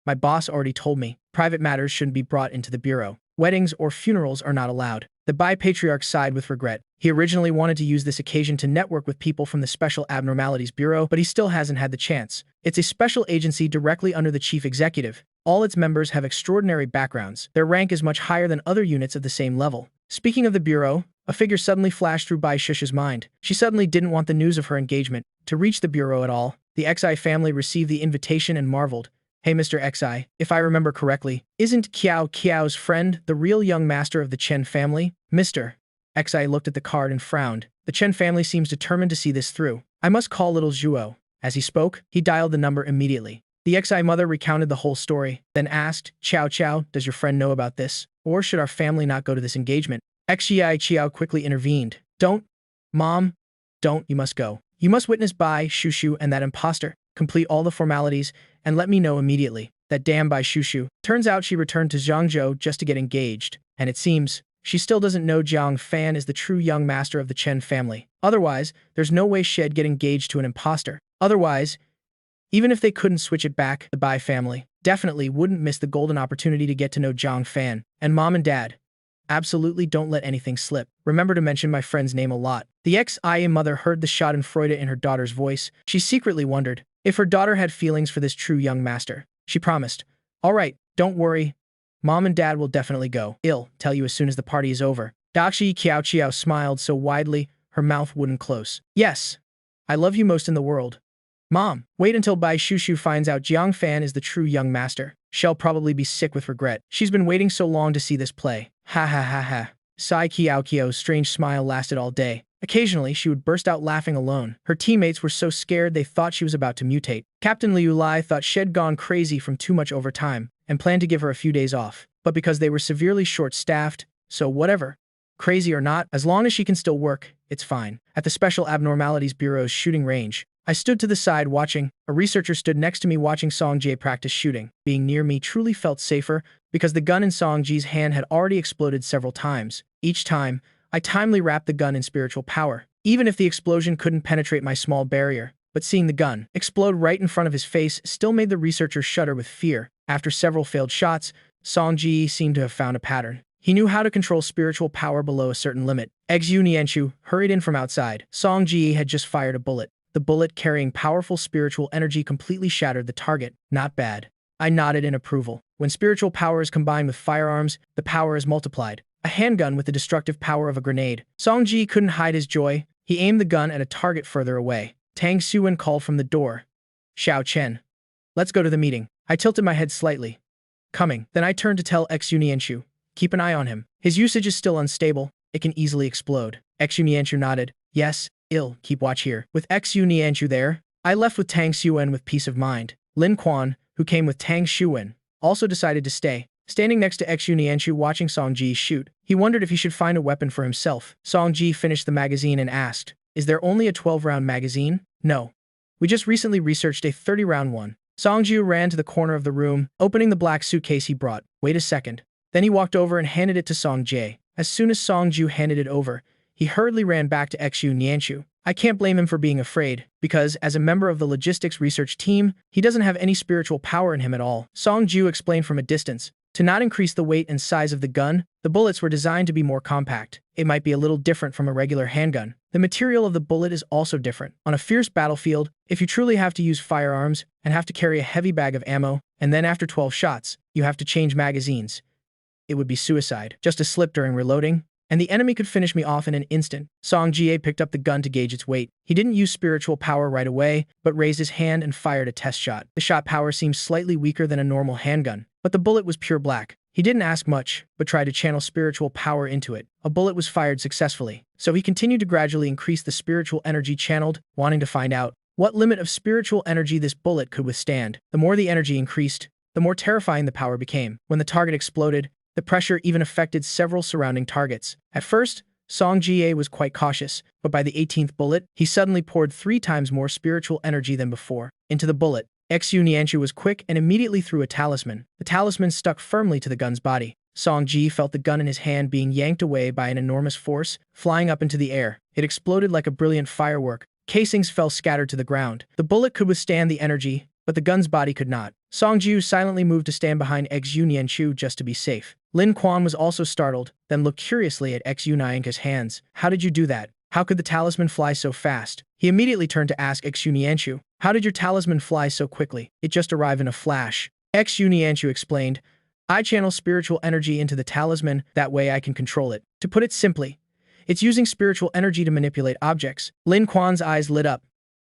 my boss already told me. Private matters shouldn't be brought into the bureau. Weddings or funerals are not allowed. The Bai patriarch sighed with regret. He originally wanted to use this occasion to network with people from the Special Abnormalities Bureau, but he still hasn't had the chance. It's a special agency directly under the chief executive. All its members have extraordinary backgrounds. Their rank is much higher than other units of the same level. Speaking of the bureau, a figure suddenly flashed through Bai Shush's mind. She suddenly didn't want the news of her engagement to reach the bureau at all. The Xi family received the invitation and marveled. Hey Mr. Xi, if I remember correctly, isn't Kiao's friend the real young master of the Chen family? Mr. Xi looked at the card and frowned. The Chen family seems determined to see this through. I must call little Zhuo. As he spoke, he dialed the number immediately. The Xi mother recounted the whole story, then asked, Chow, does your friend know about this? Or should our family not go to this engagement? Xi Chiao quickly intervened. Don't. Mom. Don't. You must go. You must witness Bai Chuchu and that imposter. Complete all the formalities, and let me know immediately. That damn Bai Chuchu. Turns out she returned to Zhangzhou just to get engaged. And it seems she still doesn't know Jiang Fan is the true young master of the Chen family. Otherwise, there's no way she'd get engaged to an imposter. Otherwise, even if they couldn't switch it back, the Bai family definitely wouldn't miss the golden opportunity to get to know Jiang Fan. And Mom and Dad, absolutely don't let anything slip. Remember to mention my friend's name a lot. The Xi mother heard the schadenfreude in her daughter's voice. She secretly wondered, if her daughter had feelings for this true young master. She promised, "All right, don't worry. Mom and Dad will definitely go. I'll tell you as soon as the party is over." Daxi Qiao smiled so widely her mouth wouldn't close. "Yes, I love you most in the world. Mom, wait until Bai Chuchu finds out Jiang Fan is the true young master. She'll probably be sick with regret. She's been waiting so long to see this play." Ha ha ha ha. Sai Qiao's strange smile lasted all day. Occasionally, she would burst out laughing alone. Her teammates were so scared they thought she was about to mutate. Captain Liu Lai thought she'd gone crazy from too much overtime and planned to give her a few days off. But because they were severely short-staffed, so whatever. Crazy or not, as long as she can still work, it's fine. At the Special Abnormalities Bureau's shooting range, I stood to the side watching. A researcher stood next to me watching Song Jie practice shooting. Being near me truly felt safer because the gun in Song Jie's hand had already exploded several times. Each time, I timely wrapped the gun in spiritual power, even if the explosion couldn't penetrate my small barrier. But seeing the gun explode right in front of his face still made the researcher shudder with fear. After several failed shots, Song Jie seemed to have found a pattern. He knew how to control spiritual power below a certain limit. Xu Nianchu hurried in from outside. Song Jie had just fired a bullet. The bullet carrying powerful spiritual energy completely shattered the target. Not bad. I nodded in approval. When spiritual power is combined with firearms, the power is multiplied. A handgun with the destructive power of a grenade. Song Jie couldn't hide his joy. He aimed the gun at a target further away. Tang Xuan called from the door. "Xiao Chen, let's go to the meeting." I tilted my head slightly. "Coming." Then I turned to tell Xu Nianchu, "Keep an eye on him. His usage is still unstable. It can easily explode." Xu Nianchu nodded. "Yes, I'll keep watch here." With Xu Nianchu there, I left with Tang Xuan with peace of mind. Lin Quan, who came with Tang Xuan, also decided to stay. Standing next to Xu Nianchu watching Song Ji shoot, he wondered if he should find a weapon for himself. Song Ji finished the magazine and asked, "Is there only a 12-round magazine?" "No. We just recently researched a 30-round one." Song Ji ran to the corner of the room, opening the black suitcase he brought. "Wait a second." Then he walked over and handed it to Song Ji. As soon as Song Ji handed it over, he hurriedly ran back to Xu Nianchu. I can't blame him for being afraid, because, as a member of the logistics research team, he doesn't have any spiritual power in him at all. Song Ji explained from a distance. To not increase the weight and size of the gun, the bullets were designed to be more compact. It might be a little different from a regular handgun. The material of the bullet is also different. On a fierce battlefield, if you truly have to use firearms and have to carry a heavy bag of ammo, and then after 12 shots, you have to change magazines, it would be suicide. Just a slip during reloading, and the enemy could finish me off in an instant. Song Jie picked up the gun to gauge its weight. He didn't use spiritual power right away, but raised his hand and fired a test shot. The shot power seemed slightly weaker than a normal handgun, but the bullet was pure black. He didn't ask much, but tried to channel spiritual power into it. A bullet was fired successfully, so he continued to gradually increase the spiritual energy channeled, wanting to find out what limit of spiritual energy this bullet could withstand. The more the energy increased, the more terrifying the power became. When the target exploded, the pressure even affected several surrounding targets. At first, Song Jie was quite cautious, but by the 18th bullet, he suddenly poured 3 times more spiritual energy than before into the bullet. Xu Nianchu was quick and immediately threw a talisman. The talisman stuck firmly to the gun's body. Song Ji felt the gun in his hand being yanked away by an enormous force, flying up into the air. It exploded like a brilliant firework. Casings fell scattered to the ground. The bullet could withstand the energy, but the gun's body could not. Song Ji silently moved to stand behind Xu Nianchu just to be safe. Lin Quan was also startled, then looked curiously at Xu Nianchu's hands. "How did you do that? How could the talisman fly so fast?" He immediately turned to ask Xu Nianchu, "How did your talisman fly so quickly?" "It just arrived in a flash." Xu Nianchu explained, "I channel spiritual energy into the talisman, that way I can control it. To put it simply, it's using spiritual energy to manipulate objects." Lin Quan's eyes lit up.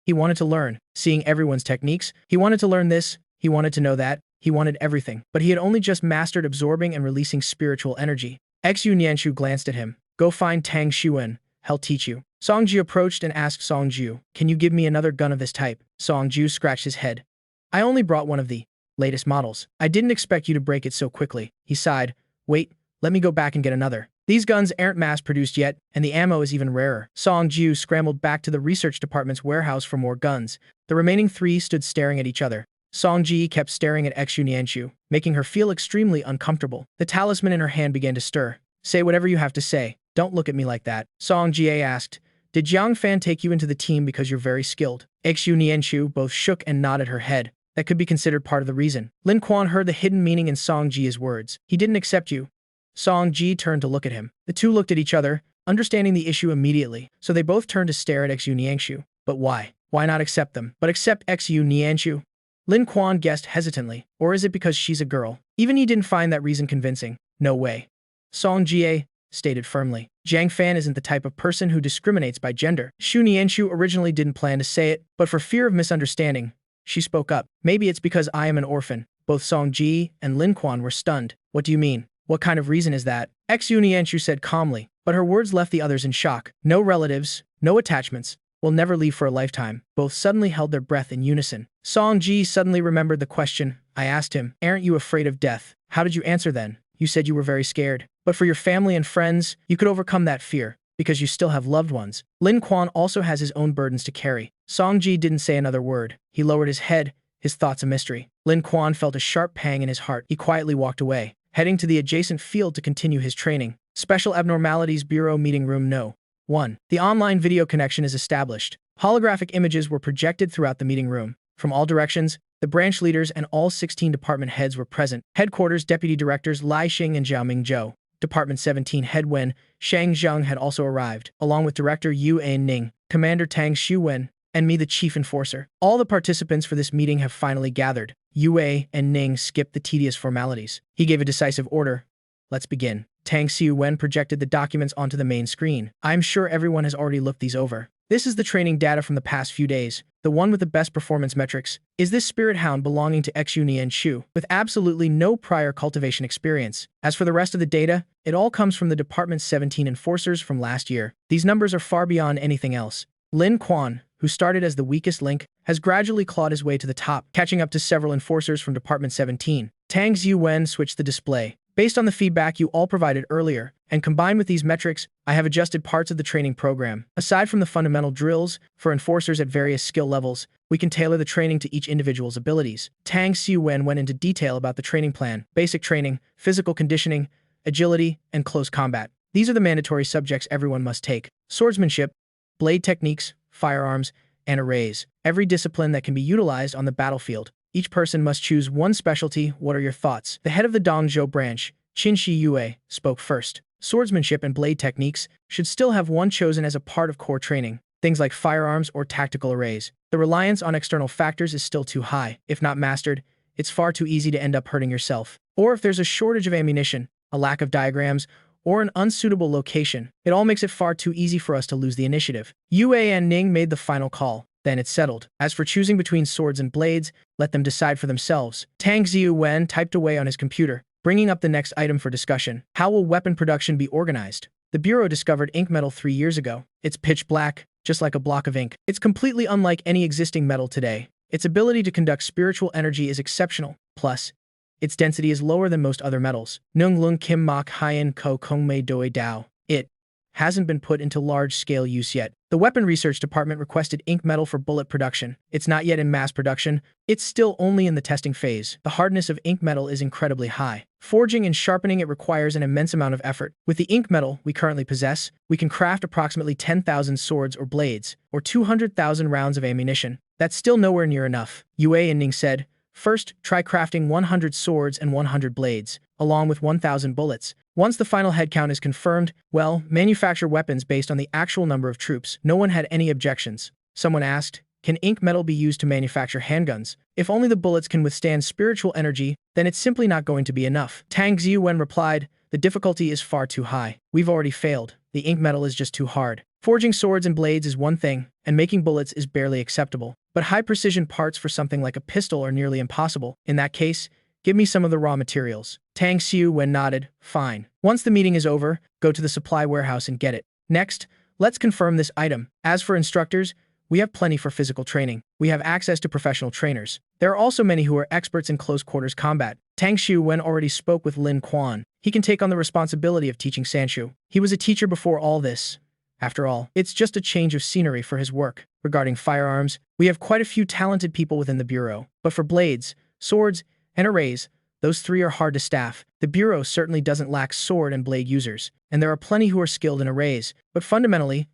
He wanted to learn. Seeing everyone's techniques, he wanted to learn this, he wanted to know that, he wanted everything. But he had only just mastered absorbing and releasing spiritual energy. Xu Nianchu glanced at him. "Go find Tang Xuan. He'll teach you." Song Ji approached and asked Song Ju, "Can you give me another gun of this type?" Song Ju scratched his head. "I only brought one of the latest models. I didn't expect you to break it so quickly." He sighed. "Wait, let me go back and get another. These guns aren't mass-produced yet, and the ammo is even rarer." Song Ju scrambled back to the research department's warehouse for more guns. The remaining 3 stood staring at each other. Song Ji kept staring at Xu Nianchu, making her feel extremely uncomfortable. The talisman in her hand began to stir. "Say whatever you have to say. Don't look at me like that." Song Jie asked, "Did Jiang Fan take you into the team because you're very skilled?" Xu Nianchu both shook and nodded her head. That could be considered part of the reason. Lin Quan heard the hidden meaning in Song Ji's words. "He didn't accept you." Song Ji turned to look at him. The two looked at each other, understanding the issue immediately, so they both turned to stare at Xu Nianchu. "But why?" Why not accept them? But accept Xu Nianchu? Lin Quan guessed hesitantly. Or is it because she's a girl? Even he didn't find that reason convincing. No way. Song Jie stated firmly. Zhang Fan isn't the type of person who discriminates by gender. Xu Nianchu originally didn't plan to say it, but for fear of misunderstanding, she spoke up. Maybe it's because I am an orphan. Both Song Ji and Lin Quan were stunned. What do you mean? What kind of reason is that? Xu Nianchu said calmly, but her words left the others in shock. No relatives, no attachments. We'll never leave for a lifetime. Both suddenly held their breath in unison. Song Ji suddenly remembered the question. I asked him, aren't you afraid of death? How did you answer then? You said you were very scared. But for your family and friends, you could overcome that fear, because you still have loved ones. Lin Quan also has his own burdens to carry. Song Ji didn't say another word. He lowered his head, his thoughts a mystery. Lin Quan felt a sharp pang in his heart. He quietly walked away, heading to the adjacent field to continue his training. Special Abnormalities Bureau Meeting Room No. 1. The online video connection is established. Holographic images were projected throughout the meeting room. From all directions, the branch leaders and all 16 department heads were present. Headquarters Deputy Directors Lai Xing and Zhao Mingzhou. Department 17 Head Wen, Shang Zheng had also arrived, along with Director Yu Ning, Commander Tang Xuwen, and me, the Chief Enforcer. All the participants for this meeting have finally gathered. Yu and Ning skipped the tedious formalities. He gave a decisive order. Let's begin. Tang Xuwen projected the documents onto the main screen. I'm sure everyone has already looked these over. This is the training data from the past few days, the one with the best performance metrics. Is this spirit hound belonging to Xu Nianchu, with absolutely no prior cultivation experience? As for the rest of the data, it all comes from the Department's 17 enforcers from last year. These numbers are far beyond anything else. Lin Quan, who started as the weakest link, has gradually clawed his way to the top, catching up to several enforcers from Department 17. Tang Xuwen switched the display. Based on the feedback you all provided earlier, and combined with these metrics, I have adjusted parts of the training program. Aside from the fundamental drills, for enforcers at various skill levels, we can tailor the training to each individual's abilities. Tang Xuwen went into detail about the training plan: basic training, physical conditioning, agility, and close combat. These are the mandatory subjects everyone must take. Swordsmanship, blade techniques, firearms, and arrays. Every discipline that can be utilized on the battlefield. Each person must choose one specialty. What are your thoughts? The head of the Dongzhou branch, Qin Shi Yue, spoke first. Swordsmanship and blade techniques should still have one chosen as a part of core training. Things like firearms or tactical arrays. The reliance on external factors is still too high. If not mastered, it's far too easy to end up hurting yourself. Or if there's a shortage of ammunition, a lack of diagrams, or an unsuitable location, it all makes it far too easy for us to lose the initiative. Yue and Ning made the final call. Then it's settled. As for choosing between swords and blades, let them decide for themselves. Tang Xuwen typed away on his computer, bringing up the next item for discussion. How will weapon production be organized? The Bureau discovered ink metal 3 years ago. It's pitch black, just like a block of ink. It's completely unlike any existing metal today. Its ability to conduct spiritual energy is exceptional. Plus, its density is lower than most other metals. Nung Lung Kim Mak Hien Ko Kong Mei Doi Dao. It hasn't been put into large-scale use yet. The Weapon Research Department requested ink metal for bullet production. It's not yet in mass production. It's still only in the testing phase. The hardness of ink metal is incredibly high. Forging and sharpening it requires an immense amount of effort. With the ink metal we currently possess, we can craft approximately 10,000 swords or blades, or 200,000 rounds of ammunition. That's still nowhere near enough. Yue and Ning said, first, try crafting 100 swords and 100 blades, along with 1,000 bullets. Once the final headcount is confirmed, well, manufacture weapons based on the actual number of troops. No one had any objections. Someone asked, can ink metal be used to manufacture handguns? If only the bullets can withstand spiritual energy, then it's simply not going to be enough. Tang Xuwen replied, the difficulty is far too high. We've already failed. The ink metal is just too hard. Forging swords and blades is one thing, and making bullets is barely acceptable. But high-precision parts for something like a pistol are nearly impossible. In that case, give me some of the raw materials. Tang Xuwen nodded, fine. Once the meeting is over, go to the supply warehouse and get it. Next, let's confirm this item. As for instructors, we have plenty for physical training. We have access to professional trainers. There are also many who are experts in close-quarters combat. Tang Xuwen already spoke with Lin Quan. He can take on the responsibility of teaching Sanshu. He was a teacher before all this. After all, it's just a change of scenery for his work. Regarding firearms, we have quite a few talented people within the Bureau. But for blades, swords, and arrays, those three are hard to staff. The Bureau certainly doesn't lack sword and blade users, and there are plenty who are skilled in arrays, but fundamentally,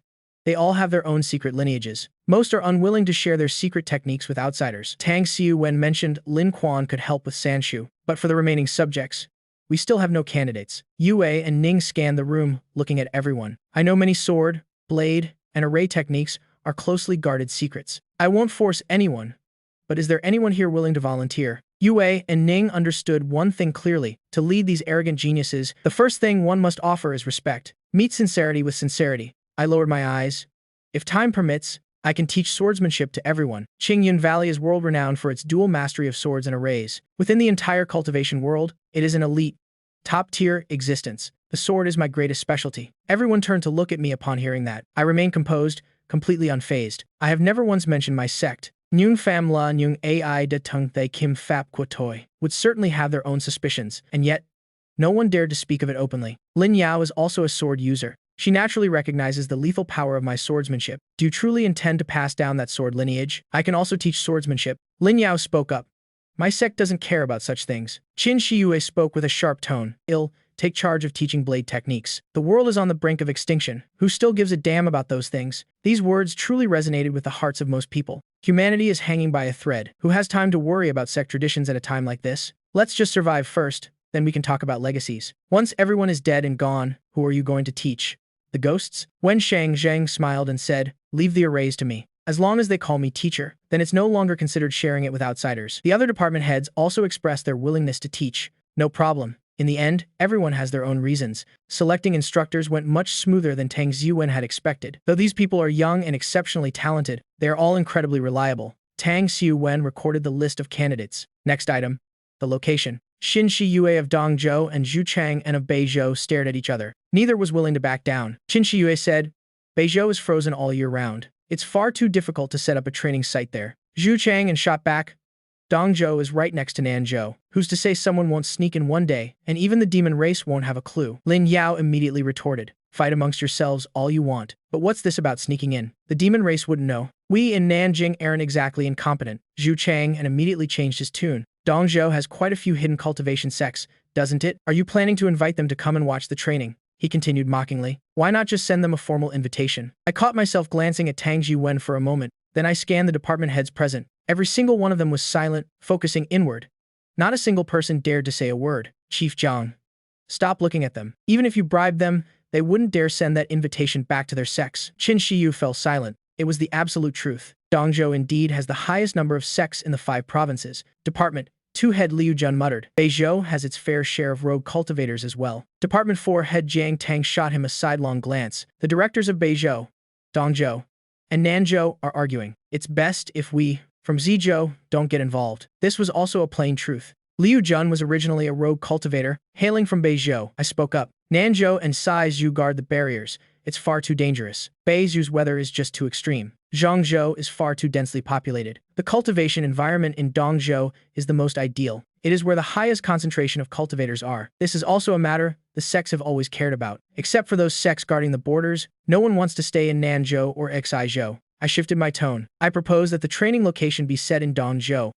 they all have their own secret lineages. Most are unwilling to share their secret techniques with outsiders. Tang Xuwen mentioned Lin Quan could help with Sanshu, but for the remaining subjects, we still have no candidates. Yue and Ning scanned the room, looking at everyone. I know many sword, blade, and array techniques are are closely guarded secrets. I won't force anyone, but is there anyone here willing to volunteer? Yue and Ning understood one thing clearly. To lead these arrogant geniuses, the first thing one must offer is respect. Meet sincerity with sincerity. I lowered my eyes. If time permits, I can teach swordsmanship to everyone. Qingyun Valley is world-renowned for its dual mastery of swords and arrays. Within the entire cultivation world, it is an elite, top-tier existence. The sword is my greatest specialty. Everyone turned to look at me upon hearing that. I remained composed, completely unfazed. I have never once mentioned my sect. Nyung Pham La Nyung Ai De Tung Thay Kim Phap Kwa Toi would certainly have their own suspicions, and yet, no one dared to speak of it openly. Lin Yao is also a sword user. She naturally recognizes the lethal power of my swordsmanship. Do you truly intend to pass down that sword lineage? I can also teach swordsmanship. Lin Yao spoke up. My sect doesn't care about such things. Qin Shiyue spoke with a sharp tone. Take charge of teaching blade techniques. The world is on the brink of extinction. Who still gives a damn about those things? These words truly resonated with the hearts of most people. Humanity is hanging by a thread. Who has time to worry about sect traditions at a time like this? Let's just survive first, then we can talk about legacies. Once everyone is dead and gone, who are you going to teach? The ghosts? Wen Shang Zheng smiled and said, leave the arrays to me. As long as they call me teacher, then it's no longer considered sharing it with outsiders. The other department heads also expressed their willingness to teach. No problem. In the end, everyone has their own reasons. Selecting instructors went much smoother than Tang Ziwen had expected. Though these people are young and exceptionally talented, they are all incredibly reliable. Tang Xiuwen recorded the list of candidates. Next item, the location. Xin Shiyue of Dongzhou and Zhu Chang and of Beizhou stared at each other. Neither was willing to back down. Qin Shiyue said, Beizhou is frozen all year round. It's far too difficult to set up a training site there. Zhu Chang and shot back, Dongzhou is right next to Nanzhou. Who's to say someone won't sneak in one day, and even the demon race won't have a clue? Lin Yao immediately retorted, fight amongst yourselves all you want. But what's this about sneaking in? The demon race wouldn't know. We in Nanjing aren't exactly incompetent. Zhu Chang and immediately changed his tune. Dongzhou has quite a few hidden cultivation sects, doesn't it? Are you planning to invite them to come and watch the training? He continued mockingly. Why not just send them a formal invitation? I caught myself glancing at Tang Jiwen for a moment. Then I scanned the department heads present. Every single one of them was silent, focusing inward. Not a single person dared to say a word. Chief Jiang. Stop looking at them. Even if you bribed them, they wouldn't dare send that invitation back to their sects. Qin Shiyu fell silent. It was the absolute truth. Dongzhou indeed has the highest number of sects in the 5 provinces. Department 2 head Liu Jun muttered. Beizhou has its fair share of rogue cultivators as well. Department 4 head Jiang Tang shot him a sidelong glance. The directors of Beizhou, Dongzhou, and Nanzhou are arguing. It's best if we, from Zizhou, don't get involved. This was also a plain truth. Liu Jun was originally a rogue cultivator, hailing from Beizhou. I spoke up. Nanzhou and Saizhou guard the barriers. It's far too dangerous. Beizhou's weather is just too extreme. Zhangzhou is far too densely populated. The cultivation environment in Dongzhou is the most ideal. It is where the highest concentration of cultivators are. This is also a matter the sects have always cared about. Except for those sects guarding the borders, no one wants to stay in Nanzhou or Xizhou. I shifted my tone. I propose that the training location be set in Dongzhou.